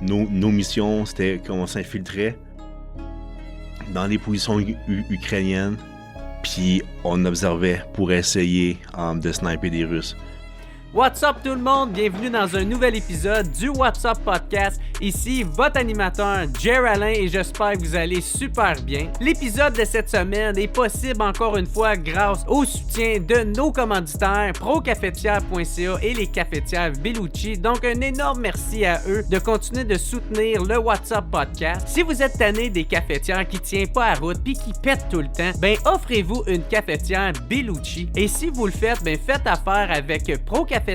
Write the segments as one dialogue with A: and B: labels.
A: nos missions, c'était qu'on s'infiltrait dans les positions ukrainiennes, puis on observait pour essayer de sniper des Russes.
B: What's up tout le monde? Bienvenue dans un nouvel épisode du What's Up Podcast. Ici votre animateur Jer Alain et j'espère que vous allez super bien. L'épisode de cette semaine est possible encore une fois grâce au soutien de nos commanditaires procafetière.ca et les cafetières Bellucci. Donc un énorme merci à eux de continuer de soutenir le What's Up Podcast. Si vous êtes tanné des cafetières qui tiennent pas à route puis qui pètent tout le temps, ben offrez-vous une cafetière Bellucci. Et si vous le faites, ben faites affaire avec procafetière.ca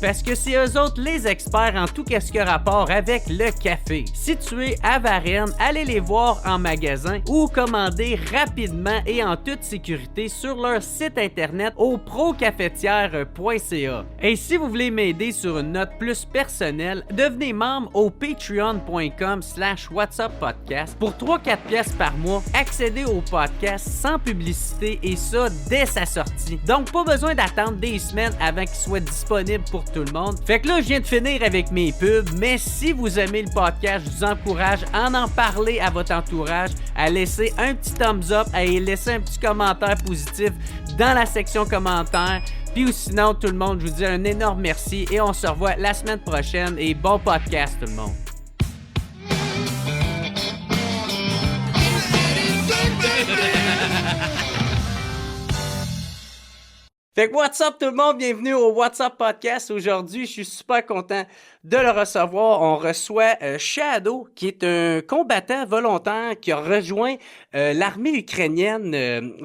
B: parce que c'est eux autres les experts en tout ce qui a rapport avec le café. Situés à Varennes, allez les voir en magasin ou commander rapidement et en toute sécurité sur leur site internet au procafetière.ca. Et si vous voulez m'aider sur une note plus personnelle, devenez membre au patreon.com/whatsuppodcast. Pour 3-4 pièces par mois, accédez au podcast sans publicité et ça dès sa sortie. Donc pas besoin d'attendre des semaines avant qu'il soit disponible pour tout le monde. Fait que là, je viens de finir avec mes pubs, mais si vous aimez le podcast, je vous encourage à en parler à votre entourage, à laisser un petit thumbs up, à y laisser un petit commentaire positif dans la section commentaires. Puis ou sinon, tout le monde, je vous dis un énorme merci et on se revoit la semaine prochaine et bon podcast tout le monde. Fait que what's up tout le monde, bienvenue au What's Up Podcast. Aujourd'hui, je suis super content de le recevoir. On reçoit Shadow, qui est un combattant volontaire qui a rejoint l'armée ukrainienne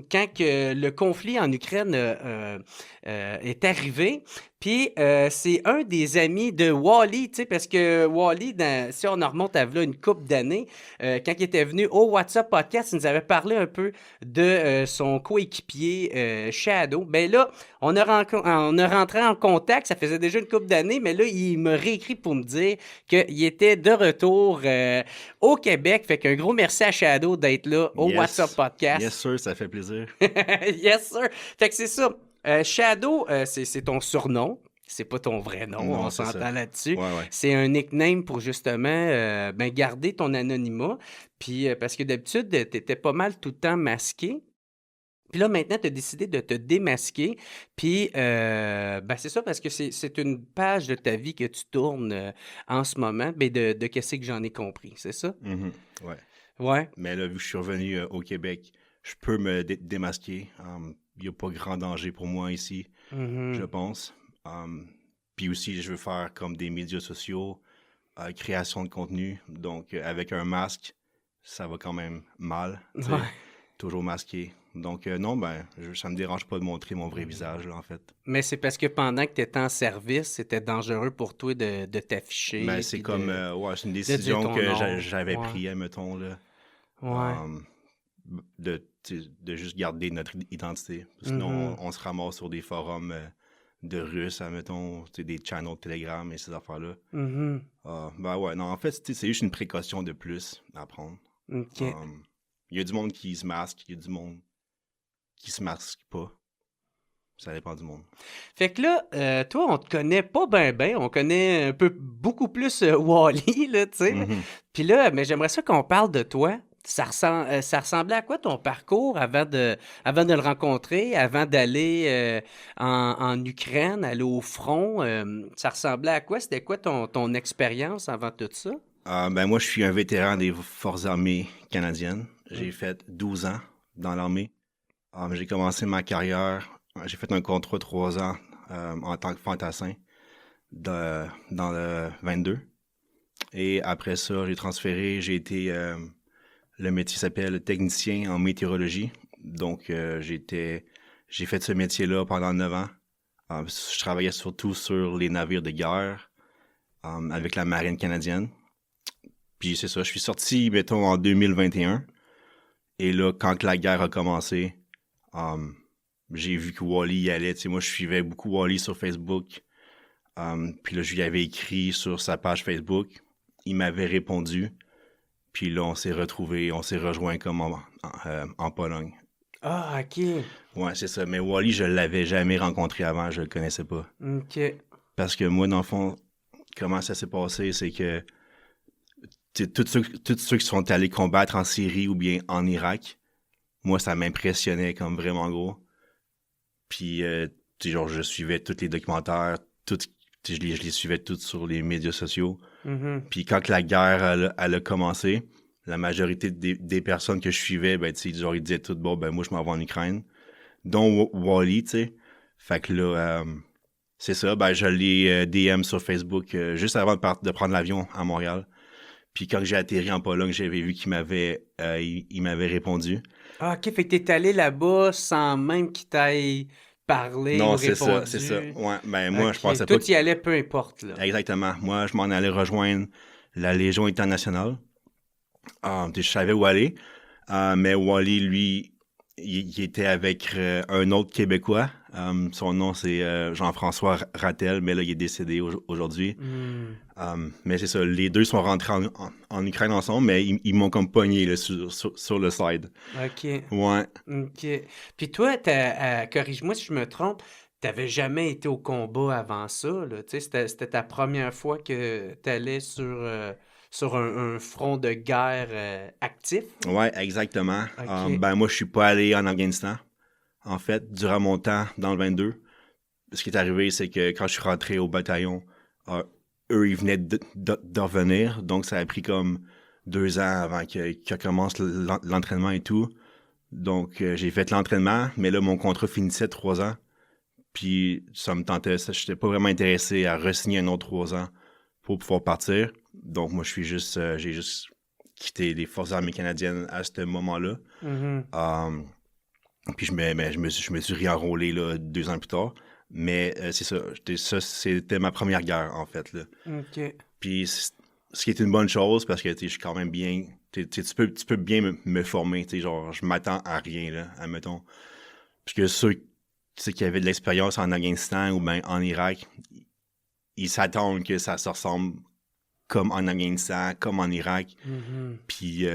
B: quand que le conflit en Ukraine est arrivé. Puis c'est un des amis de Wally, tu sais, parce que Wally, si on en remonte à une couple d'années, quand il était venu au What's Up Podcast, il nous avait parlé un peu de son coéquipier Shadow. Ben là, on a rentré en contact, ça faisait déjà une couple d'années, mais là, il m'a réécrit pour me dire qu'il était de retour au Québec. Fait qu'un gros merci à Shadow d'être là au What's Up Podcast.
A: Yes, sir, ça fait plaisir.
B: Yes, sir. Fait que c'est ça. Shadow, c'est ton surnom. C'est pas ton vrai nom,
A: non,
B: on s'entend là-dessus.
A: Ouais.
B: C'est un nickname pour justement garder ton anonymat. Puis parce que d'habitude, t'étais pas mal tout le temps masqué. Puis là, maintenant, tu as décidé de te démasquer. Puis, c'est ça, parce que c'est une page de ta vie que tu tournes en ce moment. Ben de qu'est-ce que j'en ai compris, c'est ça?
A: Mm-hmm. Ouais.
B: Ouais.
A: Mais là, vu que je suis revenu au Québec, je peux me démasquer. Il n'y a pas grand danger pour moi ici, je pense. Puis aussi, je veux faire comme des médias sociaux, création de contenu. Donc, avec un masque, ça va quand même mal. Ouais. Toujours masqué. Donc, non, ça me dérange pas de montrer mon vrai visage, là, en fait.
B: Mais c'est parce que pendant que tu étais en service, c'était dangereux pour toi de t'afficher.
A: Ben, c'est comme, c'est une décision que j'avais prise, mettons, là.
B: Ouais.
A: De juste garder notre identité. Sinon, on se ramasse sur des forums de Russes, admettons, des channels de Telegram et ces affaires-là. Non, en fait, c'est juste une précaution de plus à prendre.
B: OK.
A: Il y a du monde qui se masque, il y a du monde qui se masque pas. Ça dépend du monde.
B: Fait que là, toi, on te connaît pas ben, on connaît beaucoup plus Wally, là, tu sais. Puis là, mais j'aimerais ça qu'on parle de toi. Ça ressemblait à quoi ton parcours avant de le rencontrer, avant d'aller en Ukraine, aller au front? Ça ressemblait à quoi? C'était quoi ton expérience avant tout ça?
A: Moi, je suis un vétéran des Forces armées canadiennes. J'ai fait 12 ans dans l'armée. J'ai commencé ma carrière, j'ai fait un contrat de 3 ans en tant que fantassin dans le 22. Et après ça, j'ai transféré, j'ai été... le métier s'appelle technicien en météorologie. Donc, j'ai fait ce métier-là pendant 9 ans. Je travaillais surtout sur les navires de guerre avec la marine canadienne. Puis c'est ça, je suis sorti, mettons, en 2021. Et là, quand la guerre a commencé, j'ai vu que Wally y allait. Tu sais, moi, je suivais beaucoup Wally sur Facebook. Puis là, je lui avais écrit sur sa page Facebook. Il m'avait répondu. Puis là, on s'est rejoints comme en Pologne.
B: Ah, OK.
A: Ouais, c'est ça. Mais Wally, je l'avais jamais rencontré avant, je le connaissais pas.
B: OK.
A: Parce que moi, dans le fond, comment ça s'est passé, c'est que tous ceux qui sont allés combattre en Syrie ou bien en Irak, moi, ça m'impressionnait comme vraiment gros. Puis, genre, je suivais tous les documentaires, je les suivais tous sur les médias sociaux.
B: Mm-hmm.
A: Puis quand la guerre, elle a commencé, la majorité des personnes que je suivais, ben, tu sais, genre, ils disaient tout, bon, ben, moi, je m'en vais en Ukraine. Dont Wally, tu sais. Fait que là, c'est ça, ben, je l'ai DM sur Facebook juste avant de prendre l'avion à Montréal. Puis quand j'ai atterri en Pologne, j'avais vu qu'il il m'avait répondu.
B: Ah, OK, fait que t'es allé là-bas sans même qu'il t'aille parlé ou
A: Non,
B: répondu.
A: c'est ça. Ouais, ben moi, je
B: OK,
A: pensais
B: toi,
A: pas
B: tu y allais peu importe, là.
A: Exactement. Moi, je m'en allais rejoindre la Légion internationale. Je savais où aller. Mais Wally, lui, il était avec un autre Québécois. Son nom, c'est Jean-François Rattel, mais là, il est décédé aujourd'hui. Mais c'est ça, les deux sont rentrés en Ukraine ensemble, mais ils m'ont comme pogné là, sur le side.
B: OK.
A: Ouais.
B: OK. Puis toi, corrige-moi si je me trompe, t'avais jamais été au combat avant ça, là. Tu sais, c'était ta première fois que t'allais sur un front de guerre actif.
A: Ouais, exactement.
B: OK.
A: Ben moi, je suis pas allé en Afghanistan. En fait, durant mon temps dans le 22, ce qui est arrivé, c'est que quand je suis rentré au bataillon, eux, ils venaient de revenir. Donc, ça a pris comme 2 ans avant que commence l'entraînement et tout. Donc, j'ai fait l'entraînement, mais là, mon contrat finissait 3 ans. Puis, ça me tentait, je n'étais pas vraiment intéressé à re-signer un autre 3 ans pour pouvoir partir. Donc, moi, j'ai juste quitté les Forces armées canadiennes à ce moment-là.
B: Mm-hmm.
A: Puis, je me suis réenrôlé là, 2 ans plus tard. Mais c'est ça, c'était ma première guerre, en fait. Là.
B: OK.
A: Puis, ce qui est une bonne chose, parce que je suis quand même bien... Tu peux bien me former, genre, je m'attends à rien, là, admettons. Puis que ceux qui avaient de l'expérience en Afghanistan ou bien en Irak, ils s'attendent que ça se ressemble comme en Afghanistan, comme en Irak.
B: Mm-hmm.
A: Puis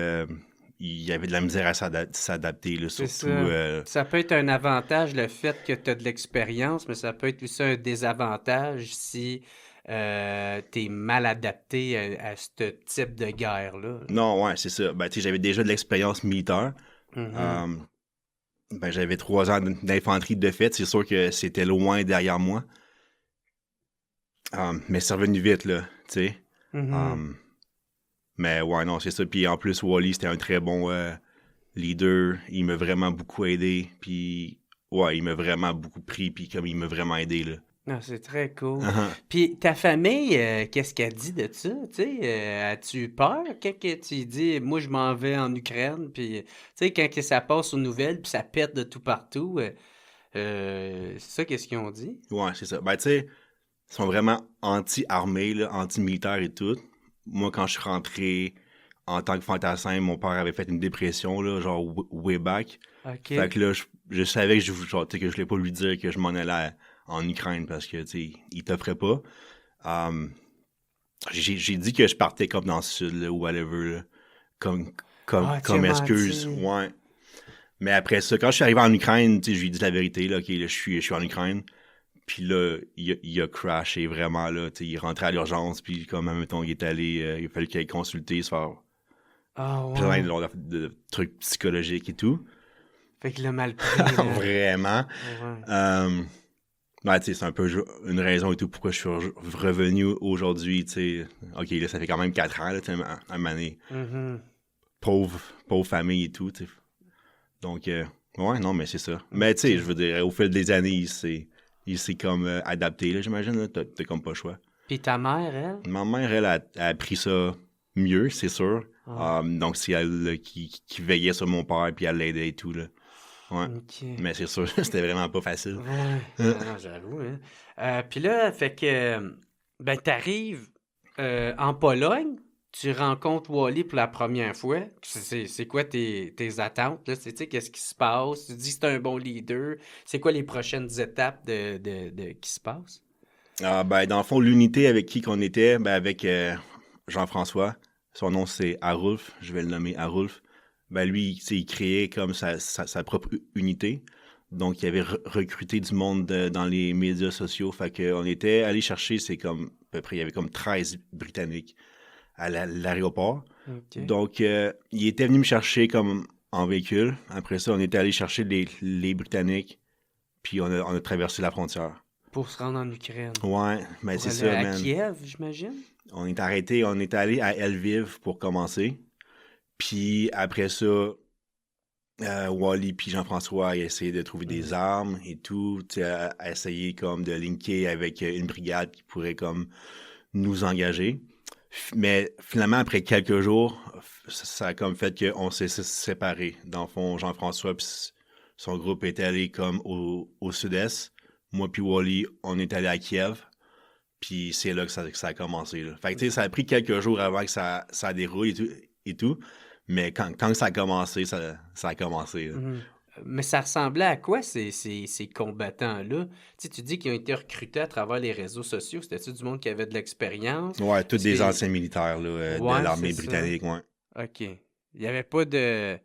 A: il y avait de la misère à s'adapter, là,
B: C'est
A: surtout...
B: ça. Ça peut être un avantage, le fait que tu as de l'expérience, mais ça peut être aussi un désavantage si t'es mal adapté à ce type de guerre-là.
A: Non, ouais, c'est ça. Ben, tu sais, j'avais déjà de l'expérience militaire.
B: Mm-hmm.
A: Ben, j'avais 3 ans d'infanterie de fait. C'est sûr que c'était loin derrière moi. Mais c'est revenu vite, là, tu sais.
B: Mm-hmm.
A: Mais ouais, non, c'est ça. Puis en plus, Wally, c'était un très bon leader. Il m'a vraiment beaucoup aidé. Puis, ouais, il m'a vraiment beaucoup pris. Puis comme il m'a vraiment aidé, là.
B: Ah, c'est très cool.
A: Uh-huh.
B: Puis ta famille, qu'est-ce qu'elle dit de ça? Tu sais, as-tu eu peur quand que tu dis, moi je m'en vais en Ukraine, puis tu sais, quand que ça passe aux nouvelles, puis ça pète de tout partout, c'est ça, qu'est-ce qu'ils ont dit?
A: Ouais, c'est ça. Ben, tu sais, ils sont vraiment anti-armés, là, anti-militaires et tout. Moi, quand je suis rentré en tant que fantassin, mon père avait fait une dépression, là, genre way back.
B: OK.
A: Fait que là, je savais que je voulais pas lui dire que je m'en allais en Ukraine parce que, tu sais, il t'offrait pas. J'ai dit que je partais comme dans le sud, là, ou whatever, là, comme
B: Ah, tu
A: comme
B: as
A: excuse.
B: menti.
A: Ouais. Mais après ça, quand je suis arrivé en Ukraine, tu sais, je lui ai dit la vérité, là, OK, là, je suis en Ukraine. Puis là, il a crashé vraiment, là, tu sais, il est rentré à l'urgence, puis comme, mettons, il est allé, il a fallu qu'il aille consulter, se faire
B: Ah
A: plein
B: ouais.
A: de trucs psychologiques et tout.
B: Fait qu'il l'a mal pris, là.
A: Vraiment.
B: Ouais.
A: Ben, tu sais, c'est un peu une raison et tout pourquoi je suis revenu aujourd'hui, tu sais. OK, là, ça fait quand même 4 ans, là, tu sais, un moment donné.
B: Mhm.
A: Pauvre famille et tout, tu sais. Donc, ouais, non, mais c'est ça. Mais, tu sais, je veux dire, au fil des années, il s'est comme adapté, là, j'imagine, là. T'as comme pas le choix.
B: Puis ta mère, elle?
A: Ma mère, elle, a appris ça mieux, c'est sûr.
B: Ah,
A: Donc, c'est elle là, qui veillait sur mon père, puis elle l'aidait et tout, là. Ouais.
B: OK.
A: Mais c'est sûr, c'était vraiment pas facile.
B: Ouais, ah non, j'avoue, hein. Puis là, fait que, ben, t'arrives en Pologne, tu rencontres Wally pour la première fois. C'est quoi tes attentes, là? Tu sais, qu'est-ce qui se passe? Tu dis que c'est un bon leader. C'est quoi les prochaines étapes qui se passent?
A: Ben, dans le fond, l'unité avec qui qu'on était, ben, avec Jean-François, son nom c'est Arulf, je vais le nommer Arulf. Ben, lui, tu sais, il créait comme sa propre unité. Donc, il avait recruté du monde dans les médias sociaux. Fait qu'on était allé chercher, c'est comme, à peu près, il y avait comme 13 Britanniques l'aéroport.
B: OK.
A: Donc, il était venu me chercher comme en véhicule. Après ça, on était allé chercher les Britanniques, puis on a traversé la frontière.
B: Pour se rendre en Ukraine.
A: Ouais, mais
B: Pour
A: c'est
B: aller
A: ça,
B: à
A: man.
B: Kiev, j'imagine?
A: On est arrêté, on est allé à Lviv pour commencer. Puis après ça, Wally puis Jean-François ils essayaient de trouver des armes et tout, à essayer comme de linker avec une brigade qui pourrait comme nous engager. Mais finalement, après quelques jours, ça a comme fait qu'on s'est séparés. Dans le fond, Jean-François puis son groupe est allé comme au sud-est. Moi puis Wally, on est allé à Kiev. Puis c'est là que ça a commencé. Là. Fait que tu sais, ça a pris quelques jours avant que ça déroule et tout. Mais quand ça a commencé, ça a commencé.
B: Mais ça ressemblait à quoi, ces combattants-là? Tu sais, tu dis qu'ils ont été recrutés à travers les réseaux sociaux. C'était-tu du monde qui avait de l'expérience?
A: Ouais, tous des anciens militaires là, de l'armée britannique, ouais.
B: OK. Il n'y avait pas de...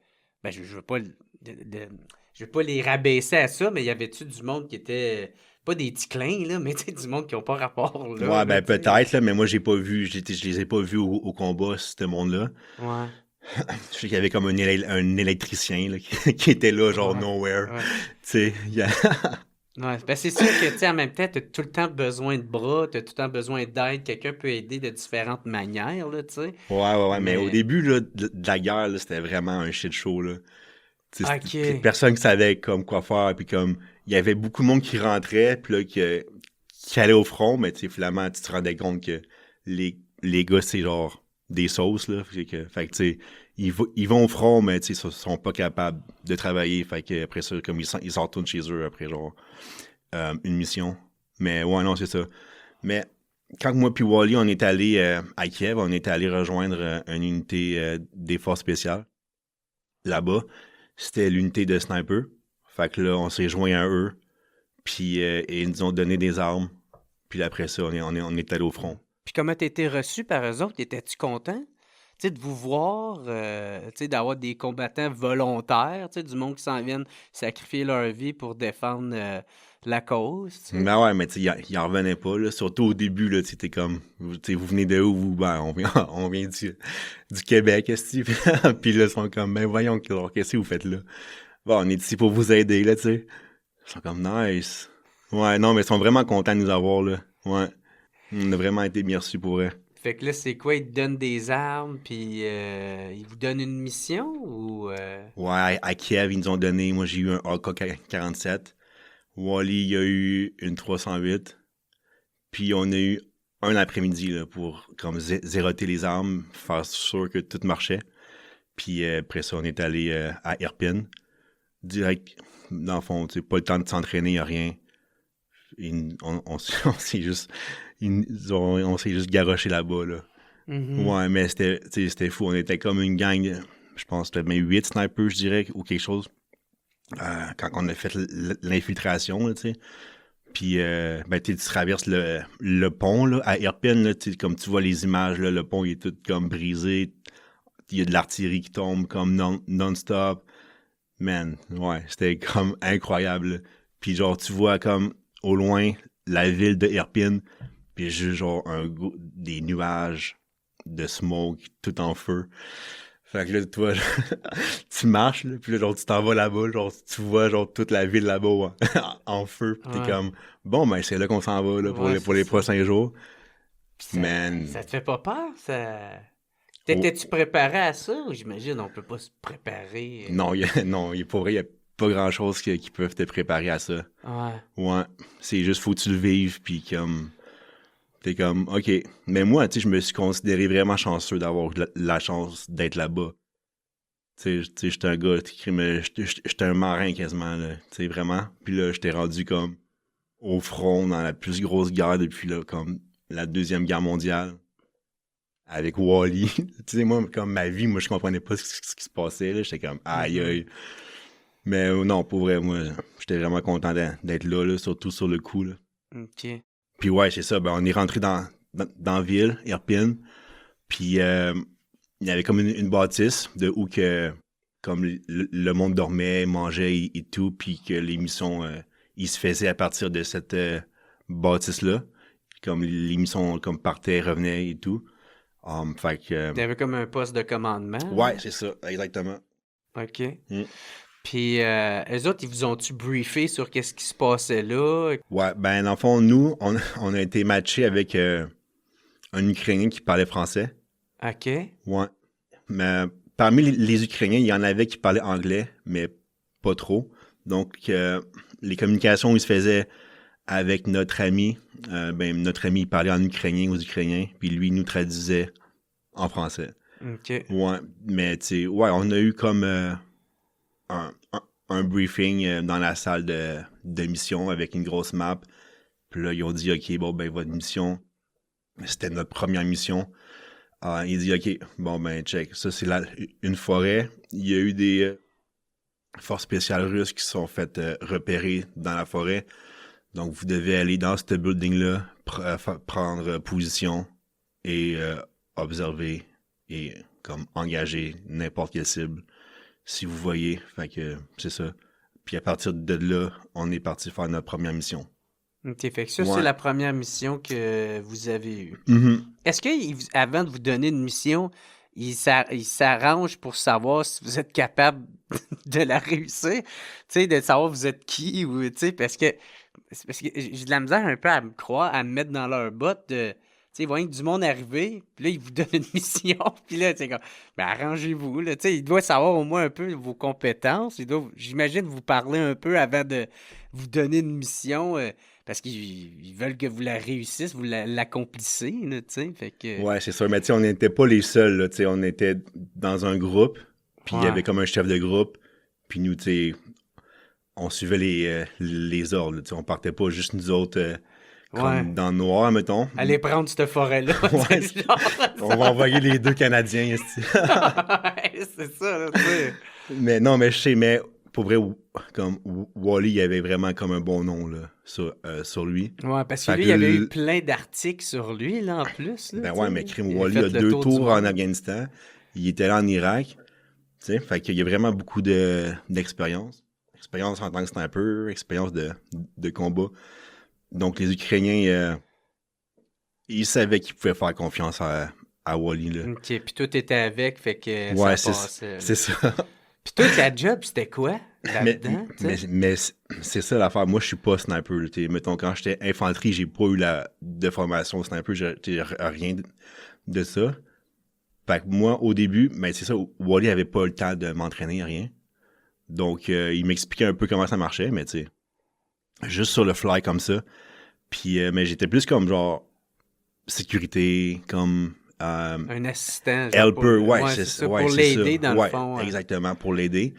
B: Ben, je veux pas... Je veux pas les rabaisser à ça, mais y avait-tu du monde qui était... Pas des petits clins, là, mais du monde qui n'ont pas rapport, là.
A: Ouais, ben peut-être, là, mais moi, j'ai pas vu... Je les ai pas vus au combat, ce monde-là.
B: Ouais.
A: Je sais qu'il y avait comme un électricien là, qui était là, genre nowhere.
B: Ouais.
A: Tu sais,
B: Ouais, ben c'est sûr que, tu sais, en même temps, t'as tout le temps besoin de bras, t'as tout le temps besoin d'aide. Quelqu'un peut aider de différentes manières, là, tu sais.
A: Ouais, mais au début là, de la guerre, là, c'était vraiment un shit show, là.
B: OK.
A: Personne qui savait comme quoi faire, puis comme, il y avait beaucoup de monde qui rentrait, puis là, qui allait au front, mais tu sais, finalement, tu te rendais compte que les gars, c'est genre des sauces, là. Fait que tu sais, ils vont au front, mais tu sais, ils sont pas capables de travailler. Fait que après ça, comme ils s'en retournent chez eux après, genre, une mission. Mais ouais, non, c'est ça. Mais quand moi puis Wally, on est allé à Kiev, on est allé rejoindre une unité des forces spéciales. Là-bas, c'était l'unité de sniper. Fait que là, on s'est joint à eux. Puis ils nous ont donné des armes. Puis après ça, on est allé au front.
B: Puis comment t'as été reçu par eux autres? Étais-tu content? Tu sais, de vous voir, tu sais, d'avoir des combattants volontaires, tu sais, du monde qui s'en viennent sacrifier leur vie pour défendre la cause, tu sais.
A: Ben ouais, mais tu sais, ils en revenaient pas, là. Surtout au début, là, tu sais, t'es comme, tu sais, vous venez de où, vous? Ben, on vient du Québec, est-ce que puis là, ils sont comme, ben voyons, qu'est-ce que vous faites là? Bon, on est ici pour vous aider, là, tu sais. Ils sont comme, nice. Ouais, non, mais ils sont vraiment contents de nous avoir, là. Ouais. On a vraiment été bien reçus pour eux.
B: Fait que là, c'est quoi? Ils te donnent des armes, puis ils vous donnent une mission, ou...
A: Ouais, à Kiev, ils nous ont donné, moi, j'ai eu un AK-47. Wally, il a eu une 308. Puis on a eu un après-midi là, pour comme zéroter les armes, faire sûr que tout marchait. Puis après ça, on est allé à Irpin. Direct, dans le fond, tu sais, pas le temps de s'entraîner, rien. On s'est juste... on s'est juste garoché là-bas, là. Ouais, mais c'était fou. On était comme une gang, je pense, peut-être même 8 snipers, je dirais, ou quelque chose. Quand on a fait l'infiltration, tu sais. Puis, ben, tu traverses le pont, là, à Irpin, là, comme tu vois les images, là, le pont, il est tout comme brisé. Il y a de l'artillerie qui tombe comme non-stop. Man, ouais, c'était comme incroyable. Puis, genre, tu vois comme, au loin, la ville de Irpin, puis juste, genre, des nuages de smoke, tout en feu. Fait que là, toi, tu marches, là, puis là, genre, tu t'en vas là-bas, genre, tu vois, genre, toute la ville là-bas en feu. Puis t'es comme, bon, ben, c'est là qu'on s'en va, là, pour les prochains jours. Man.
B: Ça te fait pas peur, ça? T'étais-tu préparé à ça? J'imagine, on peut pas se préparer.
A: Non, pour vrai, il y a pas grand-chose qui peuvent te préparer à ça. Ouais. C'est juste, faut que tu le vives, puis comme... T'es comme, OK. Mais moi, tu sais, je me suis considéré vraiment chanceux d'avoir la chance d'être là-bas. Tu sais, j'étais un gars, j'étais un marin quasiment, là. Tu sais, vraiment. Puis là, j'étais rendu comme au front dans la plus grosse guerre depuis, là, comme la Deuxième Guerre mondiale. Avec Wally. Tu sais, moi, comme ma vie, moi, je comprenais pas ce qui se passait, là. J'étais comme, aïe, aïe. Mais non, pour vrai, moi, j'étais vraiment content d'être là, surtout sur le coup, là.
B: OK.
A: Puis ouais, c'est ça. Ben, on est rentré dans la ville, Irpin. Puis il y avait comme une bâtisse de où que comme le monde dormait, mangeait et tout, puis que l'émission il se faisait à partir de cette bâtisse-là. Comme l'émission comme partait, revenait et tout. Fait que...
B: T'avais comme un poste de commandement?
A: ouais, c'est ça, exactement.
B: OK.
A: Mm.
B: Puis, eux autres, ils vous ont-tu briefé sur qu'est-ce qui se passait là?
A: Ouais, ben, dans le fond, nous, on a été matchés avec un Ukrainien qui parlait français.
B: OK.
A: Ouais. Mais parmi les Ukrainiens, il y en avait qui parlaient anglais, mais pas trop. Donc, les communications, ils se faisaient avec notre ami. Notre ami, il parlait en ukrainien aux Ukrainiens, puis lui, il nous traduisait en français.
B: OK.
A: Ouais, mais tu sais, ouais, on a eu comme un briefing dans la salle de mission avec une grosse map. Puis là, ils ont dit, OK, bon, ben, votre mission, c'était notre première mission. Il dit, OK, bon, ben, check, ça, c'est une forêt. Il y a eu des forces spéciales russes qui se sont faites repérer dans la forêt. Donc, vous devez aller dans ce building-là, prendre position et observer et comme engager n'importe quelle cible si vous voyez. Fait que c'est ça. Puis à partir de là, on est parti faire notre première mission.
B: OK, fait que ça,
A: Ouais.
B: c'est la première mission que vous avez eue.
A: Mm-hmm.
B: Est-ce qu'avant de vous donner une mission, ils s'arrangent pour savoir si vous êtes capable de la réussir? Tu sais, de savoir vous êtes qui ou, tu sais, parce que j'ai de la misère un peu à me croire, à me mettre dans leur botte de... Tu sais, ils voient que du monde arriver, puis là, ils vous donnent une mission, puis là, c'est comme, ben, arrangez-vous, là. Tu sais, ils doivent savoir au moins un peu vos compétences. Ils doivent, j'imagine, vous parler un peu avant de vous donner une mission, parce qu'ils veulent que vous la réussissez, vous l'accomplissez, là, tu sais. Fait que...
A: Ouais, c'est sûr. Mais tu sais, on n'était pas les seuls, là. Tu sais, on était dans un groupe, puis il y
B: Ouais.
A: avait comme un chef de groupe, puis nous, tu sais, on suivait les ordres, là. Tu sais, on partait pas juste nous autres... comme
B: Ouais.
A: dans le noir, mettons.
B: Allez prendre cette forêt-là.
A: Ouais,
B: tu sais, genre,
A: On va envoyer les deux Canadiens ici.
B: ouais, c'est ça, là, tu sais.
A: Mais non, mais je sais, mais pour vrai, comme Wally, il avait vraiment comme un bon nom là, sur lui.
B: Ouais, parce que
A: Fait
B: lui,
A: que
B: il y avait eu plein d'articles sur lui, là, en plus. Là,
A: Ben
B: tu
A: ouais,
B: sais.
A: mais Crime
B: Il
A: Wally
B: fait
A: a
B: le
A: 2
B: tour du
A: tours en
B: monde.
A: Afghanistan. Il était là en Irak. Tu sais, fait qu'il y a vraiment beaucoup d'expérience. Expérience en tant que sniper, expérience de combat. Donc les Ukrainiens, ils savaient qu'ils pouvaient faire confiance à Wally, là.
B: OK, puis toi, t'étais avec, fait que
A: Ouais,
B: ça passait.
A: c'est ça.
B: Puis toi, ta job, c'était quoi là-dedans? tu sais?
A: mais c'est ça l'affaire. Moi, je suis pas sniper. Là, mettons, quand j'étais infanterie, j'ai pas eu de formation sniper. J'ai rien de ça. Fait que moi, au début, c'est ça, Wally avait pas le temps de m'entraîner, rien. Donc, il m'expliquait un peu comment ça marchait, mais tu sais, juste sur le fly comme ça. Puis, mais j'étais plus comme genre sécurité, comme...
B: un assistant. Genre,
A: helper,
B: pour,
A: ouais,
B: c'est ça.
A: ouais,
B: Pour
A: c'est
B: l'aider,
A: ça.
B: dans
A: Ouais,
B: le fond.
A: exactement, pour l'aider.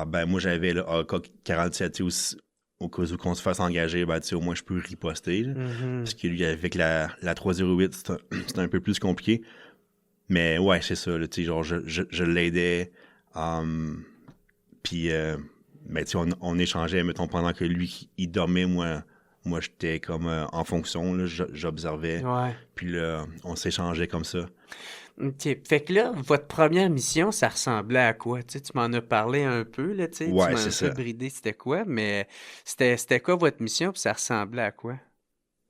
A: Ben, moi, j'avais le AK-47, au cas où qu'on se fasse engager, ben, au moins, je peux riposter. Là,
B: Mhm.
A: parce que lui, avec la 308, c'est un peu plus compliqué. Mais ouais, c'est ça, là, genre, je l'aidais. Puis, ben, on échangeait, mettons, pendant que lui, il dormait, moi j'étais comme en fonction, là, j'observais.
B: Ouais.
A: Puis là, on s'échangeait comme ça.
B: OK. Fait que là, votre première mission, ça ressemblait à quoi? Tu sais, tu m'en as parlé un peu, là, tu sais.
A: Ouais,
B: tu m'as
A: c'est
B: un peu
A: ça.
B: bridé c'était quoi, mais c'était quoi votre mission, puis ça ressemblait à quoi?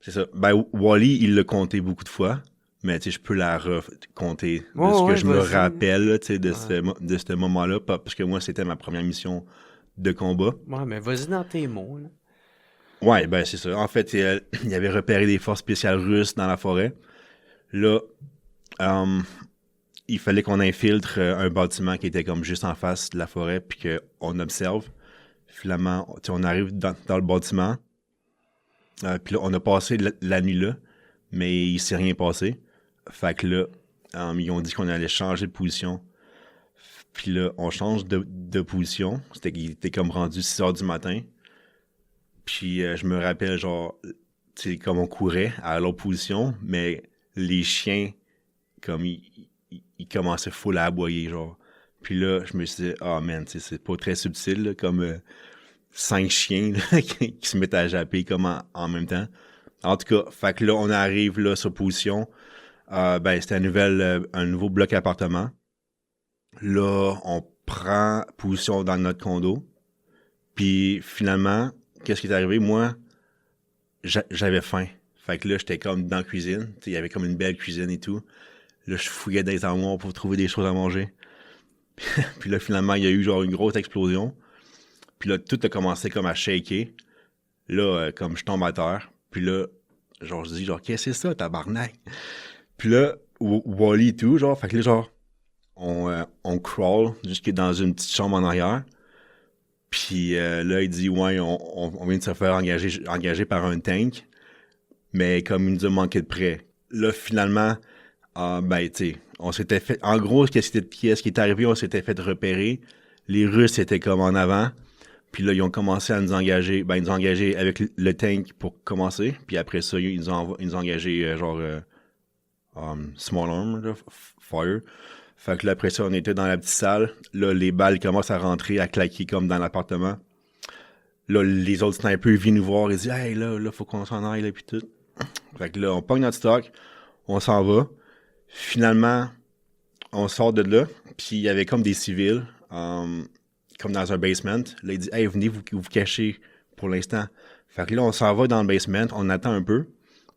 A: C'est ça. Ben, Wally, il l'a compté beaucoup de fois, mais tu sais, je peux la compter de
B: Ouais,
A: ce que
B: ouais,
A: je me
B: vas-y.
A: rappelle, là, tu sais, de
B: Ouais.
A: ce moment-là, parce que moi, c'était ma première mission de combat.
B: Ouais, mais vas-y dans tes mots, là.
A: Ouais, ben, c'est ça. En fait, il avait repéré des forces spéciales russes dans la forêt. Là, il fallait qu'on infiltre un bâtiment qui était comme juste en face de la forêt, puis qu'on observe. Finalement, tu sais, on arrive dans le bâtiment, puis là, on a passé la nuit là, mais il s'est rien passé. Fait que là, ils ont dit qu'on allait changer de position. Puis là, on change de position. Il était comme rendu 6 heures du matin. Puis je me rappelle, genre, tu sais, comme on courait à l'autre position, mais les chiens, comme, ils commençaient full à aboyer, genre. Puis là, je me suis dit, ah, man, tu sais, c'est pas très subtil, là, comme 5 chiens là, qui se mettent à japper comme en même temps. En tout cas, fait que là, on arrive là sur position. Ben, c'était un nouveau bloc appartement. Là, on prend position dans notre condo. Puis finalement, qu'est-ce qui est arrivé? Moi, j'avais faim. Fait que là, j'étais comme dans la cuisine. Il y avait comme une belle cuisine et tout. Là, je fouillais dans les armoires pour trouver des choses à manger. Puis là, finalement, il y a eu genre une grosse explosion. Puis là, tout a commencé comme à shaker. Là, comme je tombe à terre. Puis là, genre, je dis genre, qu'est-ce que c'est ça, tabarnak? Puis là, Wally et tout, genre, fait que là, genre, on crawl jusque dans une petite chambre en arrière. Puis là, il dit, ouais, on vient de se faire engager par un tank. Mais comme il nous a manqué de près. Là, finalement, ben, tu sais, on s'était fait... En gros, qu'est-ce qui est arrivé? On s'était fait repérer. Les Russes étaient comme en avant. Puis là, ils ont commencé à nous engager. Ben, ils nous ont engagés avec le tank pour commencer. Puis après ça, ils nous ont engagé small arm, là, fire. Fait que là, après ça, on était dans la petite salle. Là, les balles commencent à rentrer, à claquer comme dans l'appartement. Là, les autres snipers viennent nous voir et disent « Hey, là, faut qu'on s'en aille, là, puis tout. » Fait que là, on pogne notre stock, on s'en va. Finalement, on sort de là, puis il y avait comme des civils, comme dans un basement. Là, il dit « Hey, venez vous cacher pour l'instant. » Fait que là, on s'en va dans le basement, on attend un peu.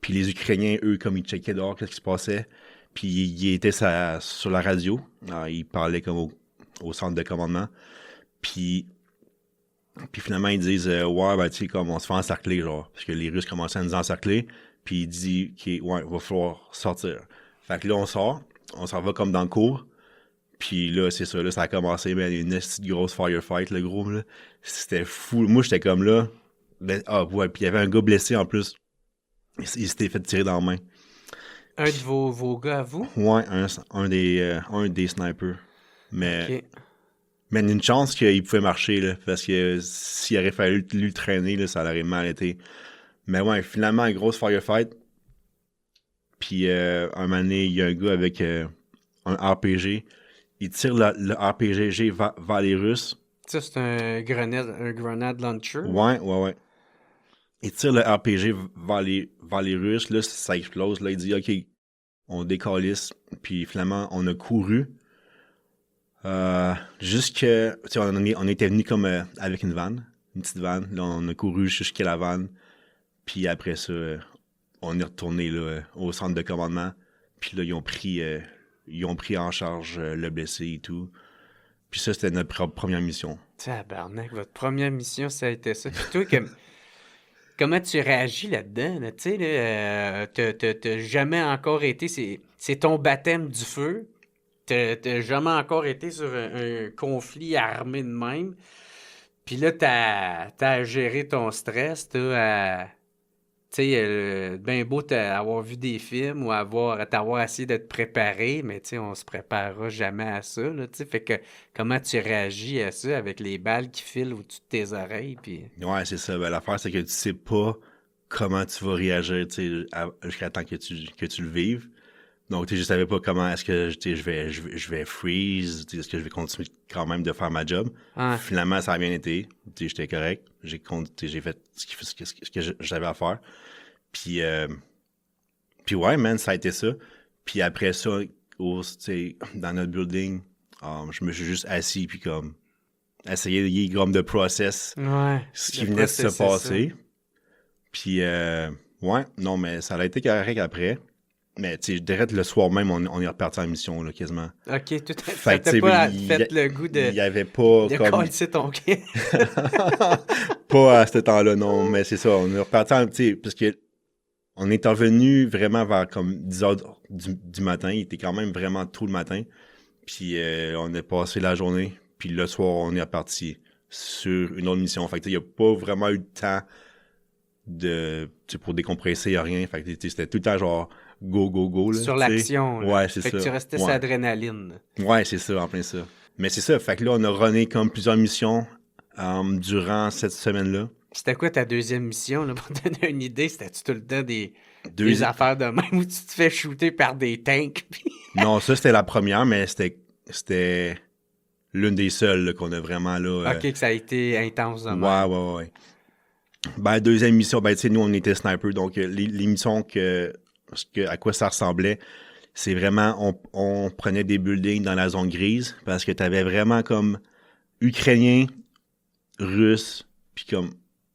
A: Puis les Ukrainiens, eux, comme ils checkaient dehors, qu'est-ce qui se passait. Puis ils étaient sur la radio. Ils parlaient comme au centre de commandement. Puis finalement, ils disent ouais, ben, tu sais, comme on se fait encercler, genre. Parce que les Russes commençaient à nous encercler. Puis il dit OK, ouais, il va falloir sortir. Fait que là, on s'en va comme dans le cours. Puis là, c'est ça, là, ça a commencé, ben, une petite grosse firefight, le gros, là. C'était fou. Moi, j'étais comme là. Ouais, puis il y avait un gars blessé en plus. Il s'était fait tirer dans la main.
B: Un de vos gars à vous?
A: Ouais, un des snipers. Mais une chance qu'il pouvait marcher, là, parce que s'il aurait fallu lui traîner, là, ça aurait mal été. Mais ouais, finalement, une grosse firefight. Puis un moment donné, il y a un gars avec un RPG. Il tire le RPG vers les Russes.
B: Ça, c'est un grenade launcher?
A: Ouais. Il tire le RPG vers les Russes. Là, ça explose. Là, il dit, OK, on décalisse. Puis finalement, on a couru. Jusqu'à... Tu sais, on était venu comme avec une vanne. Une petite vanne. Là, on a couru jusqu'à la vanne. Puis après ça, on est retourné là, au centre de commandement. Puis là, ils ont pris en charge le blessé et tout. Puis ça, c'était notre première mission.
B: Tabarnak, votre première mission, ça a été ça. Puis toi, comment tu réagis là-dedans? Là? Tu sais, là, t'as jamais encore été... C'est ton baptême du feu. T'as jamais encore été sur un conflit armé de même. Puis là, t'as à gérer ton stress. Tu sais, ben beau avoir vu des films ou t'avoir essayé de te préparer, mais tu sais, on se préparera jamais à ça, là, tu sais. Fait que comment tu réagis à ça avec les balles qui filent au-dessus de tes oreilles, puis...
A: Ouais, c'est ça. Ben, l'affaire, c'est que tu sais pas comment tu vas réagir, tu sais, jusqu'à temps que tu le vives. Donc, tu sais, je savais pas comment est-ce que, tu sais, je vais freeze, tu sais, est-ce que je vais continuer quand même de faire ma job.
B: Ah.
A: Finalement, ça a bien été. Tu sais, j'étais correct. J'ai fait ce que j'avais à faire. Puis ouais, man, ça a été ça. Puis après ça, dans notre building, je me suis juste assis, puis comme, essayer comme de process ce qui venait de se passer. Ça. Puis, ouais, non, mais ça a été correct après. Mais, tu sais, direct le soir même, on est reparti en mission, là, quasiment.
B: OK, tout à fait. T'as pas fait le goût de...
A: Il y avait pas...
B: De coller ton pied.
A: Pas à ce temps-là, non. Mais c'est ça, on est reparti en... Tu sais, parce que on est revenu vraiment vers comme 10 heures du matin. Il était quand même vraiment tôt le matin. Puis on a passé la journée. Puis le soir, on est reparti sur une autre mission. Fait que, il n'y a pas vraiment eu de temps pour décompresser, il n'y a rien. Fait que, c'était tout le temps genre... Go, là.
B: Sur l'action. Là.
A: Ouais, c'est ça.
B: Fait que tu restais sur l'adrénaline.
A: Ouais, c'est ça, en plein ça. Mais c'est ça, fait que là, on a runné comme plusieurs missions durant cette semaine-là.
B: C'était quoi ta deuxième mission, là, pour te donner une idée? C'était-tu tout le temps des affaires de même où tu te fais shooter par des tanks? Puis...
A: Non, ça, c'était la première, mais c'était l'une des seules là, qu'on a vraiment là...
B: OK, que ça a été intense.
A: Ouais. Ben, deuxième mission, ben, tu sais, nous, on était snipers, donc les missions à quoi ça ressemblait, c'est vraiment, on prenait des buildings dans la zone grise, parce que t'avais vraiment comme Ukrainiens, Russes, puis comme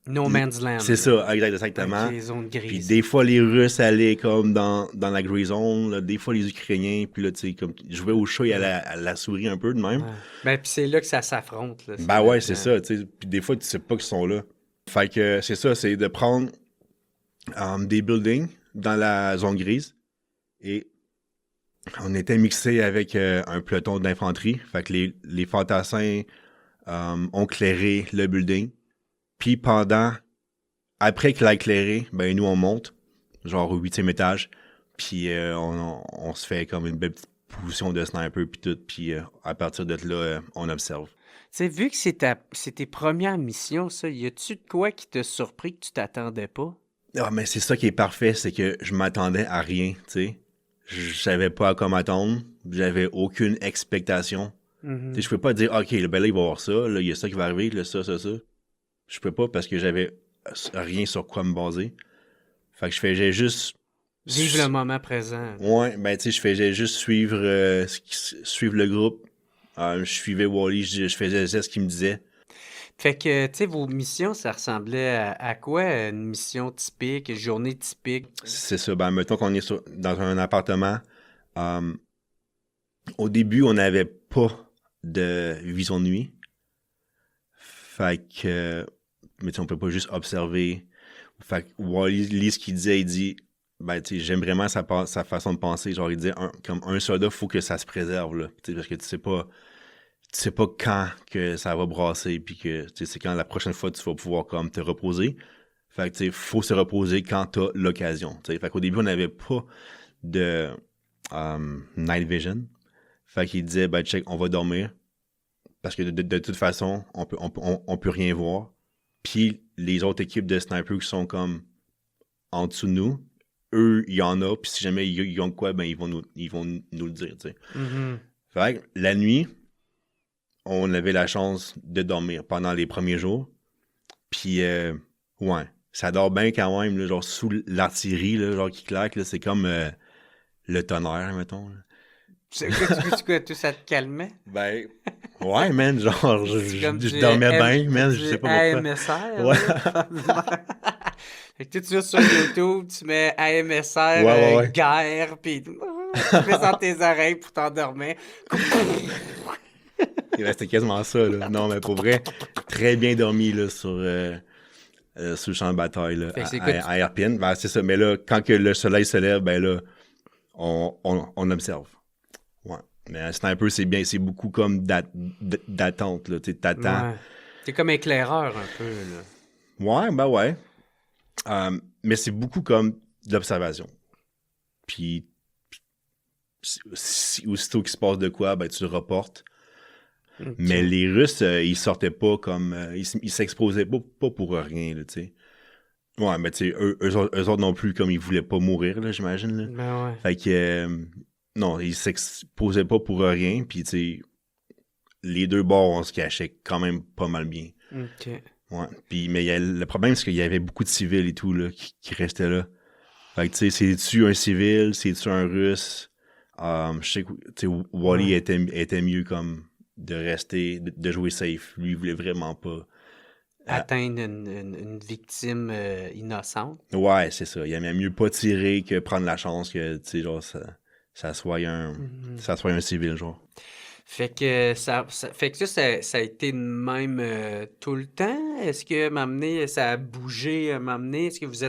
B: No Man's Land.
A: C'est ça, exactement.
B: Okay, zone grise.
A: Puis des fois, les Russes allaient comme dans la Grey Zone, là, des fois les Ukrainiens, puis là, tu sais, comme, je jouais au chat et à la souris un peu de même.
B: Ouais. Ben, puis c'est là que ça s'affronte. Là,
A: ben ouais, c'est ça, tu sais. Puis des fois, tu sais pas qu'ils sont là. Fait que c'est ça, c'est de prendre des buildings dans la zone grise et on était mixé avec un peloton d'infanterie. Fait que les fantassins ont clairé le building. Puis après qu'il a éclairé, ben nous on monte, genre au 8e étage. Puis on se fait comme une belle petite position de sniper puis tout. Puis à partir de là, on observe.
B: Tu sais, vu que c'est tes premières missions, ça, y a-tu de quoi qui t'a surpris que tu t'attendais pas?
A: Ah, mais c'est ça qui est parfait, c'est que je m'attendais à rien, tu sais. Je savais pas à quoi m'attendre. J'avais aucune expectation.
B: Mm-hmm.
A: Tu sais, je peux pas dire, OK, ben là, il va y avoir ça, là, il y a ça qui va arriver, là, ça. Je peux pas parce que j'avais rien sur quoi me baser. Fait que j'ai juste...
B: Vive le moment présent.
A: Ouais, ben tu sais, j'ai juste suivre le groupe. Je suivais Wally, je faisais ce qu'il me disait.
B: Fait que, tu sais, vos missions, ça ressemblait à quoi? Une mission typique, une journée typique?
A: C'est ça. Ben, mettons qu'on est dans un appartement. Au début, on n'avait pas de vision de nuit. Fait que... mais tu sais, on peut pas juste observer. Fait que Wally, ce qu'il disait, il dit... Ben, tu sais, j'aime vraiment sa façon de penser. Genre, il disait, comme un soldat, faut que ça se préserve, là. Tu sais, parce que tu sais pas quand que ça va brasser, puis que, tu sais, c'est quand la prochaine fois tu vas pouvoir, comme, te reposer. Fait que, tu sais, faut se reposer quand t'as l'occasion, tu sais. Fait qu'au début, on n'avait pas de night vision. Fait qu'il disait, ben, check, on va dormir. Parce que de toute façon, on peut rien voir. Puis, les autres équipes de snipers qui sont, comme, en dessous de nous, eux, il y en a, puis si jamais ils ont de quoi, ben ils vont nous le dire, tu sais.
B: Mm-hmm.
A: Fait que la nuit, on avait la chance de dormir pendant les premiers jours. Puis, ouais, ça dort bien quand même, là, genre sous l'artillerie, là, genre qui claque, là, c'est comme le tonnerre, mettons. Là.
B: Tout ça te calmait?
A: Ben, ouais, man, genre, je dormais bien, man, je sais pas pourquoi.
B: AMSR?
A: Ouais.
B: Fait que tu vas sur YouTube, tu mets AMSR,
A: ouais.
B: guerre, pis tu fais dans tes oreilles pour t'endormir.
A: C'était quasiment ça, là. Non, mais pour vrai, très bien dormi, là, sur le champ de bataille, là, à Irpin. Ben, c'est ça, mais là, quand que le soleil se lève, ben là, on observe. Ouais. Mais un sniper, c'est bien, c'est beaucoup comme d'attente, là, tu sais, t'attends.
B: Ouais. C'est comme éclaireur, un peu, là.
A: Ouais, ben ouais. Mais c'est beaucoup comme de l'observation. Puis, aussitôt qu'il se passe de quoi, ben tu le reportes. Okay. Mais les Russes, ils sortaient pas comme... ils s'exposaient pas pour rien, là, tu sais. Ouais, mais tu sais, eux autres non plus, comme ils voulaient pas mourir, là, j'imagine, là.
B: Ben ouais.
A: Fait que... non, ils s'exposaient pas pour rien, puis tu sais, les deux bords, on se cachait quand même pas mal bien.
B: OK.
A: Ouais, puis mais le problème, c'est qu'il y avait beaucoup de civils et tout, là, qui restaient là. Fait que, tu sais, c'est-tu un civil, c'est-tu un Russe? Je sais que, tu sais, Wally était mieux comme de rester, de jouer safe. Lui, il voulait vraiment pas...
B: atteindre une victime innocente.
A: Ouais, c'est ça. Il aimait mieux pas tirer que prendre la chance que, tu sais, genre, ça soit un civil, genre.
B: Fait que ça a été de même tout le temps. Est-ce que ça a bougé Est-ce que vous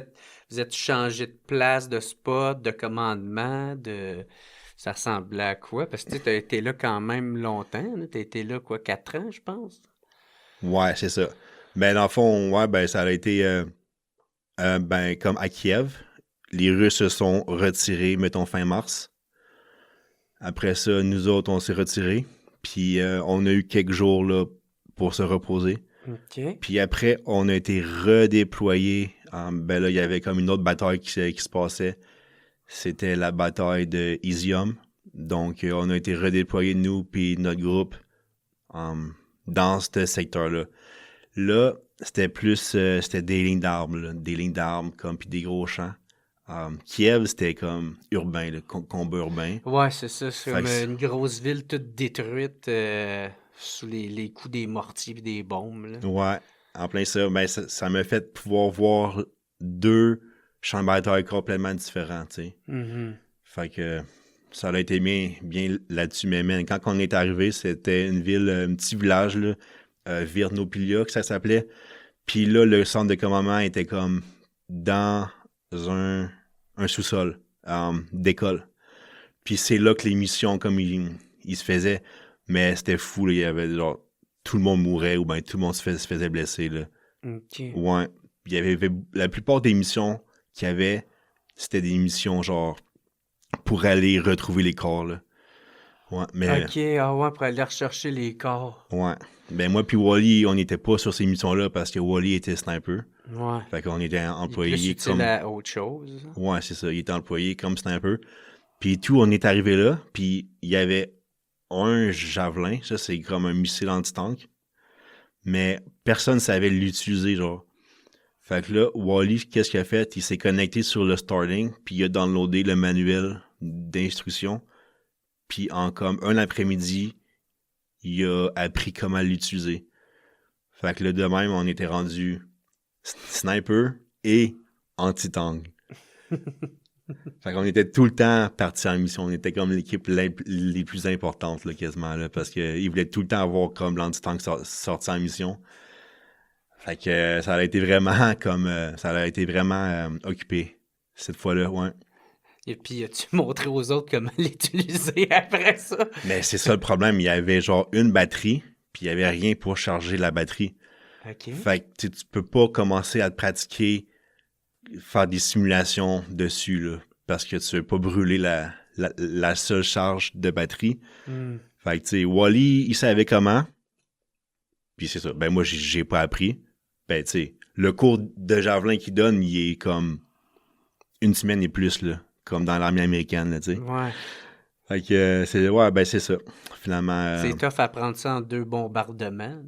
B: êtes changé de place, de spot, de commandement, ça ressemblait à quoi? Parce que tu as été là quand même longtemps. Tu as été là, 4 ans, je pense?
A: Ouais, c'est ça. Ben, dans le fond, ouais, ben, ça a été ben, comme à Kiev. Les Russes se sont retirés, mettons, fin mars. Après ça, nous autres, on s'est retirés. Puis on a eu quelques jours là, pour se reposer.
B: Okay.
A: Puis après, on a été redéployés. Ben là, il y avait comme une autre bataille qui se passait. C'était la bataille de Izium. Donc, on a été redéployés, nous, puis notre groupe, dans ce secteur-là. Là, c'était plus... c'était des lignes d'arbres, là. Des lignes d'arbres, comme, puis des gros champs. Kiev, c'était comme urbain, le combat urbain.
B: Ouais, c'est ça. C'est comme une grosse ville toute détruite sous les coups des mortiers et des bombes. Là.
A: Ouais. En plein ça, ben ça m'a fait pouvoir voir deux champs de bataille complètement différents, tu sais.
B: Mm-hmm.
A: Fait que ça a été bien là-dessus. Mais man, quand on est arrivé, c'était une ville, un petit village, là, Virnopilia, que ça s'appelait. Puis là, le centre de commandement était comme dans un sous-sol d'école. Puis c'est là que les missions, comme ils se faisaient. Mais c'était fou, là. Il y avait genre, tout le monde mourait ou bien tout le monde se faisait blesser, là.
B: OK.
A: Ouais. Il y avait la plupart des missions qu'il y avait, c'était des missions genre pour aller retrouver les corps, là. Ouais, mais...
B: OK, pour aller rechercher les corps.
A: Ouais. Ben moi puis Wally, on n'était pas sur ces missions-là parce que Wally était sniper.
B: Ouais.
A: Fait qu'on était employé
B: il est plus utile à autre chose.
A: Ouais, c'est ça. Il était employé comme sniper. Puis tout, on est arrivé là, puis il y avait un javelin. Ça, c'est comme un missile anti-tank. Mais personne ne savait l'utiliser, genre. Fait que là, Wally, qu'est-ce qu'il a fait? Il s'est connecté sur le Starlink, puis il a downloadé le manuel d'instruction. Puis en comme un après-midi, il a appris comment l'utiliser. Fait que là, de même, on était rendu sniper et anti-tank. Fait qu'on était tout le temps partis en mission. On était comme l'équipe les plus importantes, là, quasiment, là, parce qu'ils voulaient tout le temps avoir comme l'anti-tank sorti en mission. Fait que ça a été vraiment occupé cette fois-là, ouais.
B: Et puis, as-tu montré aux autres comment l'utiliser après ça?
A: Mais c'est ça le problème. Il y avait genre une batterie, puis il n'y avait rien pour charger la batterie.
B: OK.
A: Fait que tu peux pas commencer à te pratiquer, faire des simulations dessus, là, parce que tu veux pas brûler la seule charge de batterie. Fait que, tu sais, Wally, il savait comment. Puis c'est ça. Ben, moi, j'ai pas appris. Ben, tu sais, le cours de javelin qu'il donne, il est comme une semaine et plus, là. Comme dans l'armée américaine, là, tu sais.
B: Ouais.
A: Fait que, c'est ça. Finalement.
B: C'est tough à prendre ça en 2 bombardements.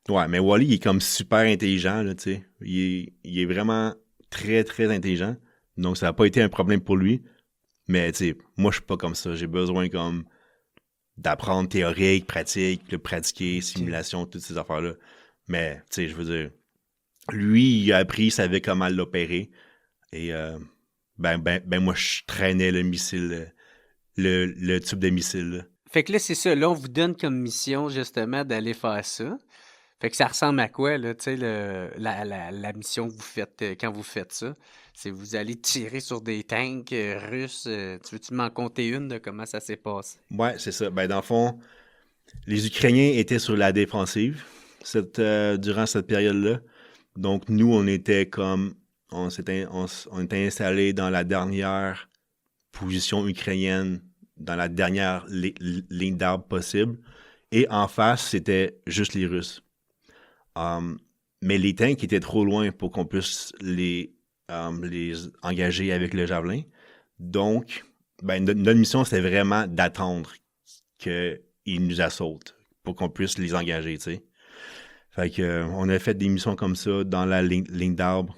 A: Ouais, mais Wally, il est comme super intelligent, là, tu sais. Il est vraiment très, très intelligent. Donc, ça n'a pas été un problème pour lui. Mais, tu sais, moi, je suis pas comme ça. J'ai besoin, comme, d'apprendre théorique, pratique, de pratiquer, simulation, toutes ces affaires-là. Mais, tu sais, je veux dire, lui, il a appris, il savait comment l'opérer. Et, moi, je traînais le missile, le tube de missile, là.
B: Fait que là, c'est ça. Là, on vous donne comme mission, justement, d'aller faire ça. Fait que ça ressemble à quoi, là, tu sais, la mission que vous faites quand vous faites ça? C'est vous allez tirer sur des tanks russes. Tu veux-tu m'en compter une de comment ça s'est passé?
A: Ouais, c'est ça. Ben, dans le fond, les Ukrainiens étaient sur la défensive durant cette période-là. Donc, nous, on était comme... On était installés dans la dernière position ukrainienne, dans la dernière ligne d'arbre possible. Et en face, c'était juste les Russes. Mais les tanks étaient trop loin pour qu'on puisse les engager avec le javelin. Donc, ben, notre mission, c'était vraiment d'attendre qu'ils nous assautent pour qu'on puisse les engager, tu sais. Fait que, on a fait des missions comme ça dans la ligne d'arbre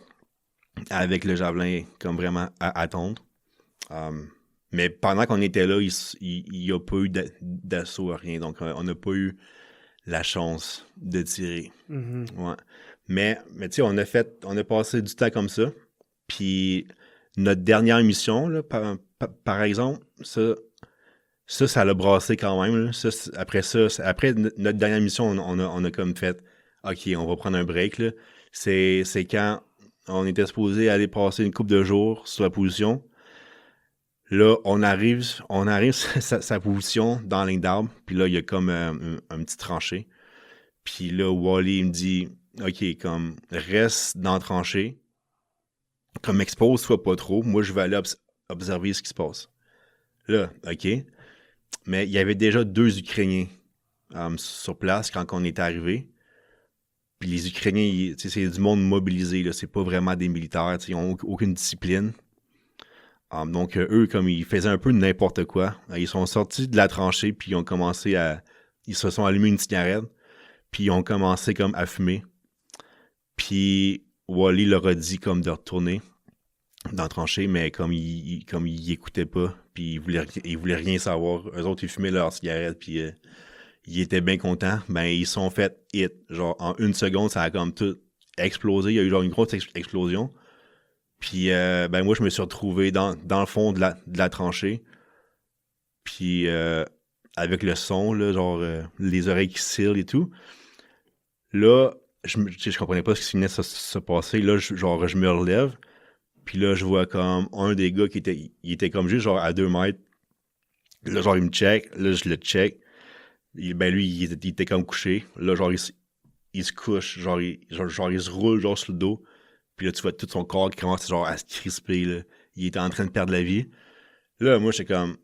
A: avec le javelin, comme vraiment à attendre. Mais pendant qu'on était là, il n'y a pas eu d'assaut, rien. Donc, on n'a pas eu la chance de tirer.
B: Mm-hmm.
A: Ouais. Mais tu sais, on a passé du temps comme ça. Puis notre dernière mission, là, par exemple, ça l'a brassé quand même. Là. Après notre dernière mission, on a comme fait, OK, on va prendre un break. Là. C'est quand on était supposé aller passer une couple de jours sur la position. Là, on arrive sa position dans la ligne d'arbre, puis là, il y a comme un petit tranché. Puis là, Wally, il me dit, OK, comme, reste dans la tranchée, comme expose-toi pas trop, moi, je vais aller observer ce qui se passe. Là, OK. Mais il y avait déjà 2 Ukrainiens sur place quand on est arrivé. Puis les Ukrainiens, c'est du monde mobilisé, là, c'est pas vraiment des militaires, ils n'ont aucune discipline. Donc, eux, comme ils faisaient un peu n'importe quoi, ils sont sortis de la tranchée, puis ils se sont allumés une cigarette, puis ils ont commencé comme à fumer. Puis Wally leur a dit comme de retourner dans la tranchée, mais comme ils écoutaient pas, puis ils voulaient rien savoir. Eux autres, ils fumaient leur cigarette, puis ils étaient bien contents. Ben, ils sont fait hit. Genre, en 1 seconde, ça a comme tout explosé. Il y a eu genre une grosse explosion. Puis, ben moi, je me suis retrouvé dans le fond de la tranchée. Puis, avec le son, là, genre, les oreilles qui scellent et tout. Là, je comprenais pas ce qui venait de se passer. Là, je me relève. Puis là, je vois comme un des gars il était comme juste genre à 2 mètres. Là, genre, il me check. Là, je le check. Ben lui, il était comme couché. Là, genre, il se couche. Genre, il se roule genre sur le dos. Puis là, tu vois tout son corps qui commence genre à se crisper, là. Il était en train de perdre la vie. Là, moi, j'étais comme,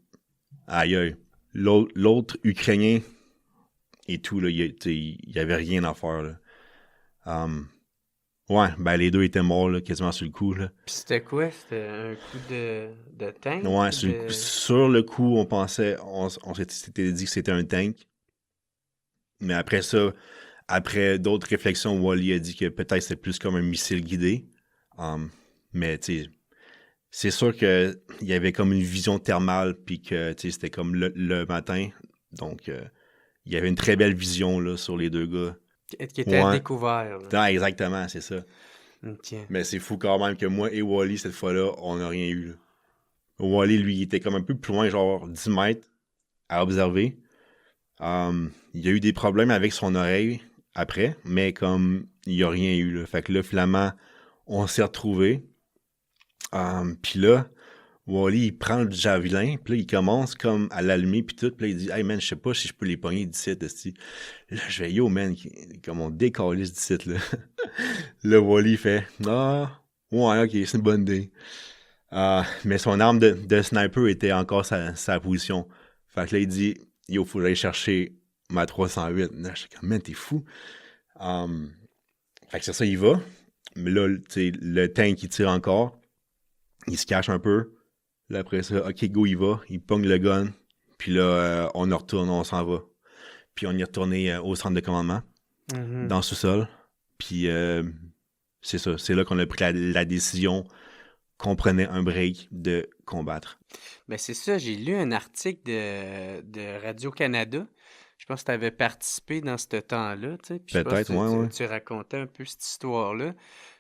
A: aïe, aïe. L'autre Ukrainien et tout, là, il y avait rien à faire, là. Ouais, ben les deux étaient morts, là, quasiment sur le coup, là.
B: Puis c'était quoi? C'était un coup de tank?
A: Ouais, sur le coup, on s'était dit que c'était un tank. Mais après ça, après d'autres réflexions, Wally a dit que peut-être c'était plus comme un missile guidé. Mais, tu sais, c'est sûr qu'il y avait comme une vision thermale, puis que, tu sais, c'était comme le matin. Donc, il y avait une très belle vision, là, sur les deux gars.
B: Qui était à découvert. Là.
A: Ah, exactement, c'est ça.
B: Okay.
A: Mais c'est fou quand même que moi et Wally, cette fois-là, on n'a rien eu. Là. Wally, lui, il était comme un peu plus loin, genre 10 mètres, à observer. Il y a eu des problèmes avec son oreille après, mais comme il n'y a rien eu. Là. Fait que là, finalement, on s'est retrouvés. Puis là, Wally, il prend le javelin, puis là, il commence comme à l'allumer, puis tout. Puis là, il dit « Hey, man, je sais pas si je peux les pogner d'ici. » Là, je vais « Yo, man, comme on décalisse d'ici. » Là, Wally fait « Ah, ouais, ok, c'est une bonne idée. » Mais son arme de sniper était encore sa position. Fait que là, il dit « Yo, faut que j'aille chercher ma 308. » Là, je suis comme « Man, t'es fou. » Fait que c'est ça, il va. Mais là, tu sais, le tank, il tire encore. Il se cache un peu. Là, après ça, OK, go, il va. Il pogne le gun. Puis là, on retourne, on s'en va. Puis on y est retourné au centre de commandement, dans le sous-sol. Puis c'est ça. C'est là qu'on a pris la décision qu'on prenait un break de combattre.
B: Ben c'est ça. J'ai lu un article de Radio-Canada. Je pense que tu avais participé dans ce temps-là.
A: Peut-être, ouais.
B: Tu racontais un peu cette histoire-là.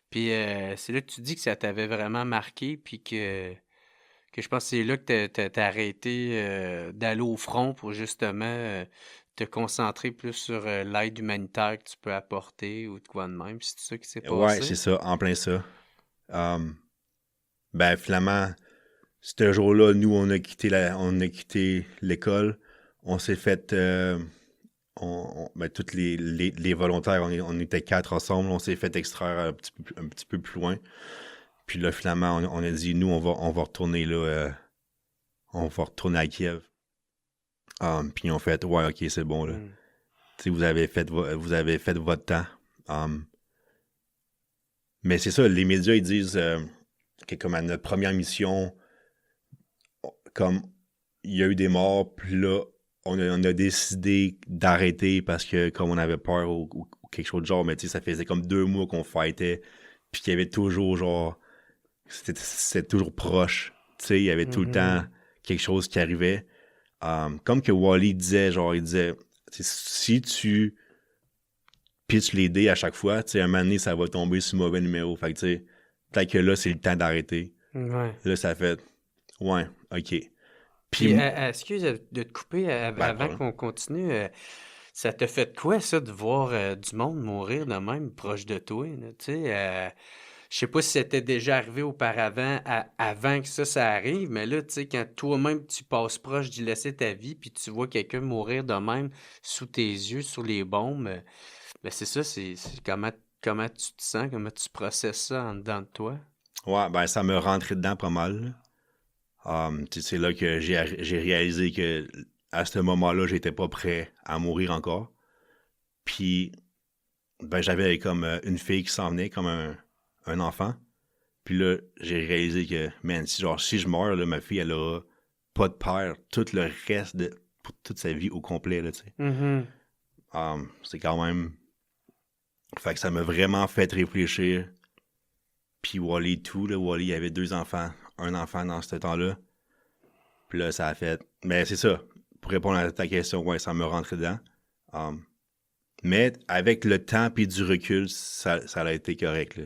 B: Puis c'est là que tu dis que ça t'avait vraiment marqué, puis que je pense que c'est là que t'as arrêté d'aller au front pour justement te concentrer plus sur l'aide humanitaire que tu peux apporter ou de quoi de même. C'est ça qui s'est passé?
A: Ouais, c'est ça, en plein ça. Ben finalement, ce jour-là, nous, on a quitté l'école. On s'est fait... tous les volontaires, on était 4 ensemble, on s'est fait extraire un petit peu plus loin. Puis là, finalement, on a dit, nous, on va retourner là, on va retourner à Kiev. Puis on fait, ouais, ok, c'est bon là. Tu sais, vous avez fait votre temps. Mais c'est ça, les médias, ils disent que comme à notre première mission, comme il y a eu des morts, puis là, on a décidé d'arrêter parce que comme on avait peur ou quelque chose de genre, mais tu sais, ça faisait comme 2 mois qu'on fightait, puis qu'il y avait toujours genre, c'était toujours proche, tu sais, il y avait tout le temps quelque chose qui arrivait. Comme que Wally disait, genre, il disait, si tu pitches les dés à chaque fois, tu sais, à un moment donné, ça va tomber sur le mauvais numéro. Fait que, tu sais, peut-être que là, c'est le temps d'arrêter.
B: Ouais.
A: Là, ça fait, ouais, ok.
B: Puis, excuse de te couper avant qu'on continue. Ça te fait quoi, ça, de voir du monde mourir de même proche de toi? Tu sais, je sais pas si c'était déjà arrivé auparavant, avant que ça arrive, mais là, tu sais, quand toi-même tu passes proche d'y laisser ta vie, puis tu vois quelqu'un mourir de même sous tes yeux, sous les bombes, ben c'est ça, c'est comment tu te sens, comment tu processes ça en dedans de toi?
A: Ouais, ben ça me rentrait dedans pas mal. C'est là que j'ai réalisé que à ce moment-là, j'étais pas prêt à mourir encore. Puis, ben j'avais comme une fille qui s'en venait, comme un enfant. Puis là, j'ai réalisé que, man, si je meurs, là, ma fille, elle aura pas de père tout le reste pour toute sa vie au complet, là, tu sais. C'est quand même... Fait que ça m'a vraiment fait réfléchir. Puis Wally tout, là, Wally avait 2 enfants, un enfant dans ce temps-là. Puis là, ça a fait... Mais c'est ça, pour répondre à ta question, ouais, ça me rentrait dedans. Mais avec le temps et du recul, ça a été correct, là.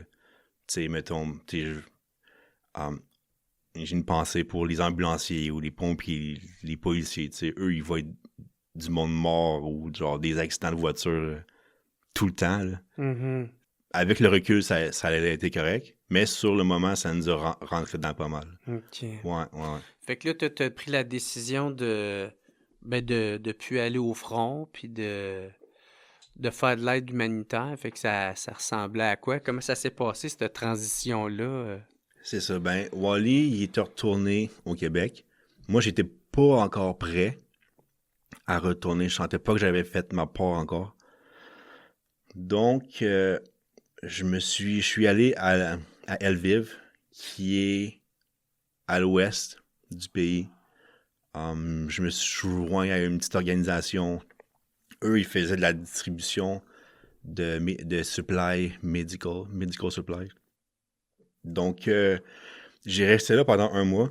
A: Tu sais, mettons, j'ai une pensée pour les ambulanciers ou les pompiers, les policiers, tu sais, eux, ils voient du monde mort ou genre des accidents de voiture tout le temps, là.
B: Mhm.
A: Avec le recul, ça a été correct, mais sur le moment, ça nous a rentré dedans pas mal.
B: OK.
A: Ouais.
B: Fait que là, t'as pris la décision de plus aller au front, puis de faire de l'aide humanitaire. Fait que ça ressemblait à quoi? Comment ça s'est passé, cette transition-là?
A: C'est ça. Ben, Wally, il était retourné au Québec. Moi, j'étais pas encore prêt à retourner. Je sentais pas que j'avais fait ma part encore. Donc, je suis allé à Lviv, qui est à l'ouest du pays. Je me suis joint à une petite organisation. Eux, ils faisaient de la distribution de supply medical supply. Donc, j'ai resté là pendant 1 mois.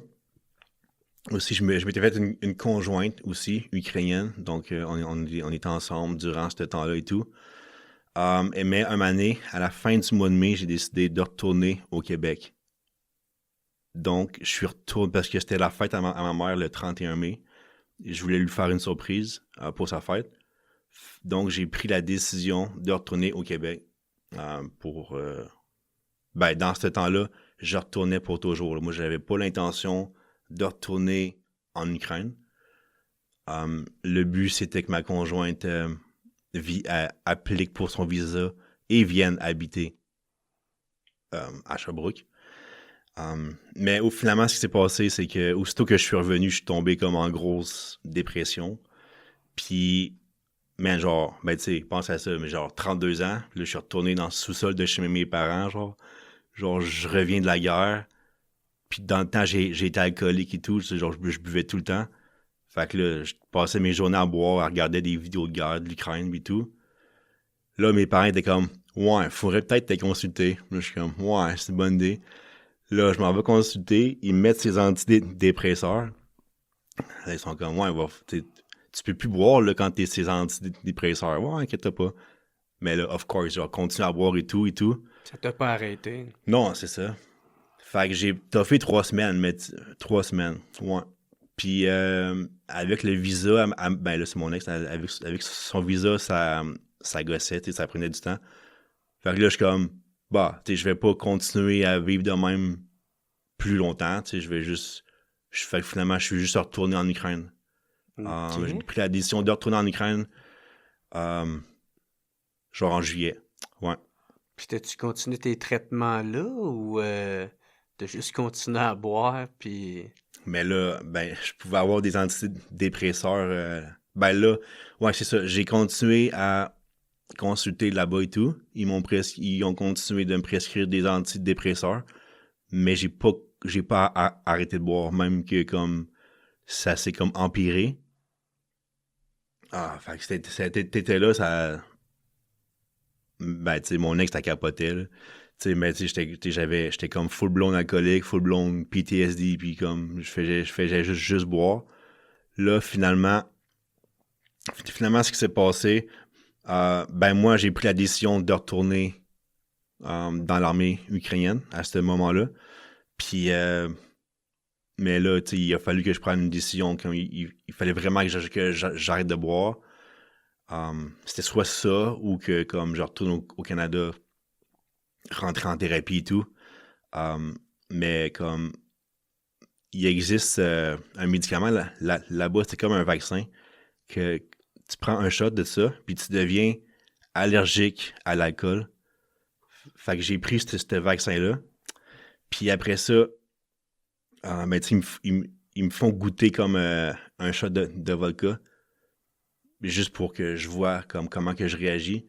A: Aussi, je m'étais fait une conjointe aussi, ukrainienne. Donc, on était ensemble durant ce temps-là et tout. Mais un moment donné, à la fin du mois de mai, j'ai décidé de retourner au Québec. Donc, je suis retourné parce que c'était la fête à ma mère le 31 mai. Je voulais lui faire une surprise pour sa fête. Donc, j'ai pris la décision de retourner au Québec dans ce temps-là, je retournais pour toujours. Moi, je n'avais pas l'intention de retourner en Ukraine. Le but, c'était que ma conjointe applique pour son visa et vienne habiter à Sherbrooke. Mais finalement, ce qui s'est passé, c'est que aussitôt que je suis revenu, je suis tombé comme en grosse dépression. Puis, tu sais, pense à ça, mais genre 32 ans, là, je suis retourné dans le sous-sol de chez mes parents, genre, je reviens de la guerre, puis dans le temps, j'ai été alcoolique et tout, genre, je buvais tout le temps. Fait que là, je passais mes journées à boire, à regarder des vidéos de guerre de l'Ukraine et tout. Là, mes parents étaient comme, ouais, faudrait peut-être te consulter. Là, je suis comme, ouais, c'est une bonne idée. Là, je m'en vais consulter, ils mettent ces antidépresseurs. Là, ils sont comme, ouais, tu peux plus boire là, quand t'es ces antidépresseurs. Ouais, inquiète pas. Mais là, of course, genre, continue à boire et tout.
B: Ça t'a pas arrêté?
A: Non, c'est ça. Fait que j'ai toffé 3 semaines, mais 3 semaines, ouais. Puis avec le visa, ben là, c'est mon ex, avec son visa, ça gossait, ça prenait du temps. Fait que là, je suis comme, je vais pas continuer à vivre de même plus longtemps, je vais juste... Fait que finalement, je suis juste retourné en Ukraine.
B: Okay.
A: J'ai pris la décision de retourner en Ukraine, genre en juillet, ouais.
B: Puis t'as-tu continué tes traitements là ou t'as juste continué à boire puis...
A: Mais là, ben, je pouvais avoir des antidépresseurs. Ben là, ouais, c'est ça. J'ai continué à consulter là-bas et tout. Ils ont continué de me prescrire des antidépresseurs, mais j'ai pas arrêté de boire, même que comme ça s'est comme empiré. Fait que t'étais là, ça... Ben, tu sais, mon ex, t'as capoté, là. Tu sais, mais tu sais, j'étais comme full-blown alcoolique, full-blown PTSD, puis comme, je faisais juste boire. Là, finalement, ce qui s'est passé, ben moi, j'ai pris la décision de retourner dans l'armée ukrainienne à ce moment-là. Puis, mais là, tu sais, il a fallu que je prenne une décision. Comme il fallait vraiment que j'arrête de boire. C'était soit ça ou que comme je retourne au Canada, rentrer en thérapie et tout. Mais comme il existe un médicament là-bas, c'est comme un vaccin que tu prends un shot de ça, puis tu deviens allergique à l'alcool. Fait que j'ai pris ce vaccin-là. Puis après ça, ben, ils me font goûter comme un shot de vodka, juste pour que je vois comment que je réagis.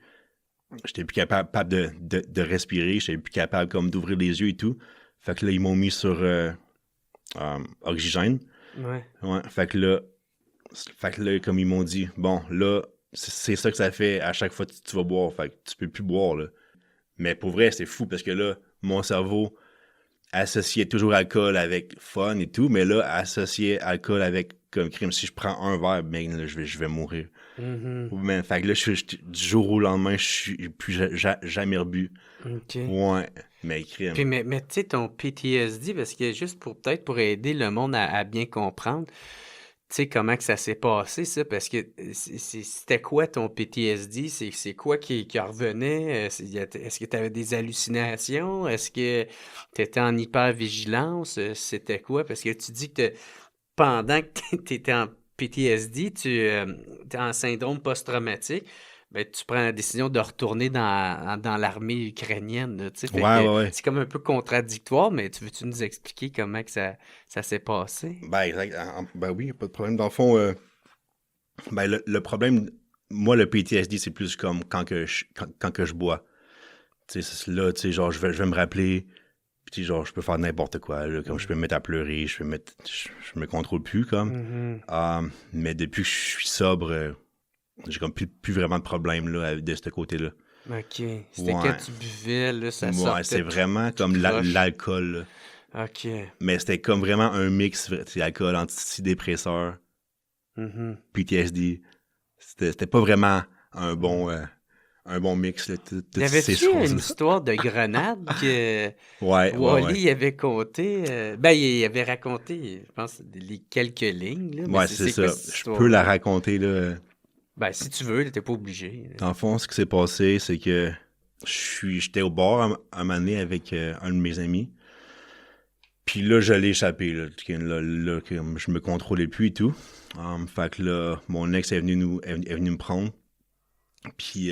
A: J'étais plus capable de respirer, j'étais plus capable comme d'ouvrir les yeux et tout. Fait que là, ils m'ont mis sur oxygène.
B: Ouais.
A: Fait que là, comme ils m'ont dit, bon, là, c'est ça que ça fait à chaque fois que tu vas boire. Fait que tu peux plus boire, là. Mais pour vrai, c'est fou parce que là, mon cerveau associait toujours alcool avec fun et tout, mais là, associait alcool avec comme crime. Si je prends un verre, ben là, je vais mourir. Man, fait que là, du jour au lendemain, je suis plus jamais rebu.
B: OK.
A: Ouais, mais crime.
B: Puis, mais tu sais, ton PTSD, parce que juste peut-être pour aider le monde à bien comprendre, tu sais, comment que ça s'est passé, ça, parce que c'était quoi ton PTSD? C'est quoi qui revenait? Est-ce que tu avais des hallucinations? Est-ce que tu étais en hypervigilance? C'était quoi? Parce que tu dis que pendant que tu étais en PTSD, tu es en syndrome post-traumatique, ben, tu prends la décision de retourner dans l'armée ukrainienne. Là, tu sais,
A: Ouais.
B: c'est comme un peu contradictoire, mais veux-tu nous expliquer comment que ça s'est passé?
A: Ben, exact. Ben oui, pas de problème. Dans le fond, ben, le problème, moi, le PTSD, c'est plus comme quand que je bois. Tu sais, là, tu sais, genre, je vais me rappeler, puis genre, je peux faire n'importe quoi, là, comme je peux me mettre à pleurer, je me contrôle plus, comme. Mais depuis que je suis sobre, j'ai comme plus vraiment de problème, là, de ce côté-là.
B: OK. C'était quand tu buvais, là, ça sortait.
A: Ouais, c'est vraiment comme l'alcool, là.
B: OK.
A: Mais c'était comme vraiment un mix, c'est alcool, antidépresseur, PTSD. C'était pas vraiment un bon mix, là, toutes
B: Y avait-tu
A: ces choses-là.
B: une histoire de grenade que
A: Ouais.
B: Wally avait conté? Ben, il avait raconté, je pense, les quelques lignes. Là, mais
A: Ouais, c'est ça.
B: quoi cette
A: Je
B: histoire-là?
A: peux la raconter, là.
B: Ben, si tu veux, t'es pas obligé.
A: Dans le fond, ce qui s'est passé, c'est que j'étais au bar un moment donné avec un de mes amis. Puis là, je l'ai échappé. Là, comme je me contrôlais plus et tout. Fait que là, mon ex est venu me prendre. Puis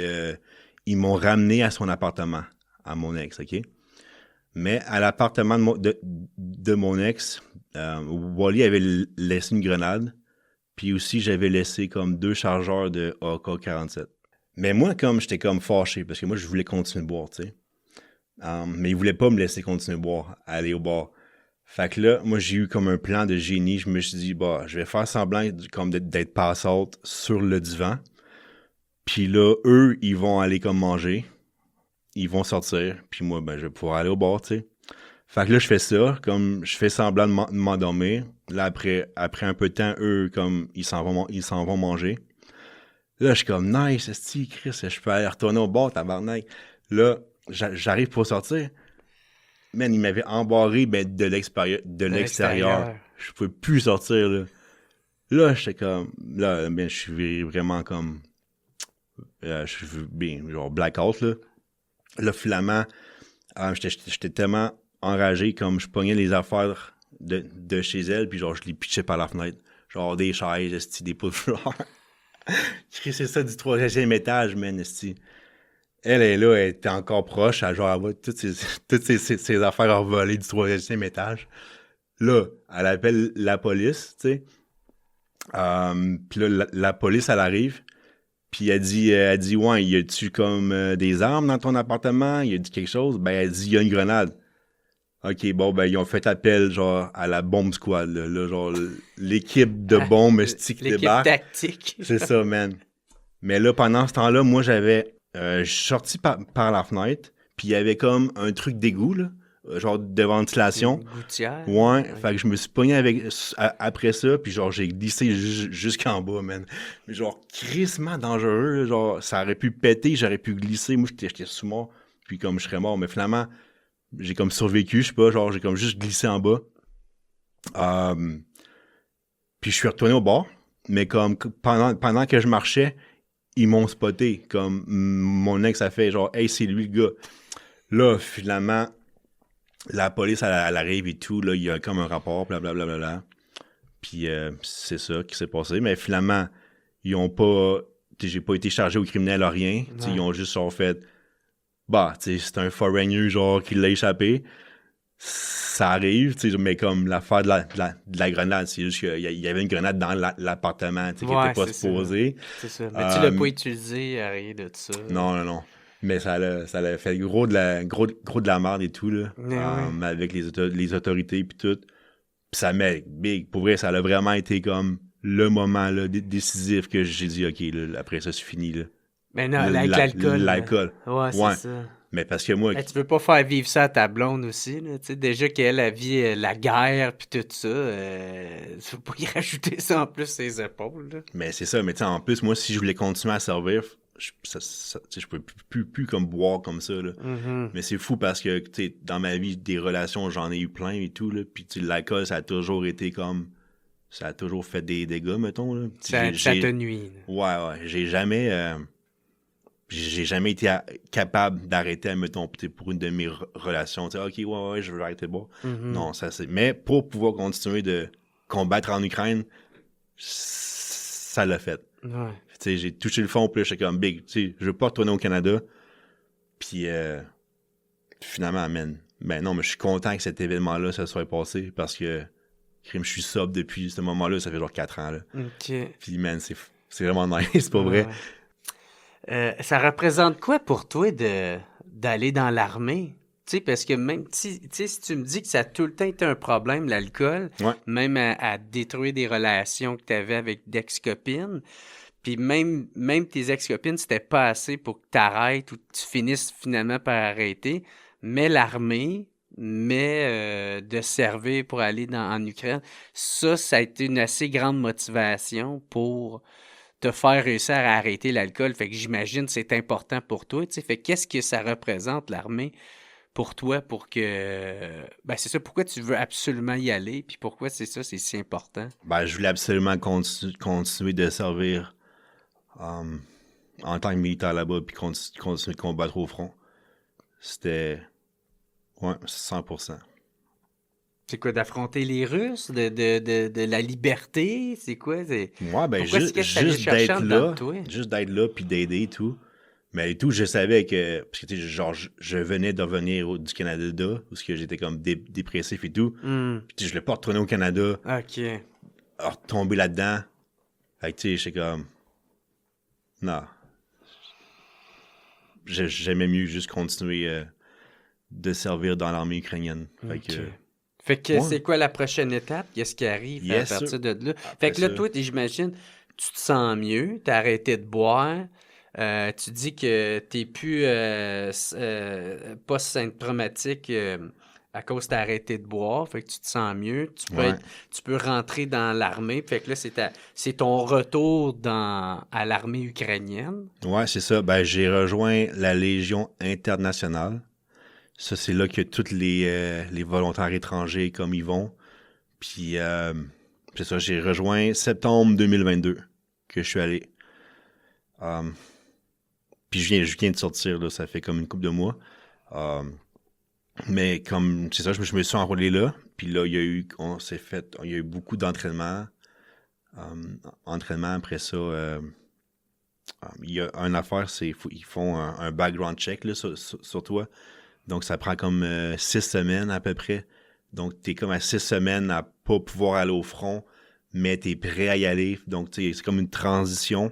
A: ils m'ont ramené à son appartement, à mon ex, OK? Mais à l'appartement de mon ex, Wally avait laissé une grenade. Puis aussi, j'avais laissé comme 2 chargeurs de AK-47. Mais moi, comme j'étais comme fâché, parce que moi, je voulais continuer de boire, tu sais. Mais il voulait pas me laisser continuer de boire, aller au bar. Fait que là, moi, j'ai eu comme un plan de génie. Je me suis dit, bah, je vais faire semblant comme d'être pass-out sur le divan. Puis là, eux, ils vont aller comme manger. Ils vont sortir. Puis moi, ben, je vais pouvoir aller au bar, tu sais. Fait que là, je fais ça, comme je fais semblant de m'endormir. Là, après un peu de temps, eux, comme, ils s'en vont manger. Là, je suis comme, nice, esti, Chris, je peux aller retourner au bar, tabarnak. Là, j'arrive pour sortir. Man, il m'avait embarré de l'extérieur. Je pouvais plus sortir, là. Là, j'étais comme, là, ben, je suis vraiment comme, je suis bien, genre blackout, là. Là, finalement, j'étais tellement enragé, comme je pognais les affaires de chez elle, puis genre, je les pitchais par la fenêtre. Genre, des chaises, esti, des pots de fleurs. C'est ça du 3e étage, man, esti. Elle est là, elle était encore proche, elle voit toutes ses affaires envolées du 3e étage. Là, elle appelle la police, tu sais. Puis là, la police, elle arrive, puis elle dit, ouais, y a-tu comme des armes dans ton appartement? Y a-tu quelque chose? Ben, elle dit, y a une grenade. OK, bon, ben, ils ont fait appel, genre, à la bombe squad, là genre, l'équipe de bombes stick débarque.
B: L'équipe tactique.
A: C'est ça, man. Mais là, pendant ce temps-là, moi, je suis sorti par la fenêtre, puis il y avait comme un truc d'égout, là, genre de ventilation.
B: Une gouttière.
A: Ouais, fait que je me suis pogné après ça, puis genre, j'ai glissé jusqu'en bas, man. Mais genre, crissement dangereux, là, genre, ça aurait pu péter, j'aurais pu glisser, moi, j'étais sous mort, puis comme je serais mort, mais finalement, j'ai comme survécu, je sais pas, genre, j'ai comme juste glissé en bas. Puis je suis retourné au bar, mais comme pendant que je marchais, ils m'ont spoté, comme mon ex a fait genre « Hey, c'est lui le gars ». Là, finalement, la police, elle arrive et tout, là, il y a comme un rapport, blablabla. Puis c'est ça qui s'est passé, mais finalement, ils ont pas... J'ai pas été chargé au criminel à rien, ils ont juste genre fait... Bah, tu sais, c'est un foreigner, genre, qui l'a échappé. Ça arrive, tu sais, mais comme l'affaire de la grenade, c'est juste qu'il y avait une grenade dans l'appartement, tu sais, qui était pas supposée.
B: C'est ça. Mais tu l'as pas utilisé, rien de ça.
A: Non. Mais ça l'a fait gros de la merde et tout, là. Avec les autorités puis tout. Puis ça met big. Pour vrai, ça a vraiment été comme le moment, là, décisif que j'ai dit, OK, là, après ça, c'est fini, là.
B: Mais non, avec l'alcool.
A: L'alcool.
B: Ouais, c'est ça.
A: Mais parce que moi...
B: Tu veux pas faire vivre ça à ta blonde aussi, là, tu sais, déjà qu'elle a vit la guerre puis tout ça, tu veux pas y rajouter ça en plus ses épaules, là.
A: Mais c'est ça, mais tu sais, en plus, moi, si je voulais continuer à servir, je peux plus comme boire comme ça, là.
B: Mm-hmm.
A: Mais c'est fou parce que, tu sais, dans ma vie, des relations, j'en ai eu plein et tout, là. Puis, tu sais, l'alcool, ça a toujours été comme... Ça a toujours fait des dégâts, mettons, là.
B: Ça te nuit,
A: là. Ouais, j'ai jamais été capable d'arrêter, mettons, pour une de mes relations. Tu sais, OK, ouais, je veux arrêter de boire.
B: Mm-hmm.
A: Non, ça c'est... Mais pour pouvoir continuer de combattre en Ukraine, ça l'a fait.
B: Ouais.
A: Tu sais, j'ai touché le fond, puis là, j'étais comme big. Tu sais, je veux pas retourner au Canada. Puis finalement, ben non, mais je suis content que cet événement-là, ça soit passé parce que je suis sobre depuis ce moment-là, ça fait genre 4 ans. Là.
B: OK.
A: Puis, man, c'est vraiment nice, c'est pas vrai.
B: Ça représente quoi pour toi d'aller dans l'armée? Tu sais, parce que même si tu me dis que ça a tout le temps été un problème, l'alcool, même à détruire des relations que tu avais avec d'ex-copines, puis même tes ex-copines, c'était pas assez pour que tu arrêtes ou que tu finisses finalement par arrêter, mais l'armée, de servir pour aller en Ukraine, ça a été une assez grande motivation pour te faire réussir à arrêter l'alcool. Fait que j'imagine que c'est important pour toi. Tu sais. Fait qu'est-ce que ça représente, l'armée, pour toi, pour que... Ben, c'est ça, pourquoi tu veux absolument y aller, puis pourquoi c'est si important?
A: Ben, je voulais absolument continuer de servir en tant que militaire là-bas, puis continuer de combattre au front. C'était... Ouais, 100%.
B: C'est quoi, d'affronter les Russes? De la liberté? C'est quoi?
A: Ouais, ben, juste d'être là, puis d'aider et tout. Mais et tout, je savais que... Parce que, tu sais, genre, je venais de revenir du Canada, où j'étais comme dépressif et tout. Puis, je voulais pas retourner au Canada.
B: OK.
A: Retomber là-dedans. Fait que, tu sais, j'étais comme... Non. J'aimais mieux juste continuer de servir dans l'armée ukrainienne.
B: Fait que c'est quoi la prochaine étape? Qu'est-ce qui arrive à partir de là? Fait que là, toi, j'imagine, tu te sens mieux, t'as arrêté de boire, tu dis que t'es plus post-symptomatique à cause que t'as arrêté de boire, fait que tu te sens mieux, tu peux rentrer dans l'armée, fait que là, c'est ton retour à l'armée ukrainienne.
A: Ouais, c'est ça. Ben, j'ai rejoint la Légion internationale. Ça, c'est là que tous les volontaires étrangers, comme ils vont. Puis, c'est ça, j'ai rejoint septembre 2022 que je suis allé. Puis, je viens de sortir, là, ça fait comme une couple de mois. Mais comme, c'est ça, je me suis enrôlé là. Puis là, il y a eu beaucoup d'entraînement. Entraînement, après ça, il y a une affaire, ils font un background check là, sur toi. Donc, ça prend comme 6 semaines à peu près. Donc, t'es comme à 6 semaines à pas pouvoir aller au front, mais t'es prêt à y aller. Donc, c'est comme une transition.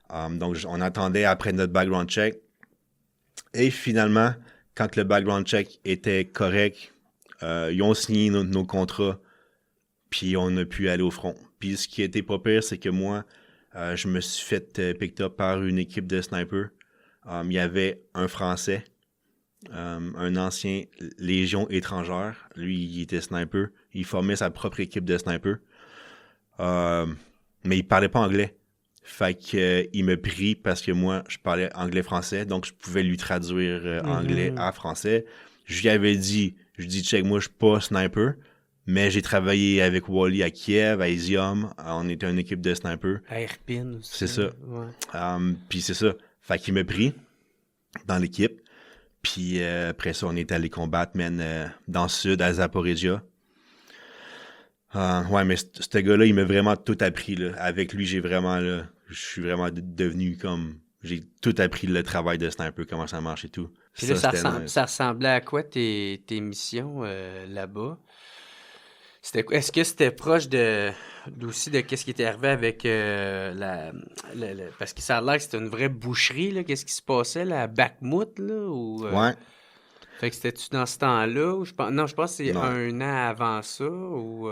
A: Donc, on attendait après notre background check. Et finalement, quand le background check était correct, ils ont signé nos contrats, puis on a pu aller au front. Puis, ce qui était pas pire, c'est que moi, je me suis fait pick up par une équipe de snipers. Il y avait un Français, un ancien Légion étrangère. Lui, il était sniper. Il formait sa propre équipe de snipers. Mais il parlait pas anglais. Fait que il me prit parce que moi, je parlais anglais-français, donc je pouvais lui traduire anglais à français. Je lui avais dit, check, moi, je suis pas sniper, mais j'ai travaillé avec Wally à Kiev, à Izium. On était une équipe de snipers.
B: À Irpin aussi.
A: C'est ça.
B: Ouais.
A: Puis c'est ça. Fait qu'il me prit dans l'équipe. Puis après ça, on est allé combattre, dans le sud, à Zaporizhia. Ouais, mais ce gars-là, il m'a vraiment tout appris, là. Avec lui, je suis vraiment devenu comme... J'ai tout appris le travail de sniper, comment ça marche et tout.
B: Puis là, ça ressemblait à quoi tes missions là-bas? Est-ce que c'était proche aussi de qu'est-ce qui était arrivé avec parce que ça a l'air que c'était une vraie boucherie, là. Qu'est-ce qui se passait là, à Bakhmut, là?
A: Ouais.
B: Fait que c'était-tu dans ce temps-là? Ou je pense que c'est un an avant ça, ou...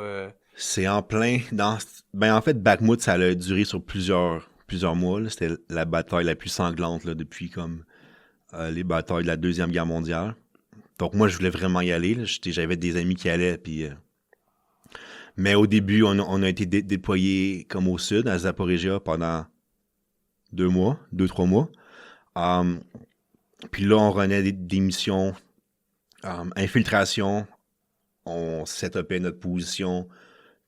A: C'est en plein dans... Ben, en fait, Bakhmut, ça a duré sur plusieurs mois, là. C'était la bataille la plus sanglante, là, depuis comme les batailles de la Deuxième Guerre mondiale. Donc moi, je voulais vraiment y aller. Là. J'avais des amis qui allaient. Puis, mais au début, on a été déployés comme au sud, à Zaporizhia, pendant 2-3 mois. Puis là, on revenait des missions infiltration. On setupait notre position.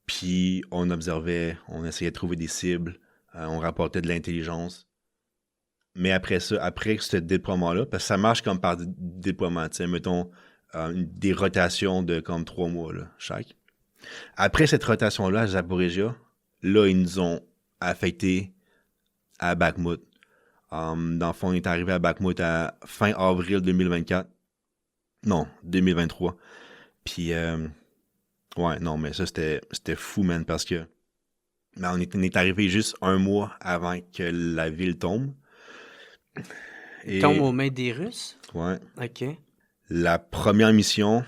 A: Puis on observait, on essayait de trouver des cibles. On rapportait de l'intelligence. Mais après ça, après ce déploiement-là, parce que ça marche comme par déploiement, tu sais, mettons des rotations de comme 3 mois là, chaque. Après cette rotation-là à Zaporizhia, là, ils nous ont affectés à Bakhmut. Dans le fond, on est arrivé à Bakhmut à fin avril 2024. Non, 2023. Puis, ouais, non, mais ça, c'était fou, man, parce que on est arrivé juste un mois avant que la ville tombe.
B: Et... tombe aux mains des Russes?
A: Ouais.
B: OK.
A: La première mission,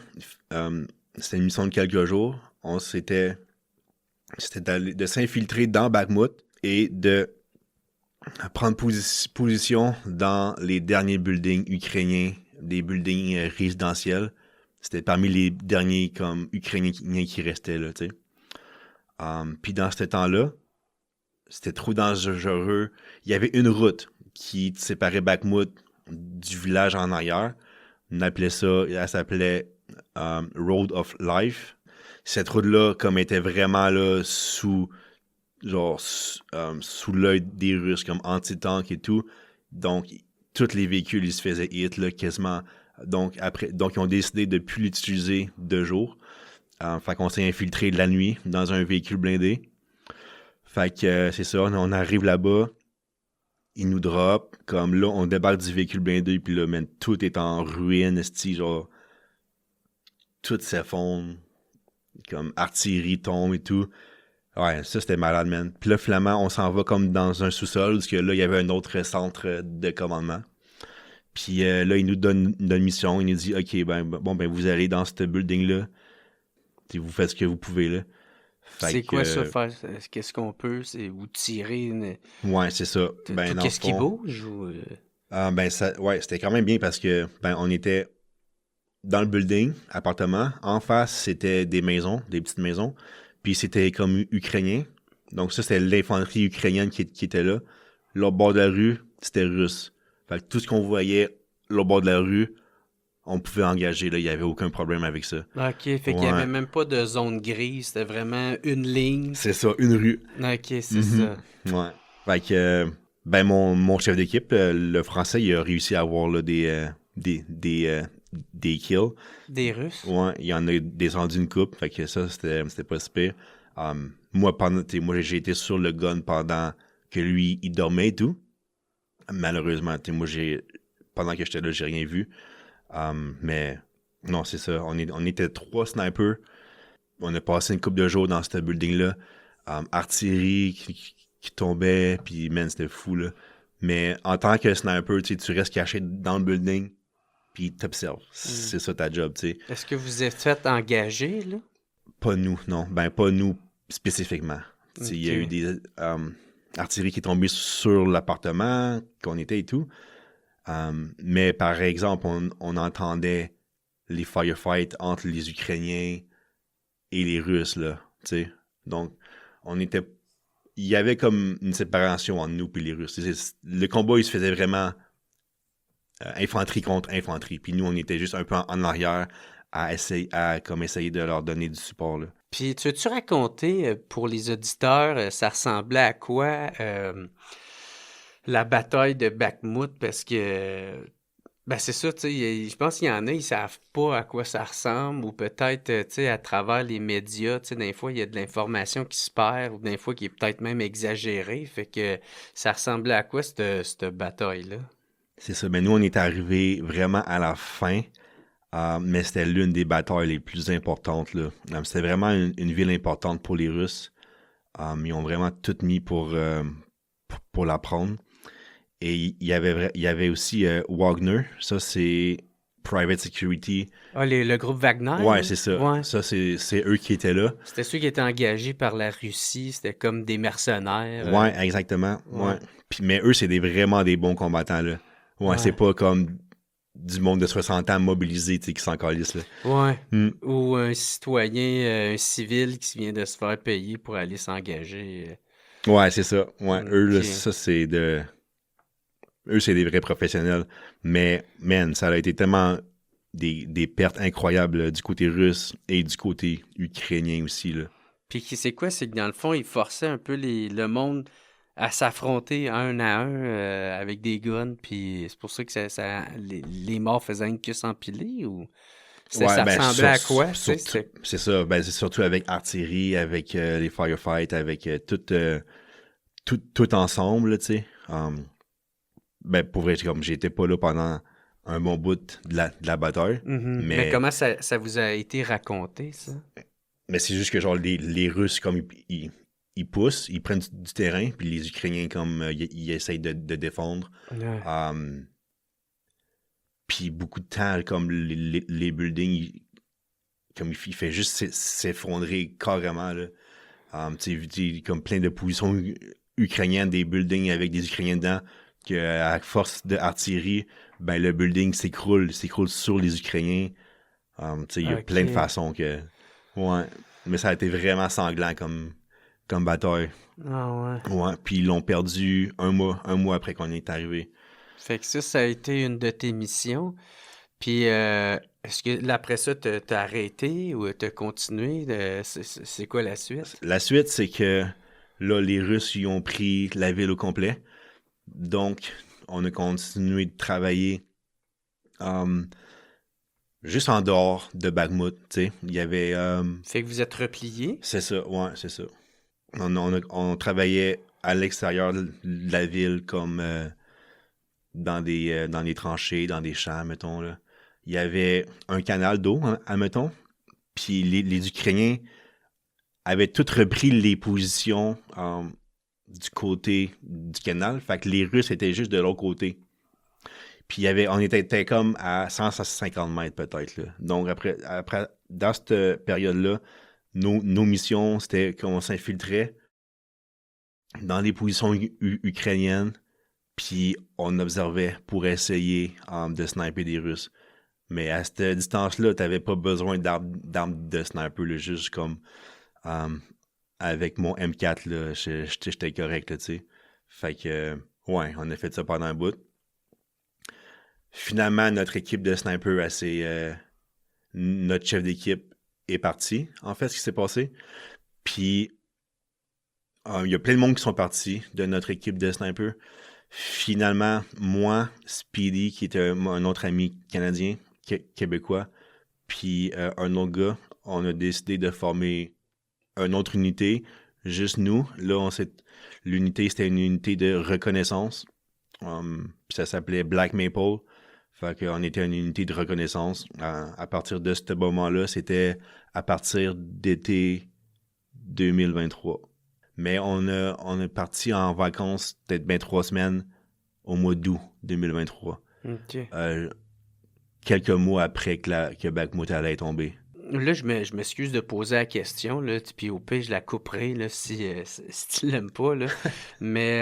A: c'était une mission de quelques jours. C'était de s'infiltrer dans Bakhmut et de prendre position dans les derniers buildings ukrainiens, des buildings résidentiels. C'était parmi les derniers comme ukrainiens qui restaient là, tu sais. Puis dans ce temps-là, c'était trop dangereux. Il y avait une route qui séparait Bakhmut du village en arrière. On appelait ça, elle s'appelait Road of Life. Cette route-là, comme était vraiment là sous l'œil des Russes, comme anti-tank et tout. Donc, tous les véhicules, ils se faisaient hit là, quasiment. Donc, ils ont décidé de ne plus l'utiliser de jour. Fait qu'on s'est infiltré la nuit dans un véhicule blindé. Fait que c'est ça, on arrive là-bas. Ils nous drop, comme là, on débarque du véhicule blindé, puis là, man, tout est en ruine, genre, tout s'effondre, comme artillerie tombe et tout. Ouais, ça, c'était malade, man. Puis là, finalement, on s'en va comme dans un sous-sol, parce que là, il y avait un autre centre de commandement. Puis là, il nous donne une mission, il nous dit, OK, vous allez dans ce building-là, puis vous faites ce que vous pouvez, là.
B: C'est quoi ça, faire? Qu'est-ce qu'on peut? C'est vous tirer
A: Ouais, c'est ça.
B: Qu'est-ce qui bouge? Ou...
A: c'était quand même bien parce que on était dans le building, appartement. En face, c'était des maisons, des petites maisons. Puis c'était comme ukrainien. Donc ça, c'était l'infanterie ukrainienne qui était là. L'autre bord de la rue, c'était russe. Fait que tout ce qu'on voyait, l'autre bord de la rue, on pouvait engager, là, il n'y avait aucun problème avec ça.
B: OK, fait qu'il n'y avait même pas de zone grise, c'était vraiment une ligne.
A: C'est ça, une rue.
B: OK, c'est ça.
A: Ouais. Fait que, mon chef d'équipe, le français, il a réussi à avoir là, des kills.
B: Des Russes?
A: Ouais, il y en a descendu une coupe, fait que ça, c'était pas super. Moi, j'ai été sur le gun pendant que lui, il dormait et tout. Malheureusement, moi, pendant que j'étais là, j'ai rien vu. Mais non, c'est ça. On était 3 snipers. On a passé une couple de jours dans ce building-là. Artillerie qui tombait, puis man, c'était fou, là. Mais en tant que sniper, tu restes caché dans le building, puis t'observes. C'est ça ta job, tu sais.
B: Est-ce que vous êtes fait engager, là?
A: Pas nous, non. Pas nous spécifiquement. Okay. Il y a eu des artilleries qui tombaient sur l'appartement qu'on était et tout. Mais par exemple, on entendait les firefights entre les Ukrainiens et les Russes, là, tu sais. Donc, il y avait comme une séparation entre nous et les Russes. Le combat, il se faisait vraiment infanterie contre infanterie. Puis nous, on était juste un peu en arrière à essayer de leur donner du support, là.
B: Puis, tu veux-tu raconter, pour les auditeurs, ça ressemblait à quoi... la bataille de Bakhmut, parce que c'est ça, tu sais, je pense qu'il y en a, ils savent pas à quoi ça ressemble, ou peut-être, tu sais, à travers les médias, tu sais, des fois, il y a de l'information qui se perd, ou des fois, qui est peut-être même exagérée, fait que ça ressemblait à quoi, cette bataille-là?
A: C'est ça, mais nous, on est arrivés vraiment à la fin, mais c'était l'une des batailles les plus importantes, là. C'était vraiment une ville importante pour les Russes. Ils ont vraiment tout mis pour la prendre. Et il y avait aussi Wagner, ça c'est Private Security.
B: Ah, le groupe Wagner?
A: Ouais, c'est ça.
B: Ouais.
A: Ça, c'est eux qui étaient là.
B: C'était ceux qui étaient engagés par la Russie, c'était comme des mercenaires.
A: Ouais, exactement. Ouais. Mais eux, c'est vraiment des bons combattants, là. Ouais, c'est pas comme du monde de 60 ans mobilisé, tu sais, qui s'en calisse, là.
B: Ouais. Ou un citoyen, un civil qui vient de se faire payer pour aller s'engager.
A: Ouais, c'est ça. Ouais, eux, là,
B: Ok.
A: ça, c'est de... Eux, c'est des vrais professionnels. Mais, man, ça a été tellement des pertes incroyables là, du côté russe et du côté ukrainien aussi, là.
B: Puis c'est quoi? C'est que dans le fond, ils forçaient un peu le monde à s'affronter un à un avec des guns, puis c'est pour ça que les morts faisaient que s'empiler, ou
A: Ouais,
B: ça
A: ben,
B: ressemblait à quoi? Tu sais,
A: surtout, c'est ça. Ben, c'est surtout avec artillerie, avec les firefights, avec tout ensemble, là, tu sais. Ben, pour vrai, comme j'étais pas là pendant un bon bout de la bataille,
B: Mhm. Mais comment ça vous a été raconté, ça?
A: mais c'est juste que, genre, les Russes, comme, ils poussent, ils prennent du terrain, puis les Ukrainiens, comme, ils essayent de défendre.
B: Ouais.
A: Puis beaucoup de temps, comme, les buildings, comme, il fait juste s'effondrer carrément, là. Tu sais, comme plein de positions ukrainiennes, des buildings avec des Ukrainiens dedans, que à force d'artillerie, ben, le building s'écroule sur les Ukrainiens. Tu sais, il y a plein de
B: Ok.
A: façons que... Ouais, mais ça a été vraiment sanglant comme bataille.
B: Ah ouais.
A: Ouais, puis ils l'ont perdu un mois après qu'on est arrivé.
B: Fait que ça a été une de tes missions. Puis, est-ce que là, après ça, t'as arrêté ou t'as continué? C'est quoi la suite?
A: La suite, c'est que là, les Russes, ils ont pris la ville au complet. Donc, on a continué de travailler juste en dehors de Bakhmut, tu sais. Il y avait...
B: Fait que vous êtes replié?
A: c'est ça, ouais, c'est ça. On travaillait à l'extérieur de la ville, comme dans des tranchées, dans des champs, mettons, là. Il y avait un canal d'eau, hein, admettons, puis les Ukrainiens avaient tous repris les positions du côté du canal, fait que les Russes étaient juste de l'autre côté. Puis on était comme à 150 mètres peut-être, là. Donc après, dans cette période-là, nos missions, c'était qu'on s'infiltrait dans les positions ukrainiennes, puis on observait pour essayer de sniper des Russes. Mais à cette distance-là, t'avais pas besoin d'armes de sniper, là, juste comme avec mon M4, là, j'étais correct, là, tu sais. Fait que, ouais, on a fait ça pendant un bout. Finalement, notre équipe de sniper, notre chef d'équipe est parti, en fait, ce qui s'est passé. Puis, il y a plein de monde qui sont partis de notre équipe de sniper. Finalement, moi, Speedy, qui était un autre ami canadien, québécois, puis un autre gars, on a décidé de former une autre unité, juste nous. Là, l'unité, c'était une unité de reconnaissance. Puis ça s'appelait Black Maple. Fait qu'on était une unité de reconnaissance. À partir de ce moment-là, c'était à partir d'été 2023. Mais on est parti en vacances peut-être bien 3 semaines au mois d'août 2023.
B: OK.
A: Quelques mois après que Bakhmut allait tomber.
B: Là, je m'excuse de poser la question, là, puis au pire, je la couperai, là, si tu l'aimes pas, là. Mais,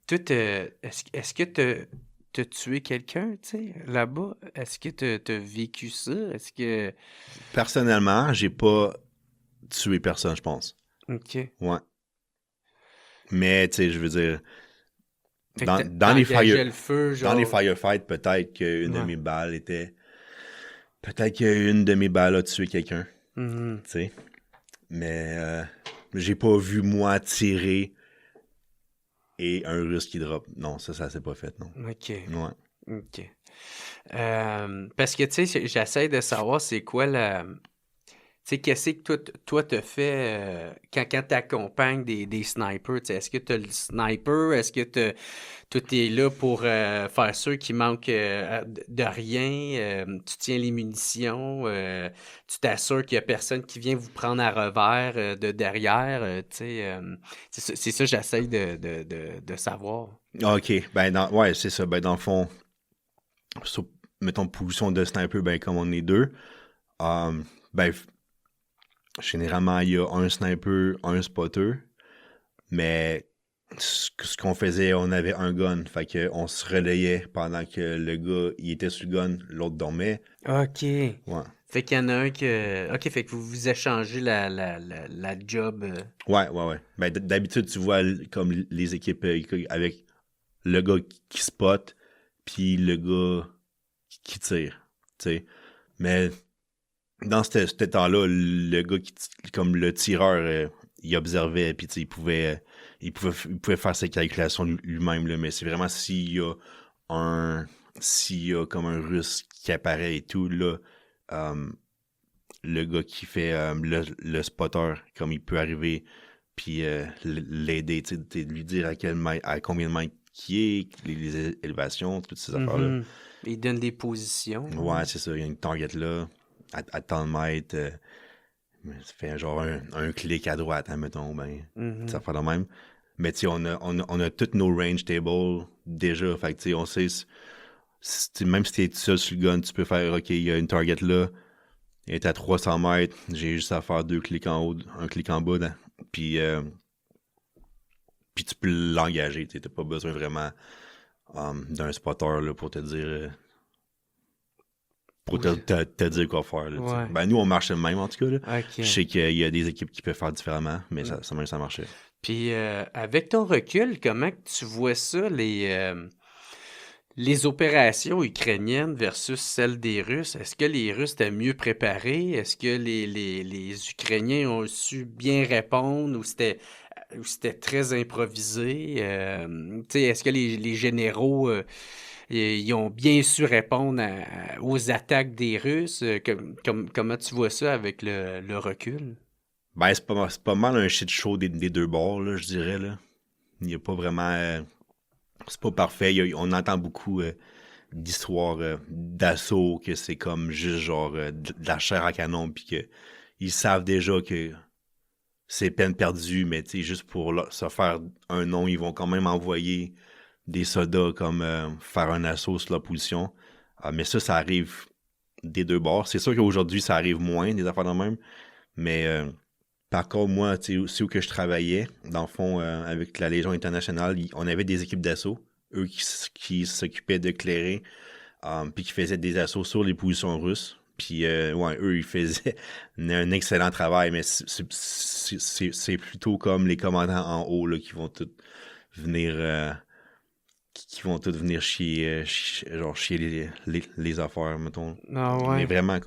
B: toi, est-ce que t'as tué quelqu'un, tu sais, là-bas? Est-ce que t'as vécu ça? Est-ce que...
A: Personnellement, j'ai pas tué personne, je pense.
B: OK.
A: Ouais. Mais, tu sais, je veux dire,
B: Fait que
A: dans les
B: le feu, genre...
A: dans les firefights, peut-être qu'une de
B: Ouais.
A: mes balles était... Peut-être qu'une de mes balles a tué quelqu'un,
B: Mhm.
A: tu sais. Mais j'ai pas vu moi tirer et un Russe qui drop. Non, ça s'est pas fait, non.
B: OK.
A: Ouais.
B: OK. Parce que, tu sais, j'essaie de savoir c'est quoi la... Tu sais, qu'est-ce que toi t'as fait quand t'accompagnes des snipers? Tu sais, est-ce que t'as le sniper? Est-ce que toi t'es là pour faire sûr qu'il manque de rien? Tu tiens les munitions? Tu t'assures qu'il y a personne qui vient vous prendre à revers de derrière? Tu sais, c'est ça que j'essaie de savoir.
A: OK. Ouais, c'est ça. Ben, dans le fond, mettons, position de sniper, ben, comme on est deux, ben, généralement, il y a un sniper, un spotter, mais ce qu'on faisait, on avait un gun. Fait qu'on se relayait pendant que le gars, il était sur le gun, l'autre dormait.
B: OK.
A: Ouais.
B: Fait qu'il y en a un que... OK, fait que vous vous échangez la job.
A: Ouais. Ben, d'habitude, tu vois comme les équipes avec le gars qui spot, puis le gars qui tire. T'sais. Mais dans ce temps-là, le gars comme le tireur, il observait, puis il pouvait faire ses calculations lui-même, là, mais c'est vraiment s'il y a comme un Russe qui apparaît et tout, là, le gars qui fait le spotter, comme il peut arriver, puis l'aider, lui dire à combien de mètres qui est, les élévations, toutes ces affaires-là.
B: Il donne des positions.
A: Ouais, c'est ça, il y a une target là, à tant de mètres, ça fait genre un clic à droite, hein, mettons, ça fait le même. Mais tu sais, on a toutes nos range tables déjà, fait que tu sais, on sait, même si t'es tout seul sur le gun, tu peux faire, OK, il y a une target là, elle est à 300 mètres, j'ai juste à faire 2 clics en haut, un clic en bas, là, puis tu peux l'engager, t'as pas besoin vraiment d'un spotter là, pour te dire... pour te dire quoi faire. Là,
B: ouais.
A: Ben, nous, on marche le même, en tout cas. Là.
B: Okay.
A: Je sais qu'il y a des équipes qui peuvent faire différemment, mais ça marchait.
B: Puis, avec ton recul, comment tu vois ça, les opérations ukrainiennes versus celles des Russes? Est-ce que les Russes étaient mieux préparés? Est-ce que les Ukrainiens ont su bien répondre ou c'était très improvisé? Est-ce que les généraux... ils ont bien su répondre aux attaques des Russes. Comment tu vois ça avec le recul?
A: Ben, c'est pas mal un shit show des deux bords, là, je dirais. Là. Il n'y a pas vraiment... c'est pas parfait. On entend beaucoup d'histoires d'assaut, que c'est comme juste genre de la chair à canon, puis qu'ils savent déjà que c'est peine perdue, mais juste pour se faire un nom, ils vont quand même envoyer des soldats comme faire un assaut sur la position. Mais ça arrive des deux bords. C'est sûr qu'aujourd'hui, ça arrive moins, des affaires de même. Mais par contre, moi, c'est où que je travaillais, dans le fond, avec la Légion internationale, on avait des équipes d'assaut, eux qui s'occupaient de clairer, puis qui faisaient des assauts sur les positions russes. Puis, eux, ils faisaient un excellent travail, mais c'est plutôt comme les commandants en haut là, qui vont tous venir... qui vont tous venir chier les affaires, mettons.
B: Ah ouais.
A: Mais vraiment,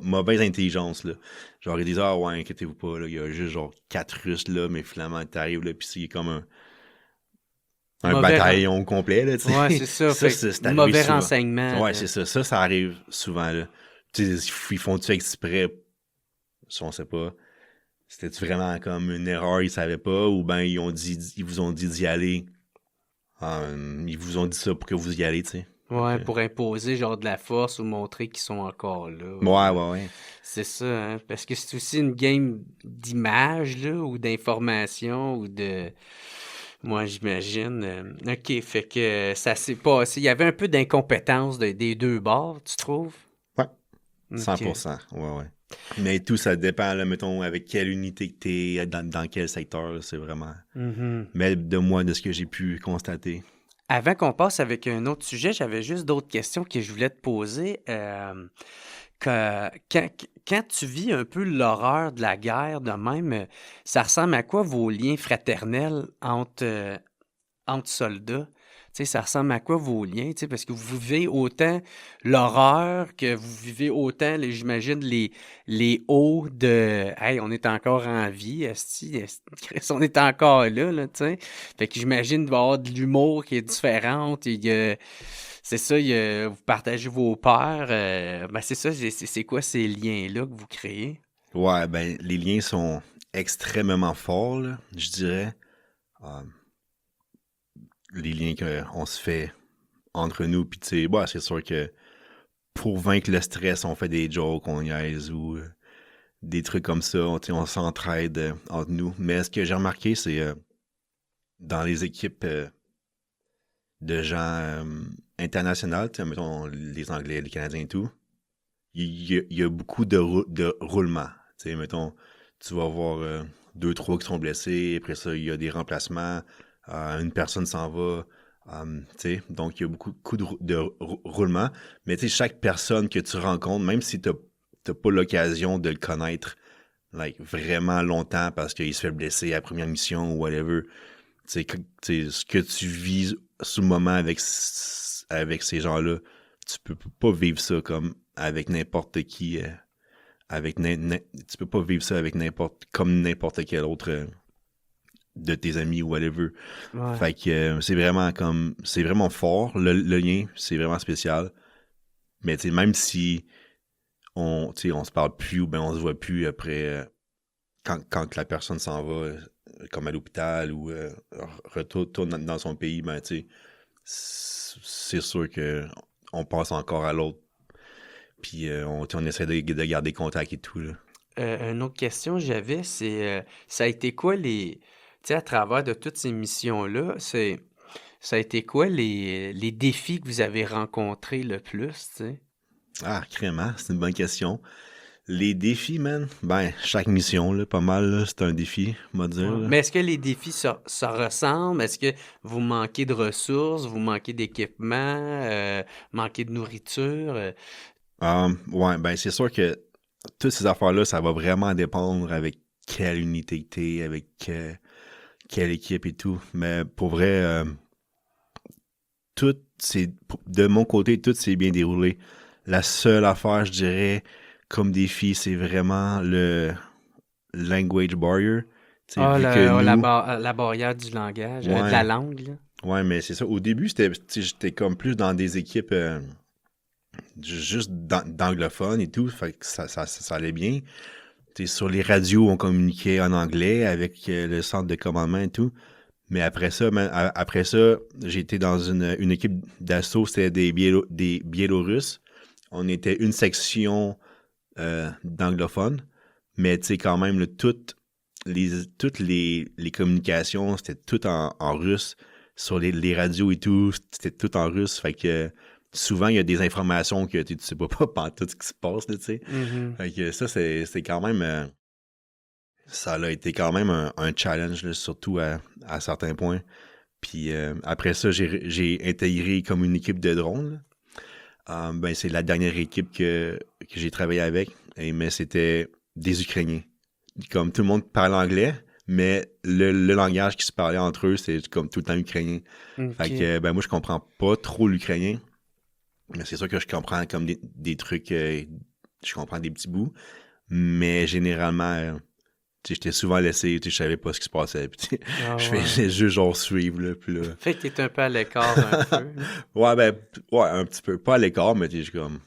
A: mauvaise intelligence, là. Genre, ils disent, ouais, inquiétez-vous pas, là, il y a juste genre 4 Russes, là, mais finalement, t'arrives, là, pis c'est comme un bataillon complet, là, tu sais.
B: Ouais, c'est ça.
A: C'est
B: mauvais
A: souvent.
B: renseignement.
A: Ouais, c'est ça. Ça arrive souvent, là. Tu sais, ils font-tu exprès? Ça, on sait pas. C'était-tu vraiment comme une erreur, ils savaient pas, ou ben, ils vous ont dit d'y aller. Ils vous ont dit ça pour que vous y allez, tu sais.
B: Ouais, pour imposer genre de la force ou montrer qu'ils sont encore là.
A: Ouais.
B: C'est ça, hein? Parce que c'est aussi une game d'image, là, ou d'information, ou de... Moi, j'imagine. OK, fait que ça s'est passé. Il y avait un peu d'incompétence des deux bords, tu trouves?
A: Ouais,
B: OK.
A: 100%. Ouais. Mais tout, ça dépend, là, mettons, avec quelle unité que t'es, dans quel secteur, là, c'est vraiment... Mais de ce que j'ai pu constater.
B: Avant qu'on passe avec un autre sujet, j'avais juste d'autres questions que je voulais te poser. Quand tu vis un peu l'horreur de la guerre de même, ça ressemble à quoi vos liens fraternels entre soldats? Tu sais, ça ressemble à quoi vos liens? Tu sais, parce que vous vivez autant l'horreur que vous vivez autant, j'imagine, les hauts de « Hey, on est encore en vie, esti, on est encore là, tu sais. » Fait que j'imagine qu'il va y avoir de l'humour qui est différent. C'est ça, vous partagez vos peurs. Ben c'est ça, c'est quoi ces liens-là que vous créez?
A: Ouais, ben, les liens sont extrêmement forts, là, je dirais. Les liens qu'on se fait entre nous, puis tu sais, c'est sûr que pour vaincre le stress, on fait des jokes, on niaise ou des trucs comme ça, on s'entraide entre nous. Mais ce que j'ai remarqué, c'est dans les équipes de gens internationaux, mettons les Anglais, les Canadiens et tout, il y a beaucoup de roulement. Mettons, tu vas voir 2-3 qui sont blessés. Après ça, il y a des remplacements. Une personne s'en va. Donc, il y a beaucoup de roulement. Mais chaque personne que tu rencontres, même si tu n'as pas l'occasion de le connaître vraiment longtemps parce qu'il se fait blesser à la première mission ou whatever, ce que tu vis sous le moment avec ces gens-là, tu peux pas vivre ça comme avec n'importe qui. Tu peux pas vivre ça avec n'importe quel autre de tes amis ou whatever.
B: Ouais.
A: Fait que c'est vraiment fort, le lien, c'est vraiment spécial. Mais même si on se parle plus ou ben on se voit plus après quand la personne s'en va comme à l'hôpital ou retourne dans son pays, ben c'est sûr que on passe encore à l'autre. Puis on essaie de garder contact et tout, là.
B: Une autre question que j'avais, c'est ça a été quoi les. Tu sais, à travers de toutes ces missions-là, ça a été quoi les défis que vous avez rencontrés le plus, tu sais?
A: Ah, crément, c'est une bonne question. Les défis, man, ben, chaque mission, là, pas mal, là, c'est un défi, on va dire.
B: Ouais.
A: Là.
B: Mais est-ce que les défis se ressemblent? Est-ce que vous manquez de ressources, vous manquez d'équipement, manquez de nourriture?
A: Ouais, ben, c'est sûr que toutes ces affaires-là, ça va vraiment dépendre avec quelle unité que t'es, avec quelle équipe et tout. Mais pour vrai, de mon côté, tout s'est bien déroulé. La seule affaire, je dirais, comme défi, c'est vraiment le language barrier.
B: Ah,
A: Vu que nous,
B: la barrière du langage, de
A: ouais,
B: la langue, là.
A: ouais, mais c'est ça. Au début, j'étais comme plus dans des équipes juste d'anglophones et tout, fait que ça allait bien. Sur les radios, on communiquait en anglais avec le centre de commandement et tout. Mais après ça, j'ai été dans une équipe d'assaut, c'était des Biélorusses. On était une section d'anglophones, mais tu sais, quand même, toutes les communications, c'était tout en russe. Sur les radios et tout, c'était tout en russe. Fait que souvent, il y a des informations que tu sais pas tout ce qui se passe, tu sais.
B: Mhm.
A: Fait que ça, c'est quand même... ça a été quand même un challenge, là, surtout à certains points. Puis après ça, j'ai intégré comme une équipe de drones. Ben, c'est la dernière équipe que j'ai travaillé avec. Mais c'était des Ukrainiens. Comme tout le monde parle anglais, mais le langage qui se parlait entre eux, c'est comme tout le temps ukrainien.
B: OK.
A: Fait que ben moi, je comprends pas trop l'ukrainien. Mais c'est sûr que je comprends comme des trucs, je comprends des petits bouts. Mais généralement, j'étais souvent laissé, je savais pas ce qui se passait. Puis,
B: Ah
A: je
B: ouais.
A: faisais juste genre suivre. Là, puis là.
B: Fait que t'es un peu à l'écart un peu.
A: Ouais, ben, ouais, un petit peu. Pas à l'écart, mais je suis comme.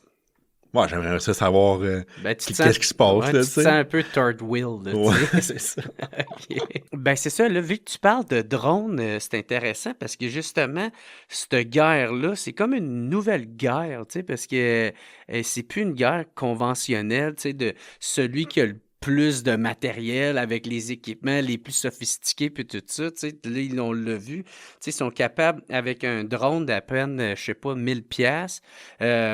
A: Ouais, j'aimerais ça savoir
B: Ben,
A: qu'est-ce qui se passe,
B: ouais,
A: là,
B: tu te sens un peu third wheel, là, tu sais.
A: Ouais, c'est ça.
B: OK. Ben, c'est ça, là, vu que tu parles de drones, c'est intéressant parce que justement, cette guerre-là, c'est comme une nouvelle guerre, tu sais, parce que c'est plus une guerre conventionnelle, tu sais, de celui qui a le plus de matériel avec les équipements les plus sophistiqués puis tout ça, tu sais, là, on l'a vu, tu sais, ils sont capables, avec un drone d'à peine, je sais pas, 1000 piastres,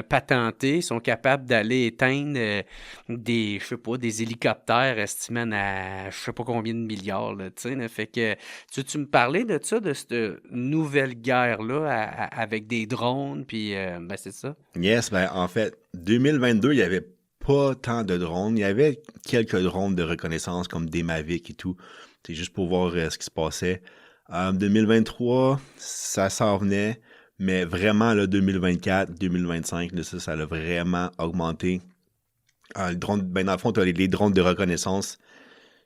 B: patentés, sont capables d'aller éteindre des, je sais pas, des hélicoptères estimant à je sais pas combien de milliards, là, tu sais, là. Fait que, tu me parlais de ça, de cette nouvelle guerre-là avec des drones, puis ben c'est ça.
A: Yes, ben, en fait, 2022, il y avait pas tant de drones. Il y avait quelques drones de reconnaissance comme des Mavic et tout. C'est juste pour voir ce qui se passait. 2023, ça s'en venait. Mais vraiment, là, 2024, 2025, là, ça a vraiment augmenté. Le drone, ben, dans le fond, tu as les drones de reconnaissance.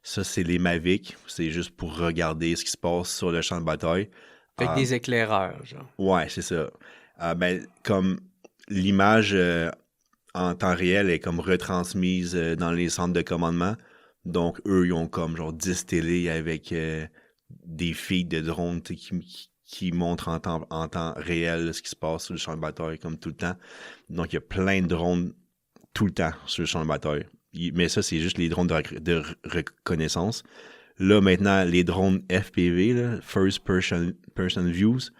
A: Ça, c'est les Mavic. C'est juste pour regarder ce qui se passe sur le champ de bataille.
B: Fait que des éclaireurs, genre.
A: Ouais, c'est ça. Ben, comme l'image en temps réel est comme retransmise dans les centres de commandement. Donc, eux, ils ont comme genre 10 télés avec des feeds de drones qui montrent en temps réel là, ce qui se passe sur le champ de bataille comme tout le temps. Donc, il y a plein de drones tout le temps sur le champ de bataille. Mais ça, c'est juste les drones de reconnaissance. Là, maintenant, les drones FPV, là, First Person Views,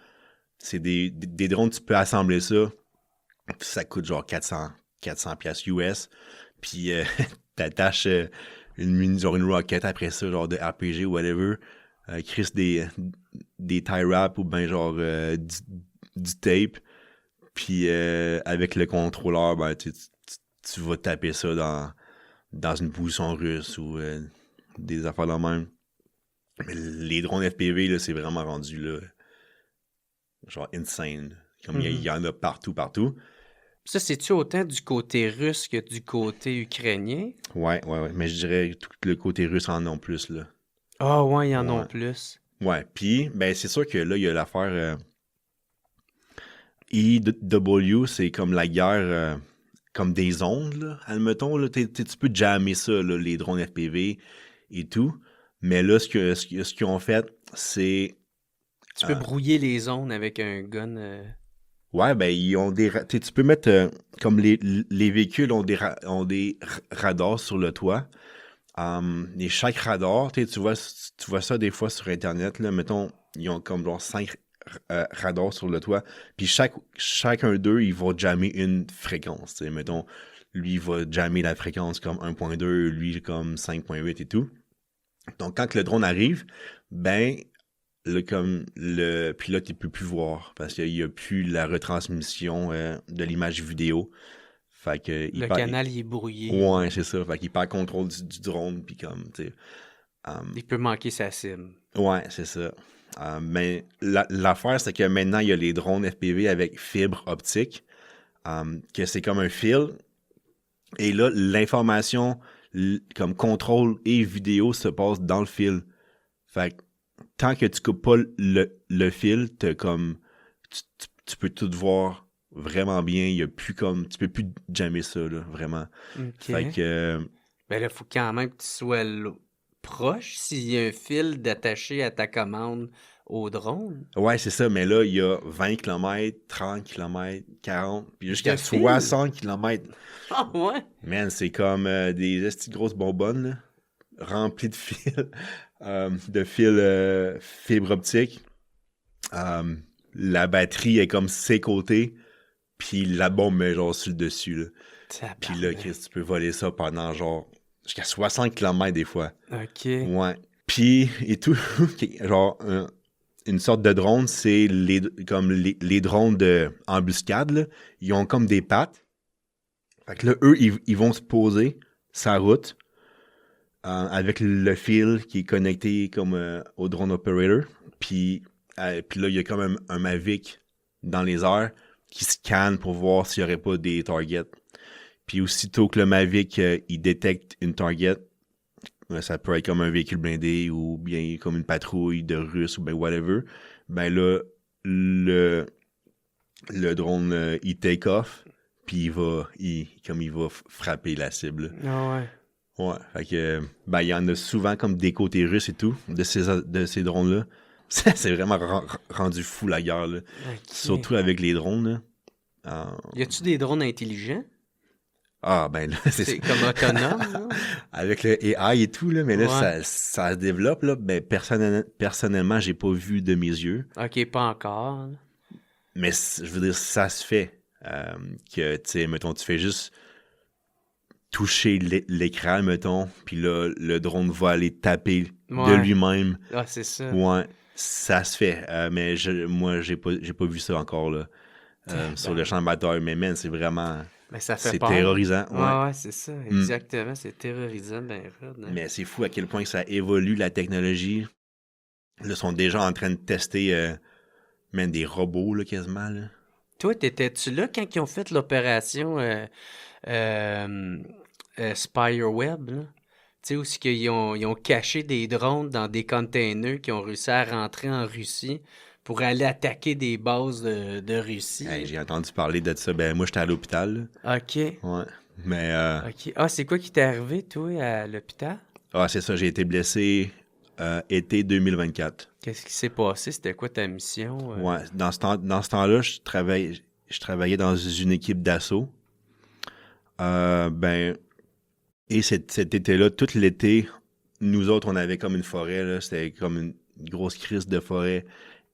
A: c'est des drones, tu peux assembler ça. Ça coûte genre 400 piastres US. Puis t'attaches une rocket après ça, genre de RPG ou whatever. Chris des tie wraps ou ben genre du tape. Puis avec le contrôleur, ben tu vas taper ça dans une position russe ou des affaires de même. Mais les drones FPV, là, c'est vraiment rendu là, genre insane. Comme il y en a partout.
B: Ça, c'est-tu autant du côté russe que du côté ukrainien?
A: Ouais. Mais je dirais tout le côté russe en ont plus, là.
B: Ah ouais, ils en ont plus.
A: Ouais, puis, ben c'est sûr que là, il y a l'affaire EW, c'est comme la guerre, comme des ondes, là, admettons, là, tu peux jammer ça, là, les drones FPV et tout, mais là, ce qu'ils ont fait, c'est...
B: Tu peux brouiller les zones avec un gun.
A: Ouais, ben, ils ont tu peux mettre, comme les véhicules ont des radars sur le toit, et chaque radar, tu vois ça des fois sur Internet, là, mettons, ils ont comme genre 5 radars sur le toit, puis chacun d'eux, ils vont jammer une fréquence, t'sais. Mettons, lui, il va jammer la fréquence comme 1.2, lui comme 5.8 et tout. Donc, quand le drone arrive, ben, le pilote, il peut plus voir, parce qu'il n'y a plus la retransmission de l'image vidéo. Fait que
B: le canal, il est brouillé.
A: Ouais, c'est ça. Fait qu'il perd contrôle du drone, puis comme, tu sais...
B: il peut manquer sa cible.
A: Ouais, c'est ça. Mais l'affaire, c'est que maintenant, il y a les drones FPV avec fibre optique, que c'est comme un fil. Et là, l'information comme contrôle et vidéo se passe dans le fil. Fait que tant que tu coupes pas le fil, tu peux tout voir vraiment bien. Il y a plus comme... Tu peux plus jammer ça, là, vraiment.
B: Okay.
A: Fait que...
B: Ben là, il faut quand même que tu sois proche s'il y a un fil d'attaché à ta commande au drone.
A: Ouais, c'est ça, mais là, il y a 20 km, 30 km, 40, puis jusqu'à 60 km.
B: Ah ouais?
A: Man, c'est comme des grosses bonbonnes, là, remplies de fils, fibre optique. La batterie est comme ses côtés, puis la bombe est genre sur le dessus, là. Puis là, Chris, tu peux voler ça pendant genre jusqu'à 60 km des fois.
B: OK.
A: Ouais. Puis, et tout, genre... une sorte de drone, c'est comme les drones d'embuscade, là. Ils ont comme des pattes. Fait que là, eux, ils vont se poser sa route avec le fil qui est connecté comme au drone operator. Puis là, il y a quand même un Mavic dans les airs qui scanne pour voir s'il n'y aurait pas des targets. Puis aussitôt que le Mavic, il détecte une target, ça peut être comme un véhicule blindé ou bien comme une patrouille de Russes ou ben whatever. Ben là, le drone, il take off, puis il va frapper la cible.
B: Ah ouais.
A: Ouais, fait que, ben il y en a souvent comme des côtés russes et tout, de ces drones-là. C'est vraiment rendu fou la guerre, là. Okay. Surtout avec les drones, là.
B: Y a-tu des drones intelligents?
A: Ah, ben là,
B: c'est comme autonome, là?
A: Avec le AI et tout, là, mais là, ouais. ça se développe, là. Ben, personnellement, j'ai pas vu de mes yeux.
B: OK, pas encore.
A: Mais, je veux dire, ça se fait. Que, tu sais, mettons, tu fais juste toucher l'écran, mettons, puis là, le drone va aller taper de lui-même.
B: Ah, c'est ça.
A: Ouais, ça se fait. Mais moi, j'ai pas vu ça encore, là, sur le champ de bataille. Mais, man, c'est vraiment...
B: Ben, ça fait
A: c'est
B: peur.
A: Terrorisant. Ouais,
B: ouais c'est ça. Exactement. C'est terrorisant. Ben, hein.
A: Mais c'est fou à quel point ça évolue, la technologie. Là, ils sont déjà en train de tester même des robots, là, quasiment. Là.
B: Toi, t'étais-tu là quand ils ont fait l'opération Spiderweb? Tu sais, où c'est qu'ils ont caché des drones dans des containers qui ont réussi à rentrer en Russie pour aller attaquer des bases de Russie.
A: Hey, j'ai entendu parler de ça. Ben, moi, j'étais à l'hôpital. Là.
B: OK.
A: Ouais. Mais.
B: OK. Ah, c'est quoi qui t'est arrivé, toi, à l'hôpital?
A: Ah, c'est ça. J'ai été blessé été 2024.
B: Qu'est-ce qui s'est passé? C'était quoi ta mission?
A: Ouais. Dans ce temps-là, je travaillais dans une équipe d'assaut. Ben. Et cet été-là, tout l'été, nous autres, on avait comme une forêt. Là. C'était comme une grosse crise de forêt.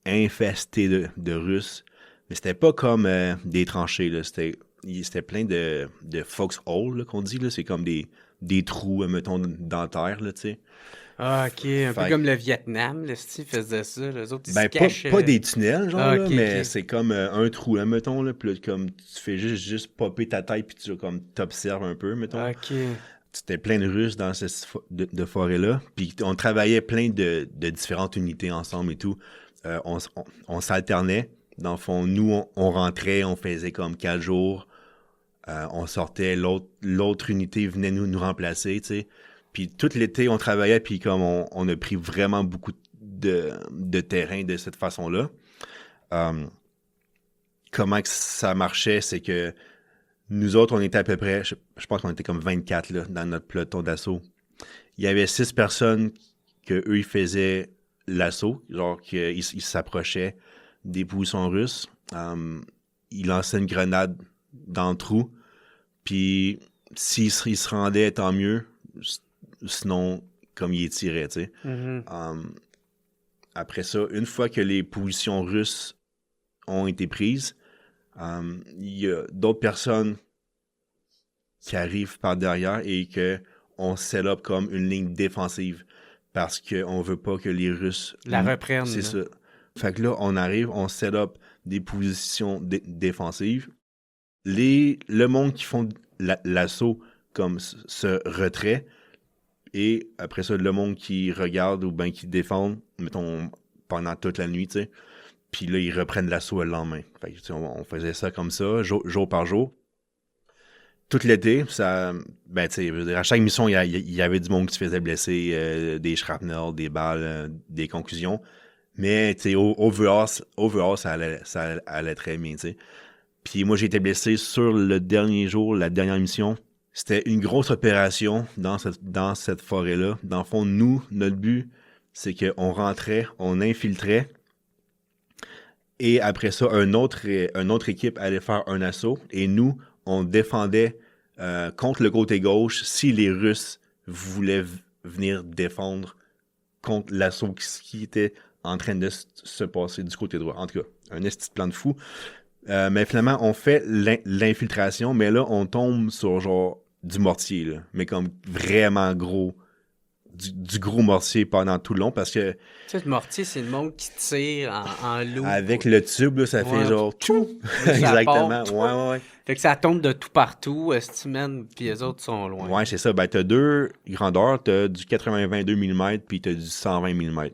A: Infesté de Russes. Mais c'était pas comme des tranchées, là. C'était plein de foxholes, là, qu'on dit, là. C'est comme des des trous, mettons, dans la terre, là, tu sais.
B: Ah, ok, un peu
A: Fait
B: comme le Vietnam, là, si faisait ça. Les autres, ils se
A: ben,
B: cachent.
A: pas des tunnels, genre,
B: Ah,
A: là,
B: ok,
A: mais
B: ok.
A: c'est comme un trou, là, mettons, là, puis là, comme, tu fais juste popper ta tête, puis tu, comme, t'observes un peu, mettons.
B: Ok.
A: C'était plein de Russes dans de forêt-là, puis on travaillait plein de différentes unités ensemble et tout. On s'alternait. Dans le fond, nous, on rentrait, on faisait comme 4 jours, on sortait, l'autre unité venait nous remplacer, tu sais. Puis tout l'été, on travaillait, puis comme on a pris vraiment beaucoup de terrain de cette façon-là. Comment que ça marchait, c'est que nous autres, on était à peu près, je pense qu'on était comme 24 là, dans notre peloton d'assaut. Il y avait 6 personnes que eux ils faisaient l'assaut, genre qu'ils s'approchaient des positions russes. Ils lançaient une grenade dans le trou, puis s'ils se rendaient, tant mieux. Sinon, comme ils tiraient, tu sais. Après ça, une fois que les positions russes ont été prises, il y a d'autres personnes qui arrivent par derrière et qu'on set up comme une ligne défensive parce qu'on veut pas que les Russes
B: La reprennent.
A: C'est
B: là.
A: ça. Fait que là, on arrive, on set up des positions défensives. Le monde qui font l'assaut comme ce retrait et après ça, le monde qui regarde ou bien qui défend, mettons, pendant toute la nuit, tu sais. Puis là, ils reprennent l'assaut le lendemain. Fait que, on faisait ça comme ça, jour par jour. Tout l'été, ça, ben, tu sais, à chaque mission, il y avait du monde qui se faisait blesser, des shrapnels, des balles, des concussions. Mais, tu sais, overall, ça allait très bien, tu sais. Puis moi, j'ai été blessé sur le dernier jour, la dernière mission. C'était une grosse opération dans cette forêt-là. Dans le fond, nous, notre but, c'est qu'on rentrait, on infiltrait. Et après ça, une autre équipe allait faire un assaut. Et nous, on défendait contre le côté gauche si les Russes voulaient venir défendre contre l'assaut qui était en train de se passer du côté droit. En tout cas, un esti de plan de fou. Mais finalement, on fait l'infiltration, mais là, on tombe sur genre du mortier, là, mais comme vraiment gros. Du gros mortier pendant tout le long parce que...
B: Tu sais, le mortier, c'est le monde qui tire en loup.
A: Avec le tube, là, ça fait genre... Tchou! Exactement, ouais.
B: Fait que ça tombe de tout partout, man, puis les autres sont loin.
A: Ouais, c'est ça. Ben, t'as deux grandeurs. T'as du 80-22 mm puis t'as du 120 mm.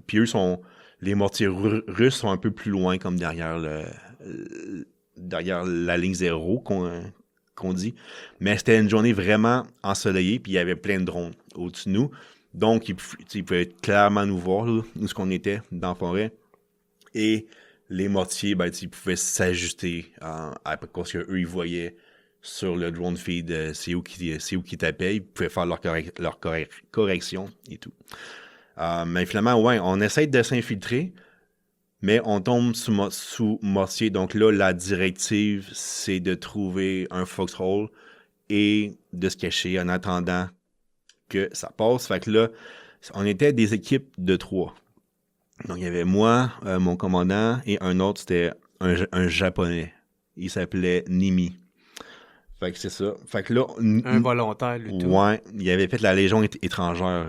A: Puis eux sont... Les mortiers russes sont un peu plus loin, comme derrière derrière la ligne zéro qu'on dit. Mais c'était une journée vraiment ensoleillée, puis il y avait plein de drones au-dessus de nous. Donc, ils pouvaient clairement nous voir, là, où ce qu'on était, dans la forêt. Et les mortiers, ben, ils pouvaient s'ajuster parce qu'eux, ils voyaient sur le drone feed c'est où qui tapaient. Ils pouvaient faire leur correction et tout. Mais finalement, ouais, on essaie de s'infiltrer, mais on tombe sous mortier. Donc là, la directive, c'est de trouver un foxhole et de se cacher en attendant que ça passe. Fait que là, on était des équipes de 3. Donc il y avait moi, mon commandant, et un autre, c'était un japonais. Il s'appelait Nimi. Fait que c'est ça. Fait que là...
B: Un volontaire, lui, tout.
A: Ouais, il avait fait la Légion étrangère.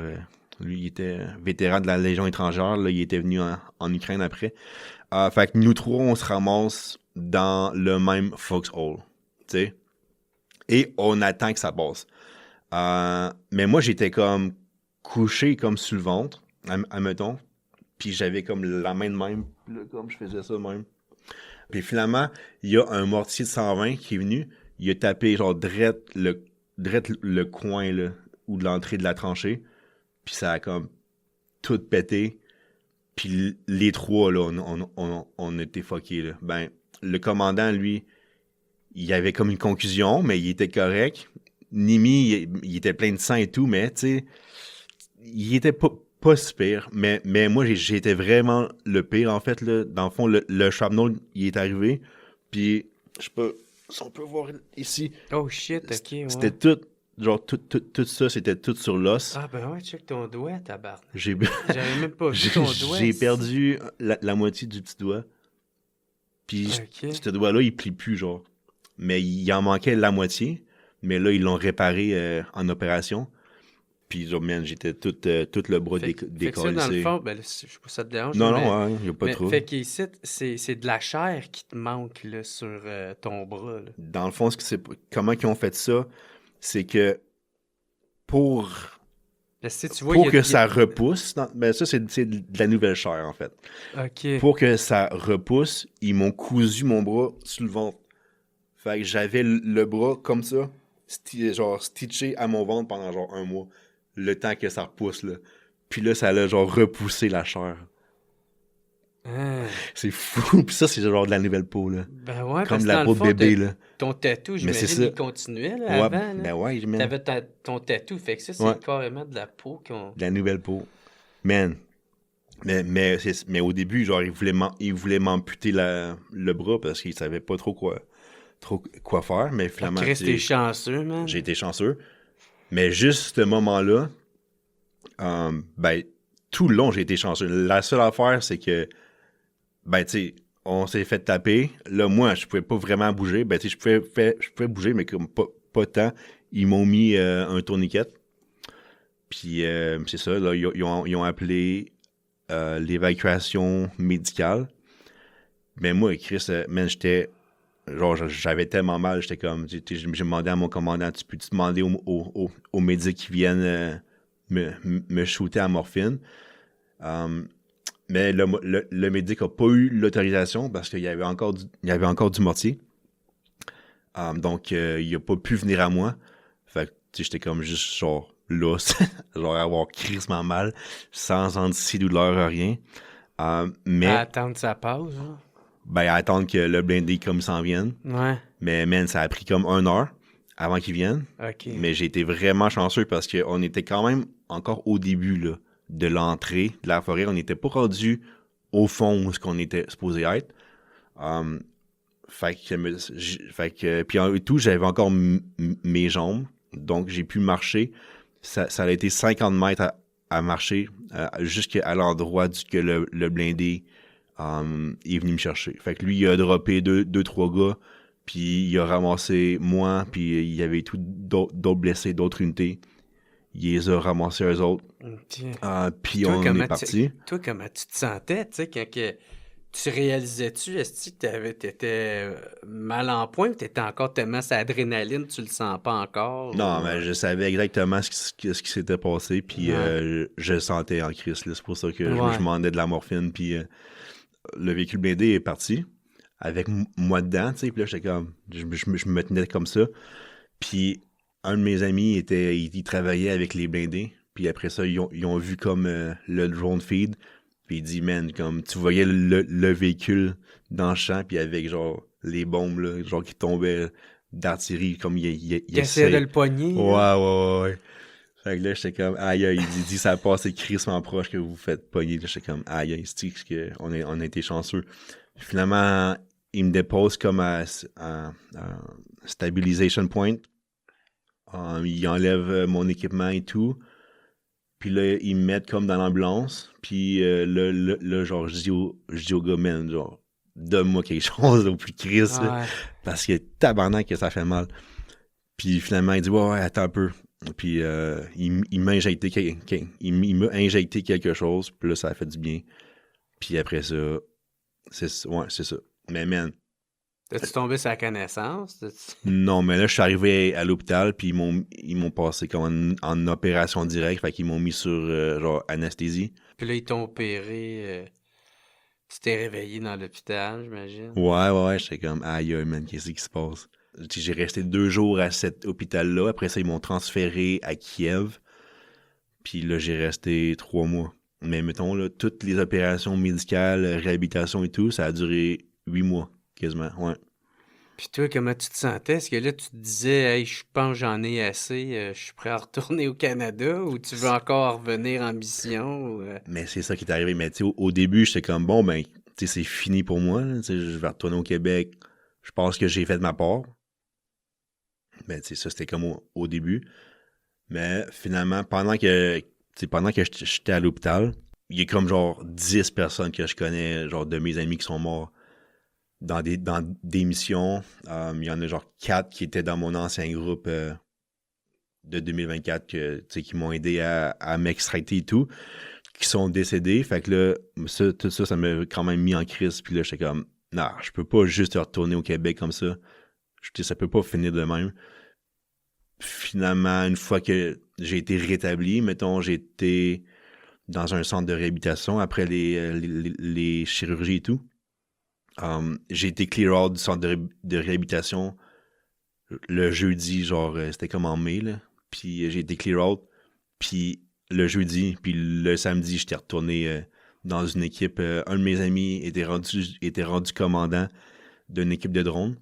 A: Lui, il était vétéran de la Légion étrangère. Là, il était venu en Ukraine après. Fait que nous trois, on se ramasse dans le même foxhole. Tu sais? Et on attend que ça passe. Mais moi, j'étais comme couché comme sur le ventre, admettons. Puis j'avais comme la main de même. Là, comme je faisais ça de même. Puis finalement, il y a un mortier de 120 qui est venu. Il a tapé genre drette le coin là, ou de l'entrée de la tranchée. Puis ça a comme tout pété. Puis les trois, là, on était fuckés, là. Ben, le commandant, lui, il avait comme une conclusion, mais il était correct. Nimi, il était plein de sang et tout, mais, tu sais, il était pas si pire. Mais moi, j'étais vraiment le pire, en fait, là. Dans le fond, le shrapnel, il est arrivé. Puis, je sais pas si on peut voir ici.
B: Oh shit, ok, ouais.
A: C'était tout... Genre, tout ça, c'était tout sur l'os.
B: Ah, ben ouais, check ton doigt, tabarnak.
A: J'avais
B: même pas vu ton doigt.
A: J'ai perdu la moitié du petit doigt. Puis, ce doigt-là, il plie plus, genre. Mais il en manquait la moitié. Mais là, ils l'ont réparé en opération. Puis, genre, man, j'étais tout le bras
B: Fait que ça,
A: décollé.
B: dans le fond, ben, là, je sais pas si ça te dérange.
A: Non,
B: là,
A: non, il n'y a pas
B: mais
A: trop.
B: fait qu'ici, c'est de la chair qui te manque là, sur ton bras. Là.
A: Dans le fond, comment ils ont fait ça, c'est que pour
B: Parce que, tu vois,
A: que ça repousse, ben ça, c'est de la nouvelle chair, en fait.
B: OK.
A: Pour que ça repousse, ils m'ont cousu mon bras sur le ventre. Fait que j'avais le bras comme ça, genre stitché à mon ventre pendant genre 1 mois. Le temps que ça repousse, là. Puis là, ça a genre repoussé la chair.
B: Ah.
A: C'est fou. Puis ça, c'est genre de la nouvelle peau, là.
B: Ben ouais,
A: Comme
B: parce
A: de
B: que
A: la
B: dans
A: peau
B: le
A: de
B: fond,
A: bébé, là.
B: ton tatou,
A: Mais c'est
B: j'imagine,
A: ça.
B: il continuait là,
A: Ouais,
B: avant. Là.
A: ben ouais, man.
B: T'avais ton tatou, fait que ça, c'est
A: Ouais.
B: carrément de la peau qu'on...
A: De la nouvelle peau. Man. Mais au début, genre, ils voulaient m'amputer le bras parce qu'ils savaient pas trop quoi faire. Mais finalement,
B: Chris, t'es chanceux, man.
A: j'ai été chanceux. Mais juste ce moment-là, ben, tout le long, j'ai été chanceux. La seule affaire, c'est que, ben, tu sais, on s'est fait taper. Là, moi, je pouvais pas vraiment bouger. Ben, tu sais, je pouvais bouger, mais comme pas tant. Ils m'ont mis un tourniquet. Puis, c'est ça, là, ils ont appelé l'évacuation médicale. Mais moi, Chris, man, j'avais tellement mal, j'étais comme, j'ai demandé à mon commandant, tu peux-tu demander aux médics qui viennent me shooter à morphine? Mais le médic n'a pas eu l'autorisation parce qu'il y avait encore du mortier. Donc, il n'a pas pu venir à moi. Fait que, tu sais, j'étais comme juste, genre, là, genre, avoir crissement mal, sans antidouleur, rien. Mais,
B: À attendre sa pause, là.
A: ben, à attendre que le blindé, comme, s'en vienne.
B: Ouais.
A: Mais, man, ça a pris comme 1 heure avant qu'il vienne.
B: OK.
A: Mais j'ai été vraiment chanceux parce qu'on était quand même encore au début, là, de l'entrée de la forêt. On n'était pas rendu au fond où on était supposé être. Fait que puis en tout, j'avais encore mes jambes. Donc, j'ai pu marcher. Ça a été 50 mètres à marcher jusqu'à l'endroit que le blindé est venu me chercher. Fait que lui, il a droppé deux, trois gars, puis il a ramassé moi, puis il y avait tout d'autres blessés, d'autres unités. Il les a ramassés eux autres. Puis on est parti.
B: Toi, comment tu te sentais, tu sais, quand tu réalisais-tu, est-ce que t'étais mal en point ou t'étais encore tellement sur l'adrénaline, tu le sens pas encore?
A: Non, mais je savais exactement ce qui s'était passé, puis je le sentais en crise. C'est pour ça que je me demandais de la morphine, puis le véhicule blindé est parti, avec moi dedans, tu sais, puis là, j'étais comme, je me tenais comme ça, puis un de mes amis, il travaillait avec les blindés, puis après ça, ils ont vu comme le drone feed, puis il dit, man, comme tu voyais le véhicule dans le champ, puis avec genre les bombes, là, genre qui tombaient d'artillerie, comme il
B: essayait de le pogner.
A: Ouais. Fait que là, j'étais comme, aïe, il dit, ça passe crissement proche que vous faites pogner. Là, j'étais comme, aïe, c'est on a été chanceux. Puis finalement, il me dépose comme à stabilization point. Il enlève mon équipement et tout. Puis là, ils me mettent comme dans l'ambulance. Puis là, genre, je dis au gars, man, genre, donne-moi quelque chose au plus Christ.
B: Ouais.
A: Parce que tabarnak que ça fait mal. Puis finalement, il dit, ouais, attends un peu. Puis il m'a injecté quelque chose. Puis là, ça a fait du bien. Puis après ça, c'est ça. Mais man.
B: T'es-tu tombé sur la connaissance?
A: Non, mais là, je suis arrivé à l'hôpital, puis ils m'ont passé comme en opération directe, fait qu'ils m'ont mis sur, genre, anesthésie.
B: Puis là, ils t'ont opéré, tu t'es réveillé dans l'hôpital, j'imagine?
A: Ouais, j'étais comme, aïe, man, qu'est-ce qui se passe? J'ai resté 2 jours à cet hôpital-là, après ça, ils m'ont transféré à Kiev, puis là, j'ai resté 3 mois. Mais mettons, là, toutes les opérations médicales, réhabilitation et tout, ça a duré 8 mois. Quasiment, ouais.
B: Puis toi, comment tu te sentais? Est-ce que là, tu te disais, hey, je pense que j'en ai assez, je suis prêt à retourner au Canada ou tu veux encore revenir en mission? Ou,
A: Mais c'est ça qui est arrivé. Mais tu sais, au début, j'étais comme, bon, ben, tu sais, c'est fini pour moi. Je vais retourner au Québec. Je pense que j'ai fait ma part. Mais tu sais, ça, c'était comme au début. Mais finalement, pendant que j'étais à l'hôpital, il y a comme genre 10 personnes que je connais, genre de mes amis qui sont morts. dans des missions. Il y en a genre 4 qui étaient dans mon ancien groupe de 2024 qui m'ont aidé à m'extracter et tout, qui sont décédés. Fait que là, tout ça m'a quand même mis en crise. Puis là, j'étais comme, non, je peux pas juste retourner au Québec comme ça. Ça peut pas finir de même. Finalement, une fois que j'ai été rétabli, mettons, j'ai été dans un centre de réhabilitation après les chirurgies et tout. J'ai été clear out du centre de réhabilitation le jeudi, genre, c'était comme en mai, là. Puis j'ai été clear out. Puis le jeudi, puis le samedi, j'étais retourné dans une équipe. Un de mes amis était rendu commandant d'une équipe de drones.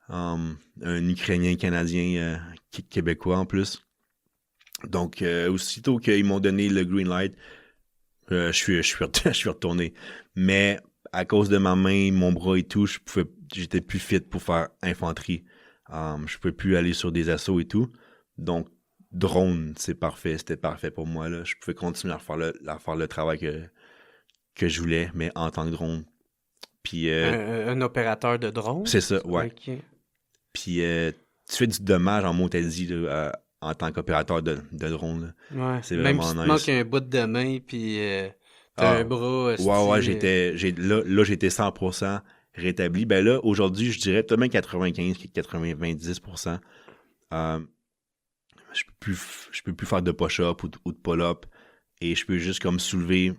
A: Un Ukrainien-Canadien québécois en plus. Donc, aussitôt qu'ils m'ont donné le green light, je suis retourné. Mais à cause de ma main, mon bras et tout, j'étais plus fit pour faire infanterie. Je pouvais plus aller sur des assauts et tout. Donc, drone, c'est parfait. C'était parfait pour moi, là. Je pouvais continuer à faire le travail que je voulais, mais en tant que drone. Puis,
B: un opérateur de drone?
A: C'est ça, ouais.
B: Okay.
A: Puis, tu fais du dommage en Montésie en tant qu'opérateur de drone. Là.
B: Ouais.
A: C'est
B: Même
A: vraiment
B: si tu
A: nice.
B: manques un bout de main, puis t'as un bras.
A: Ouais, j'étais 100% rétabli. Ben là, aujourd'hui, je dirais peut-être même 90%. Je peux plus faire de push-up ou de pull-up. Et je peux juste comme soulever.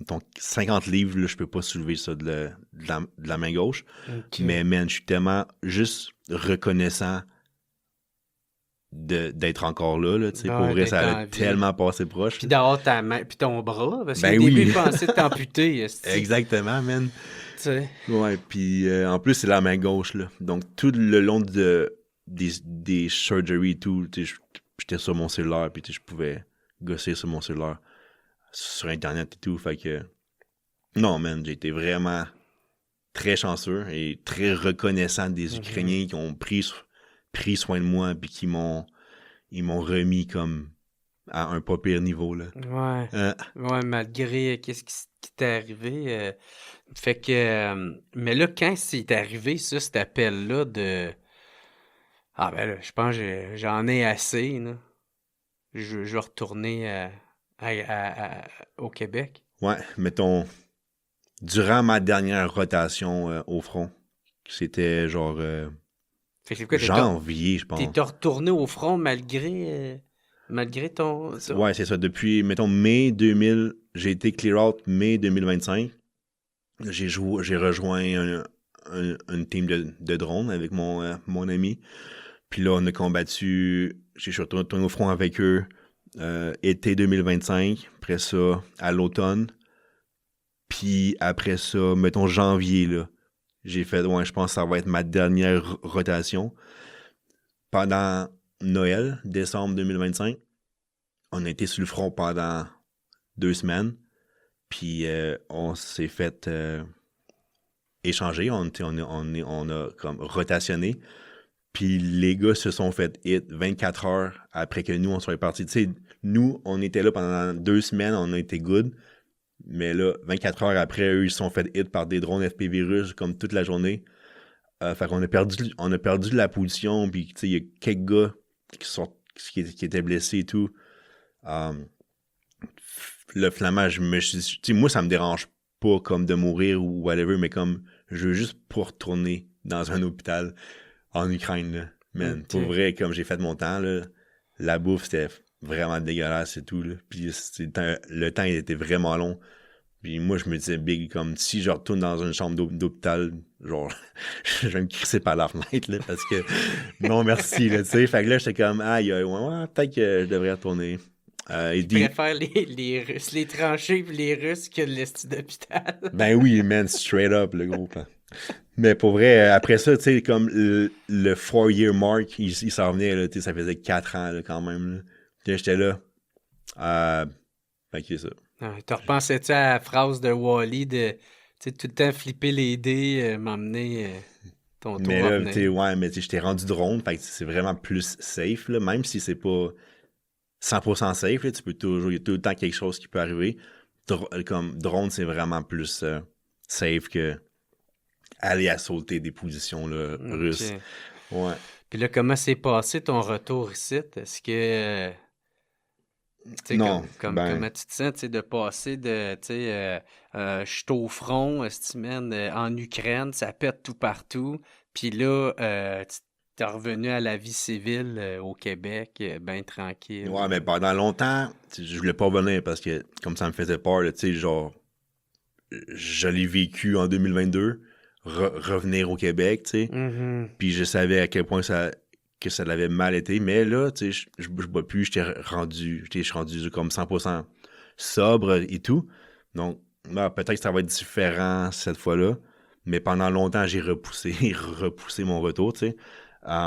A: Donc, 50 livres, là, je peux pas soulever ça de la main gauche.
B: Okay.
A: Mais, man, je suis tellement juste reconnaissant d'être encore là, tu sais, pour vrai, ça a tellement passé proche.
B: Puis d'avoir ta main, puis ton bras, parce qu'au
A: oui.
B: début, je pensais t'amputer.
A: Exactement, man.
B: Tu sais.
A: Ouais, puis en plus, c'est la main gauche, là. Donc, tout le long des surgeries et tout, j'étais sur mon cellulaire, puis je pouvais gosser sur mon cellulaire, sur Internet et tout, fait que... Non, man, j'ai été vraiment très chanceux et très reconnaissant des Ukrainiens qui ont pris soin de moi puis ils m'ont remis comme à un pas pire niveau, là.
B: Ouais. Ouais, malgré qu'est-ce qui t'est arrivé. Fait que... mais là, quand c'est arrivé, ça, cet appel-là de... Ah ben là, je pense que j'en ai assez, là. Je vais retourner au Québec.
A: Ouais, mettons... Durant ma dernière rotation au front, c'était genre...
B: Fait que c'est quoi,
A: janvier, je pense.
B: T'es retourné au front malgré ton...
A: Ouais, c'est ça. Depuis, mettons, mai 2000, j'ai été clear out mai 2025. J'ai rejoint une team de drones avec mon ami. Puis là, on a combattu... Je suis retourné au front avec eux été 2025. Après ça, à l'automne. Puis après ça, mettons janvier, là. J'ai fait, je pense que ça va être ma dernière rotation. Pendant Noël, décembre 2025, on a été sur le front pendant 2 semaines. Puis on s'est fait échanger. On a comme rotationné. Puis les gars se sont fait hit 24 heures après que nous, on soit partis. Tu sais, nous, on était là pendant 2 semaines, on a été good. Mais là, 24 heures après, eux, ils se sont fait hit par des drones FPV russes comme toute la journée. Fait qu'on a perdu la position. Puis, tu sais, il y a quelques gars qui étaient blessés et tout. Le flamage, je me suis dit, tu sais, moi, ça me dérange pas comme de mourir ou whatever, mais comme je veux juste pas retourner dans un hôpital en Ukraine, là. Man, okay. Pour vrai, comme j'ai fait mon temps, là, la bouffe, c'était vraiment dégueulasse et tout, là. Puis le temps, il était vraiment long. Puis moi, je me disais, big, comme si je retourne dans une chambre d'hôpital, genre, je vais me crisser par la fenêtre, là, parce que non, merci, là, tu sais. Fait que là, j'étais comme, ouais, peut-être que je devrais retourner.
B: Je préfère les Russes, les tranchées pis les Russes que l'esti d'hôpital.
A: Ben oui, man, straight up, le groupe. Hein. Mais pour vrai, après ça, tu sais, comme le 4-year mark, il s'en venait, là, tu sais, ça faisait 4 ans, là, quand même, là. Puis j'étais là. Fait que c'est ça.
B: T'as repensé-tu à la phrase de Wall-E de, tu sais, tout le temps flipper les dés, m'emmener ton tour.
A: Mais là, tu sais, ouais, mais j'étais rendu drone, fait que c'est vraiment plus safe, là, même si c'est pas 100% safe, là, il y a tout le temps quelque chose qui peut arriver. Comme drone, c'est vraiment plus safe que
C: aller assaulter des positions là, russes. Ouais.
B: Puis là, comment s'est passé ton retour ici? Est-ce que...
C: non,
B: comment tu te sens de passer de, je suis au front, en Ukraine, ça pète tout partout, puis là, tu t'es revenu à la vie civile au Québec, bien tranquille.
C: Ouais, mais pendant longtemps, je voulais pas revenir parce que comme ça me faisait peur, tu sais, genre, je l'ai vécu en 2022, revenir au Québec, tu sais, puis je savais à quel point que ça l'avait mal été, mais là, tu sais, je bois plus, je suis rendu comme 100% sobre et tout, donc peut-être que ça va être différent cette fois-là, mais pendant longtemps, j'ai repoussé mon retour, tu sais,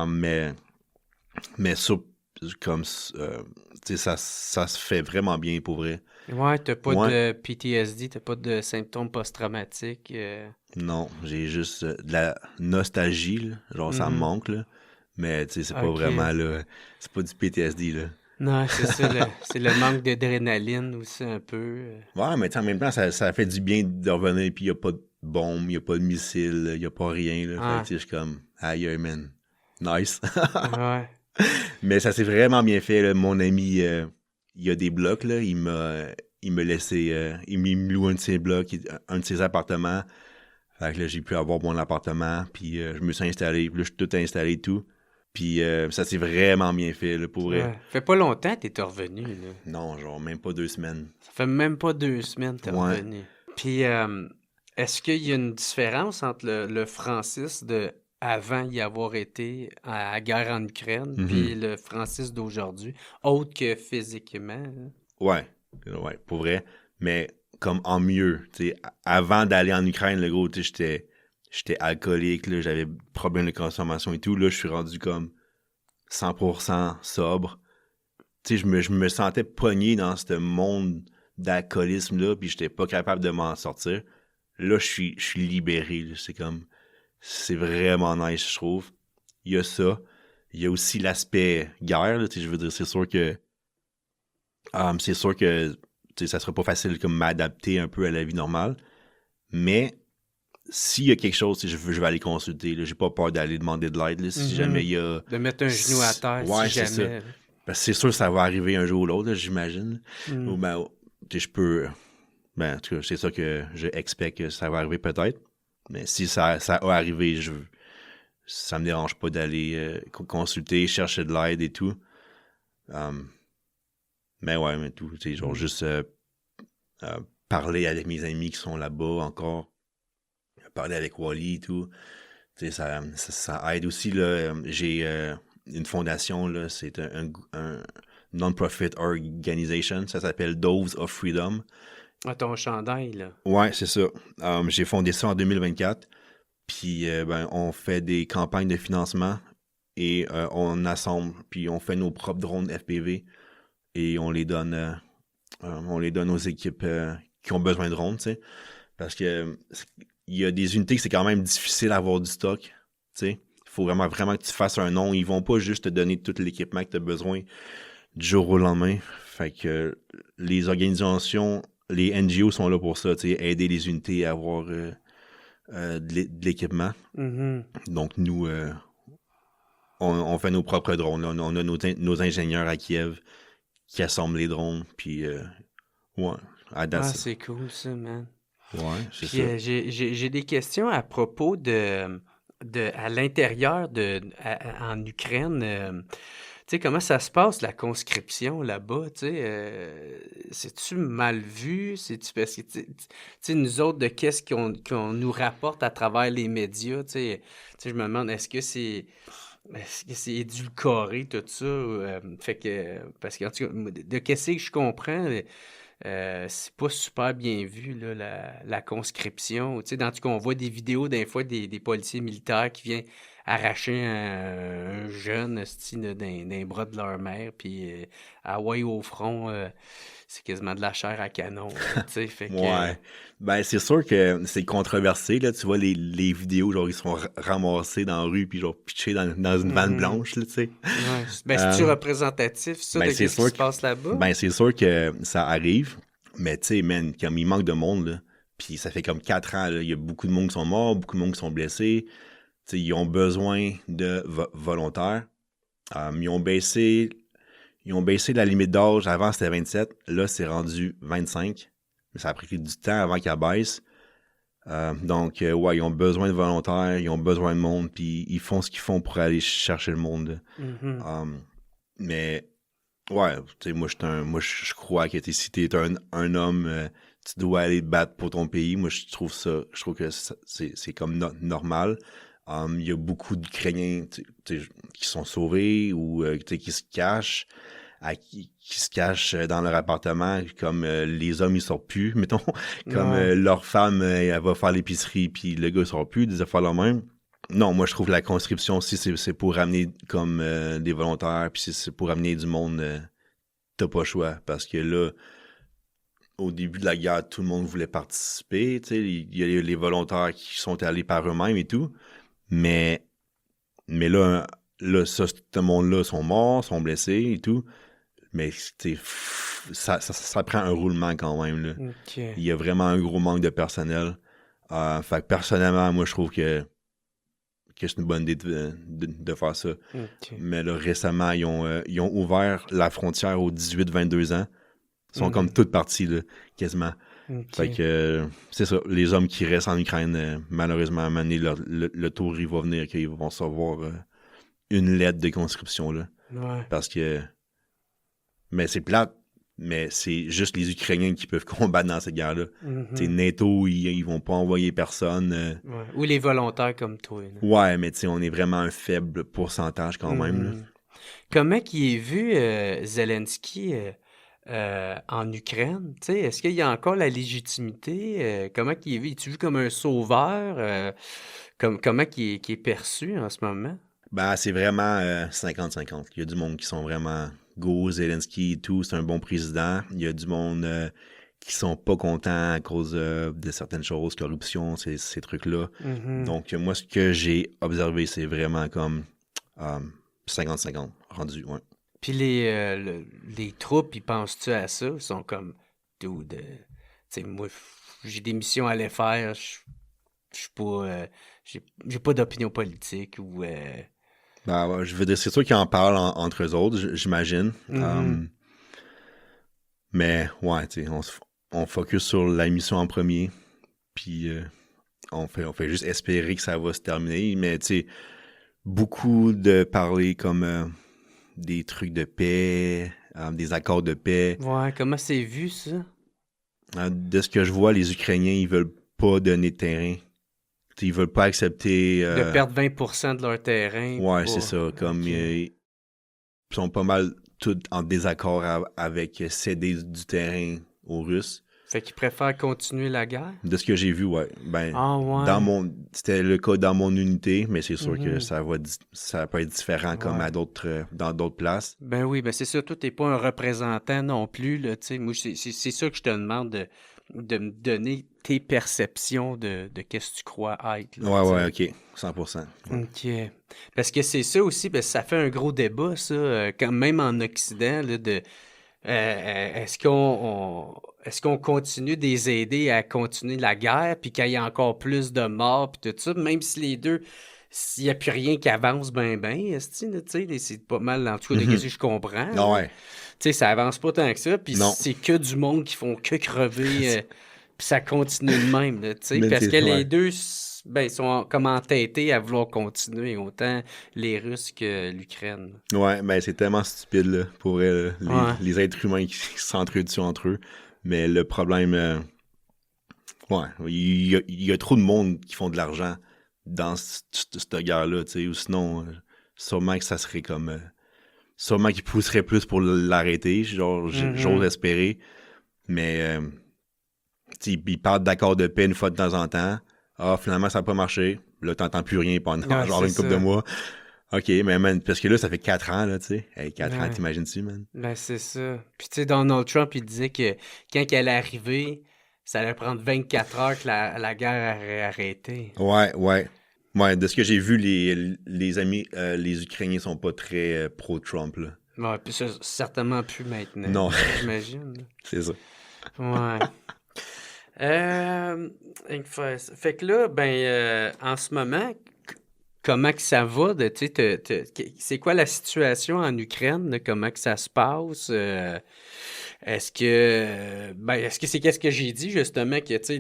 C: mais ça, comme, tu sais, ça se fait vraiment bien, pour vrai.
B: Ouais, t'as pas de PTSD, t'as pas de symptômes post-traumatiques.
C: Non, j'ai juste de la nostalgie, là. Genre, ça me manque, là. Mais, tu sais, c'est pas vraiment, là, c'est pas du PTSD, là.
B: Non, c'est ça, c'est le manque d'adrénaline aussi, un peu.
C: Ouais, mais en même temps, ça fait du bien de revenir, puis il y a pas de bombe, il y a pas de missile, il y a pas rien, là. Fait que, tu sais, je suis comme, aïe, man, nice.
B: Ouais.
C: Mais ça s'est vraiment bien fait, là. Mon ami, il y a des blocs, là, il m'a laissé, il me loue un de ses blocs, un de ses appartements. Fait que là, j'ai pu avoir mon appartement, puis je me suis installé, puis là, je suis tout installé et tout. Puis ça s'est vraiment bien fait, là, pour vrai.
B: Ouais. Fait pas longtemps que t'es revenu, là.
C: Non, genre même pas 2 semaines.
B: Ça fait même pas 2 semaines que t'es revenu. Puis, est-ce qu'il y a une différence entre le Francis de avant y avoir été à la guerre en Ukraine, puis le Francis d'aujourd'hui, autre que physiquement? Là?
C: Ouais, pour vrai. Mais comme en mieux, tu sais, avant d'aller en Ukraine, le gros, tu sais, j'étais alcoolique, là, j'avais des problèmes de consommation et tout. Là, je suis rendu comme 100% sobre. Tu sais, je me sentais pogné dans ce monde d'alcoolisme-là, puis j'étais pas capable de m'en sortir. Là, je suis libéré, là. C'est vraiment nice, je trouve. Il y a ça. Il y a aussi l'aspect guerre, là, tu sais, je veux dire, c'est sûr que ça sera pas facile comme m'adapter un peu à la vie normale. Mais s'il y a quelque chose, je vais aller consulter. Là, j'ai pas peur d'aller demander de l'aide. Là, si jamais il y a...
B: De mettre un genou à terre,
C: ouais,
B: si jamais.
C: Ça. Parce que c'est sûr que ça va arriver un jour ou l'autre, là, j'imagine. Ou je peux... en tout cas, c'est ça que je expecte que ça va arriver peut-être. Mais si ça a arrivé, ça me dérange pas d'aller consulter, chercher de l'aide et tout. Mais ouais, mais tout. Tu sais, genre juste parler avec mes amis qui sont là-bas encore. Parler avec Wally et tout. Tu sais, ça aide aussi, là. J'ai une fondation, là. C'est un non-profit organization. Ça s'appelle Doves of Freedom.
B: Ah, ton chandail, là.
C: Ouais, c'est ça. J'ai fondé ça en 2024. Puis, on fait des campagnes de financement et on assemble, puis on fait nos propres drones FPV et on les donne aux équipes qui ont besoin de drones, tu sais. Parce que il y a des unités que c'est quand même difficile à avoir du stock, tu sais. Il faut vraiment que tu fasses un nom. Ils vont pas juste te donner tout l'équipement que tu as besoin du jour au lendemain. Fait que les organisations, les NGO sont là pour ça, tu sais, aider les unités à avoir de l'équipement. Donc, nous, on fait nos propres drones. Là. On a nos ingénieurs à Kiev qui assemblent les drones. Puis,
B: c'est cool, ça, man.
C: Ouais, c'est
B: puis,
C: ça.
B: J'ai des questions à propos de à l'intérieur en Ukraine. Tu sais, comment ça se passe, la conscription là-bas, tu sais, c'est-tu mal vu? C'est-tu parce que, tu sais, nous autres, de qu'est-ce qu'on nous rapporte à travers les médias, tu sais, je me demande, est-ce que c'est édulcoré, tout ça? Fait que, parce que, en tout cas, de qu'est-ce que je comprends, c'est pas super bien vu, là, la conscription. Tu sais, dans tout cas, on voit des vidéos, des fois, des policiers militaires qui viennent arracher un jeune d'un bras de leur mère, puis Hawaï au front, c'est quasiment de la chair à canon. Tu sais, fait que...
C: Ouais. Ben, c'est sûr que c'est controversé, là. Tu vois les vidéos, genre, ils sont ramassés dans la rue, puis genre, pitchés dans une vanne blanche, là, tu sais.
B: Ouais. Ben, c'est-tu représentatif, ça, de ce qui se passe là-bas?
C: Ben, c'est sûr que ça arrive, mais tu sais, man, comme il manque de monde, là, Puis ça fait comme 4 ans, là, il y a beaucoup de monde qui sont morts, beaucoup de monde qui sont blessés. T'sais, ils ont besoin de volontaires. Ils ont baissé la limite d'âge. Avant, c'était 27. Là, c'est rendu 25. Mais ça a pris du temps avant qu'elle baisse. Donc, ouais, ils ont besoin de volontaires, ils ont besoin de monde, puis ils font ce qu'ils font pour aller chercher le monde. Mais, ouais, tu sais, moi, je crois que si t'es un homme, tu dois aller te battre pour ton pays. Moi, je trouve que c'est comme normal. Il y a beaucoup d'Ukrainiens qui sont sauvés ou qui se cachent. Qui se cachent dans leur appartement, comme les hommes, ils sortent plus, mettons. Comme leur femme, elle va faire l'épicerie, puis le gars, il sort plus, des affaires là même. Non, moi, je trouve que la conscription, si c'est pour ramener comme des volontaires, puis si c'est pour ramener du monde, t'as pas le choix. Parce que là, au début de la guerre, tout le monde voulait participer. Il y a les volontaires qui sont allés par eux-mêmes et tout. Mais là ce monde-là sont morts, sont blessés et tout. Mais ça prend un roulement quand même. Là.
B: Okay.
C: Il y a vraiment un gros manque de personnel. Fait que personnellement, moi, je trouve que c'est une bonne idée de faire ça.
B: Okay.
C: Mais là, récemment, ils ont ouvert la frontière aux 18-22 ans. Ils sont comme toutes parties, là, quasiment.
B: Okay.
C: Fait que c'est ça. Les hommes qui restent en Ukraine, malheureusement, à un moment donné, le tour, il va venir, qu'ils vont recevoir une lettre de conscription. Là.
B: Ouais.
C: Parce que... Mais c'est plate, mais c'est juste les Ukrainiens qui peuvent combattre dans cette guerre-là. NATO, ils vont pas envoyer personne.
B: Ouais. Ou les volontaires comme toi. Là.
C: Ouais, mais on est vraiment un faible pourcentage quand même. Là.
B: Comment qu'il est vu Zelensky en Ukraine? T'sais, est-ce qu'il y a encore la légitimité? Comment qu'il est vu? Es-tu vu comme un sauveur? Comment qu'il est perçu en ce moment?
C: Ben, c'est vraiment 50-50. Il y a du monde qui sont vraiment go, Zelensky et tout, c'est un bon président. Il y a du monde qui sont pas contents à cause de certaines choses, corruption, ces trucs-là. Donc, moi, ce que j'ai observé, c'est vraiment comme 50-50 rendu, ouais.
B: Puis les troupes, ils pensent-tu à ça? Ils sont comme, dude, tu sais, moi, j'ai des missions à aller faire, je suis pas, j'ai pas d'opinion politique ou...
C: Ben, ouais, je veux dire, c'est sûr qu'ils en parlent entre eux autres, j'imagine. Mais, ouais, tu sais, on focus sur la mission en premier, puis on fait juste espérer que ça va se terminer. Mais, tu sais, beaucoup de parler comme des trucs de paix, des accords de paix.
B: Ouais, comment c'est vu, ça?
C: De ce que je vois, les Ukrainiens, ils veulent pas donner de terrain. Ils veulent pas accepter...
B: de perdre 20% de leur terrain.
C: Ouais, c'est ça. Comme ils sont pas mal tous en désaccord avec céder du terrain aux Russes.
B: Fait qu'ils préfèrent continuer la guerre?
C: De ce que j'ai vu, ouais. Ben,
B: ouais.
C: C'était le cas dans mon unité, mais c'est sûr que ça peut être différent comme dans d'autres places.
B: Ben oui, ben c'est ça. Toi, t'es pas un représentant non plus, là, tu sais. Moi, c'est ça que je te demande de me donner tes perceptions de qu'est-ce que tu crois être. Là,
C: ouais, OK. 100%. Ouais.
B: OK. Parce que c'est ça aussi, parce que ça fait un gros débat, ça, quand même en Occident, là, de est-ce qu'on continue de les aider à continuer la guerre, puis qu'il y ait encore plus de morts, puis tout ça, même si les deux, s'il n'y a plus rien qui avance ben, c'est pas mal, en tout cas, de ce que je comprends.
C: Ah ouais.
B: Tu sais, ça avance pas tant que ça, puis c'est que du monde qui font que crever, puis ça continue de même, tu sais, parce que les deux, ben, sont comme entêtés à vouloir continuer, autant les Russes que l'Ukraine.
C: Ouais, ben c'est tellement stupide, là, pour les êtres humains qui s'entretuent entre eux. Mais le problème, il y a trop de monde qui font de l'argent dans cette guerre-là, tu sais, ou sinon, sûrement que ça serait comme... sûrement qu'ils pousseraient plus pour l'arrêter, genre, j'ose espérer. Mais, ils parlent d'accord de paix une fois de temps en temps. Ah, finalement, ça n'a pas marché. Là, t'entends plus rien pendant genre une couple de mois. OK, mais man, parce que là, ça fait 4 ans, là, tu sais. Hey, 4 ans, t'imagines-tu, man?
B: Ben, c'est ça. Puis, tu sais, Donald Trump, il disait que quand elle est arrivée, ça allait prendre 24 heures que la guerre aurait arrêté.
C: Ouais. Ouais, de ce que j'ai vu, les amis, les Ukrainiens sont pas très pro-Trump, là.
B: Ouais, puis ça, certainement plus maintenant.
C: Non.
B: J'imagine.
C: C'est ça.
B: Ouais. Fait que là, en ce moment, comment que ça va? C'est quoi la situation en Ukraine? Là? Comment que ça se passe? Est-ce que c'est qu'est-ce que j'ai dit, justement, que, tu sais,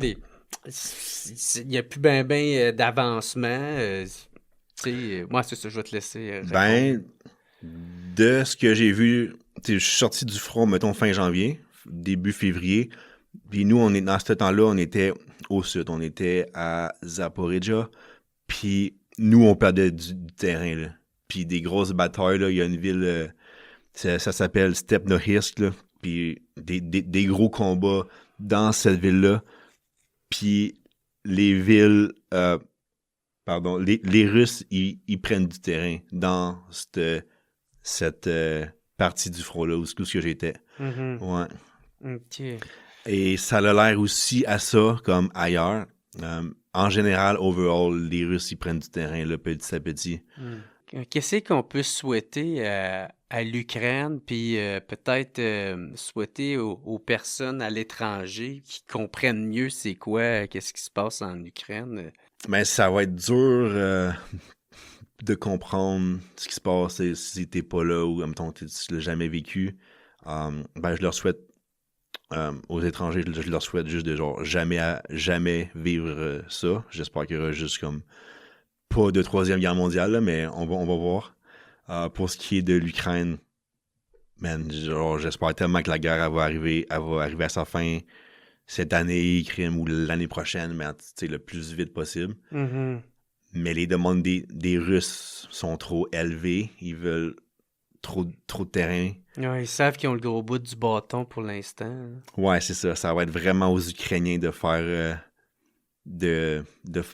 B: il n'y a plus d'avancement? Moi, c'est ça, je vais te laisser répondre.
C: De ce que j'ai vu, je suis sorti du front, mettons, fin janvier, début février. Puis nous, dans ce temps-là, on était au sud. On était à Zaporizhzhia. Puis nous, on perdait du terrain, là. Puis des grosses batailles, là. Il y a une ville, ça s'appelle Stepnohirsk, là. Puis des gros combats dans cette ville-là. Puis les villes... les Russes, ils prennent du terrain dans cette partie du front-là où que j'étais.
B: Mhm.
C: Ouais.
B: OK.
C: Et ça a l'air aussi à ça, comme ailleurs. En général, overall, les Russes, ils prennent du terrain, là, petit à petit.
B: Qu'est-ce qu'on peut souhaiter à l'Ukraine, puis peut-être souhaiter aux personnes à l'étranger qui comprennent mieux c'est quoi, qu'est-ce qui se passe en Ukraine?
C: Mais ça va être dur de comprendre ce qui se passe si t'es pas là ou, mettons, tu l'as jamais vécu. Je leur souhaite aux étrangers, je leur souhaite juste de genre jamais vivre ça. J'espère qu'il y aura juste comme pas de troisième guerre mondiale, là, mais on va voir. Pour ce qui est de l'Ukraine, man, genre, j'espère tellement que la guerre elle va arriver à sa fin cette année, crime, ou l'année prochaine, mais le plus vite possible.
B: Mm-hmm.
C: Mais les demandes des Russes sont trop élevées. Ils veulent trop de terrain.
B: Ouais, ils savent qu'ils ont le gros bout du bâton pour l'instant.
C: Ouais, c'est ça. Ça va être vraiment aux Ukrainiens de faire... de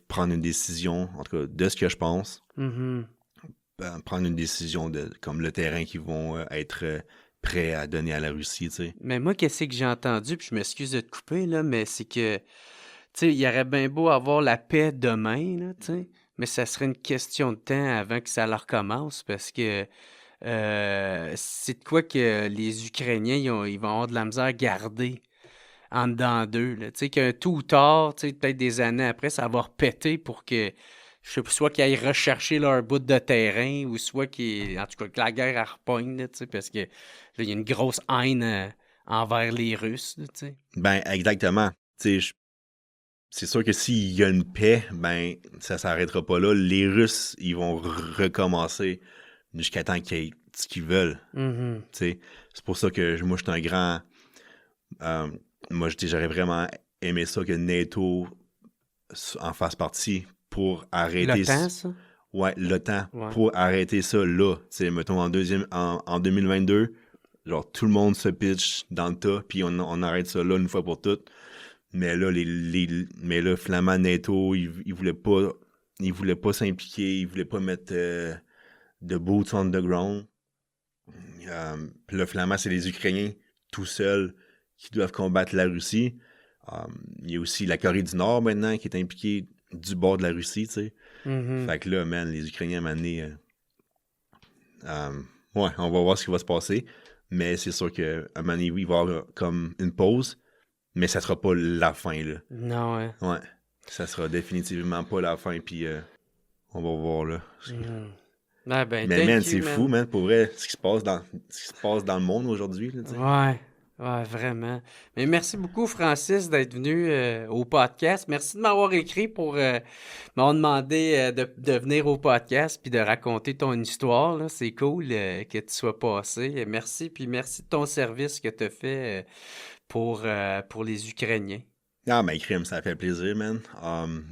C: prendre une décision, en tout cas, de ce que je pense.
B: Mm-hmm.
C: Prendre une décision de comme le terrain qu'ils vont être prêts à donner à la Russie, tu sais.
B: Mais moi, qu'est-ce que j'ai entendu, puis je m'excuse de te couper, là, mais c'est que, tu sais, il y aurait bien beau avoir la paix demain, là, tu sais, mais ça serait une question de temps avant que ça leur commence, parce que c'est de quoi que les Ukrainiens, ils vont avoir de la misère à garder en dedans d'eux, là, tu sais, que tôt ou tard, tu sais, peut-être des années après, ça va repéter pour que, je sais pas, soit qu'ils aillent rechercher leur bout de terrain, ou soit en tout cas, que la guerre elle repogne, là, tu sais, parce que là, il y a une grosse haine envers les Russes, là, tu sais.
C: Ben, exactement. Tu sais, c'est sûr que s'il y a une paix, ben, ça s'arrêtera pas là. Les Russes, ils vont recommencer jusqu'à temps qu'ils aient ce qu'ils veulent.
B: Mm-hmm.
C: Tu sais, c'est pour ça que moi, je suis un grand... moi, j'aurais vraiment aimé ça que NATO en fasse partie pour arrêter...
B: L'OTAN, ça?
C: Ouais, l'OTAN.
B: Ouais.
C: Pour arrêter ça là. Tu sais, mettons, en 2022, genre, tout le monde se pitch dans le tas, puis on arrête ça là une fois pour toutes. Mais là, mais là, finalement, NATO, ils voulaient pas s'impliquer, ils voulaient pas mettre de boots on the ground. Puis là, finalement, c'est les Ukrainiens tout seuls qui doivent combattre la Russie. Il y a aussi la Corée du Nord maintenant qui est impliquée du bord de la Russie, tu sais.
B: Mm-hmm.
C: Fait que là, man, les Ukrainiens m'ont amené... ouais, on va voir ce qui va se passer. Mais c'est sûr qu'à un moment donné, oui, il va y avoir comme une pause. Mais ça sera pas la fin, là.
B: Non, ouais.
C: Ouais. Ça sera définitivement pas la fin, puis on va voir, là.
B: Ah, ben,
C: Mais man, c'est fou, man, pour vrai, ce qui se passe dans le monde aujourd'hui, là, tu sais.
B: Ouais, vraiment. Mais merci beaucoup, Francis, d'être venu au podcast. Merci de m'avoir écrit pour m'avoir demandé de venir au podcast puis de raconter ton histoire, là. C'est cool que tu sois passé. Merci, puis merci de ton service que tu as fait pour les Ukrainiens.
C: Ah, ben, crime, ça fait plaisir, man.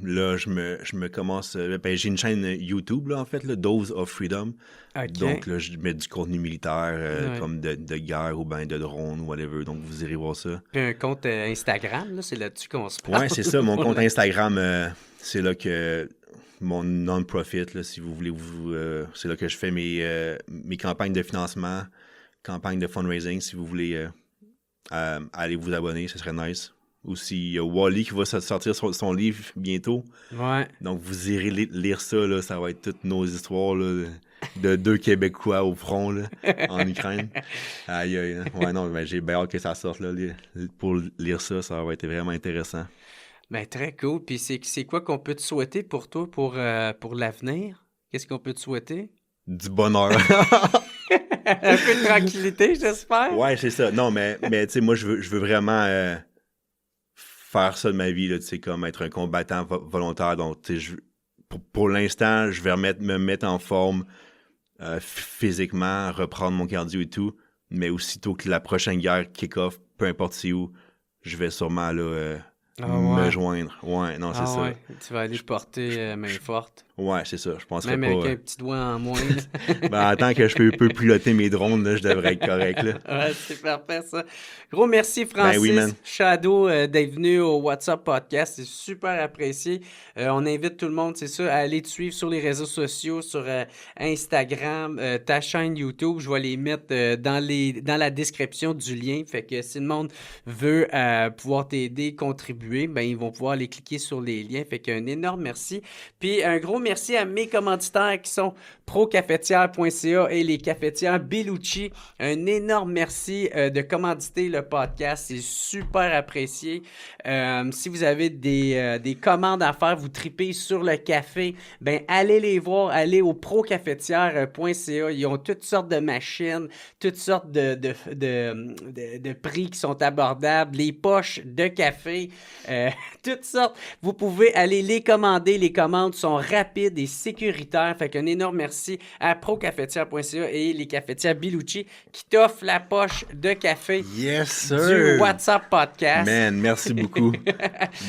C: Là, je me commence... j'ai une chaîne YouTube, là, en fait, là, Dose of Freedom.
B: Okay.
C: Donc, là, je mets du contenu militaire, comme de guerre ou ben de drone ou whatever. Donc, vous irez voir ça.
B: Puis un compte Instagram, là, c'est là-dessus qu'on se parle.
C: Ouais, c'est ça. Mon compte Instagram, c'est là que... Mon non-profit, là, si vous voulez, c'est là que je fais mes campagnes de financement, campagnes de fundraising. Si vous voulez aller vous abonner, ce serait nice. Aussi, il y a Wally qui va sortir son livre bientôt.
B: Ouais.
C: Donc, vous irez lire ça, là. Ça va être toutes nos histoires, là. de 2 Québécois au front là, en Ukraine. Aïe, aïe. Ouais, non, ben, j'ai bien hâte que ça sorte. Là, pour lire ça, ça va être vraiment intéressant.
B: Ben, très cool. Puis c'est quoi qu'on peut te souhaiter pour toi, pour l'avenir? Qu'est-ce qu'on peut te souhaiter?
C: Du bonheur.
B: Un peu de tranquillité, j'espère.
C: Ouais, c'est ça. Non, mais tu sais, moi, je veux vraiment faire ça de ma vie, là, tu sais, comme être un combattant volontaire. Donc, tu sais, pour l'instant, je vais me mettre en forme physiquement, reprendre mon cardio et tout. Mais aussitôt que la prochaine guerre kick-off, peu importe c'est où, je vais sûrement là, me joindre. Ouais, non, c'est ça.
B: Ouais. Tu vas aller porter main forte.
C: Ouais, c'est ça. Je penserais
B: même
C: pas.
B: Avec un petit doigt en moins.
C: Ben, tant que je peux piloter mes drones, là, je devrais être correct. Là.
B: Ouais, c'est parfait, ça. Gros merci, Francis
C: oui,
B: Shadow, d'être venu au WhatsApp Podcast. C'est super apprécié. On invite tout le monde, c'est ça, à aller te suivre sur les réseaux sociaux, sur Instagram, ta chaîne YouTube. Je vais les mettre dans la description du lien. Fait que si le monde veut pouvoir t'aider, contribuer, ben ils vont pouvoir aller cliquer sur les liens. Fait qu'un énorme merci. Puis un gros merci à mes commanditaires qui sont procafetière.ca et les cafetières Bellucci. Un énorme merci de commanditer le podcast. C'est super apprécié. Si vous avez des commandes à faire, vous tripez sur le café, ben allez les voir. Allez au procafetière.ca. Ils ont toutes sortes de machines, toutes sortes de prix qui sont abordables, les poches de café, toutes sortes. Vous pouvez aller les commander. Les commandes sont rapides et sécuritaires. Fait qu'un énorme merci à procafetière.ca et les cafetières Bellucci qui t'offrent la poche de café du WhatsApp Podcast.
C: Man, merci beaucoup.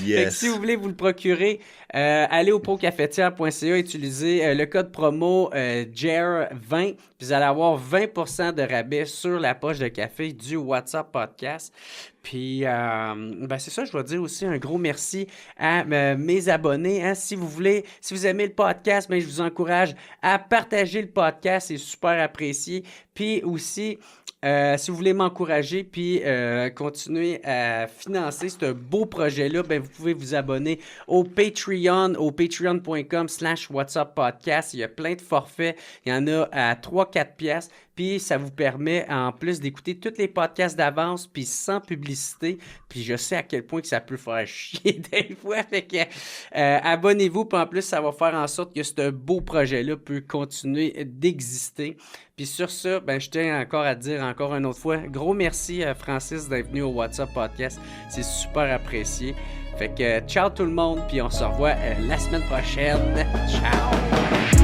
C: Yes.
B: Fait que si vous voulez vous le procurer, allez au procafetière.ca, utilisez le code promo JER20, puis vous allez avoir 20% de rabais sur la poche de café du WhatsApp Podcast. Puis, ben c'est ça, je dois dire aussi un gros merci à mes abonnés. Hein. Si vous aimez le podcast, ben, je vous encourage à partager le podcast, c'est super apprécié. Puis aussi, si vous voulez m'encourager puis continuer à financer ce beau projet-là, ben vous pouvez vous abonner au Patreon, au patreon.com/whatsappodcast. Il y a plein de forfaits. Il y en a à 3-4 piastres. Puis ça vous permet en plus d'écouter tous les podcasts d'avance puis sans publicité. Puis je sais à quel point que ça peut faire chier des fois. Fait que abonnez-vous. Puis en plus, ça va faire en sorte que ce beau projet-là peut continuer d'exister. Puis sur ça, ben je tiens encore à dire encore une autre fois, gros merci à Francis d'être venu au WhatsApp Podcast. C'est super apprécié. Fait que ciao tout le monde. Puis on se revoit la semaine prochaine. Ciao!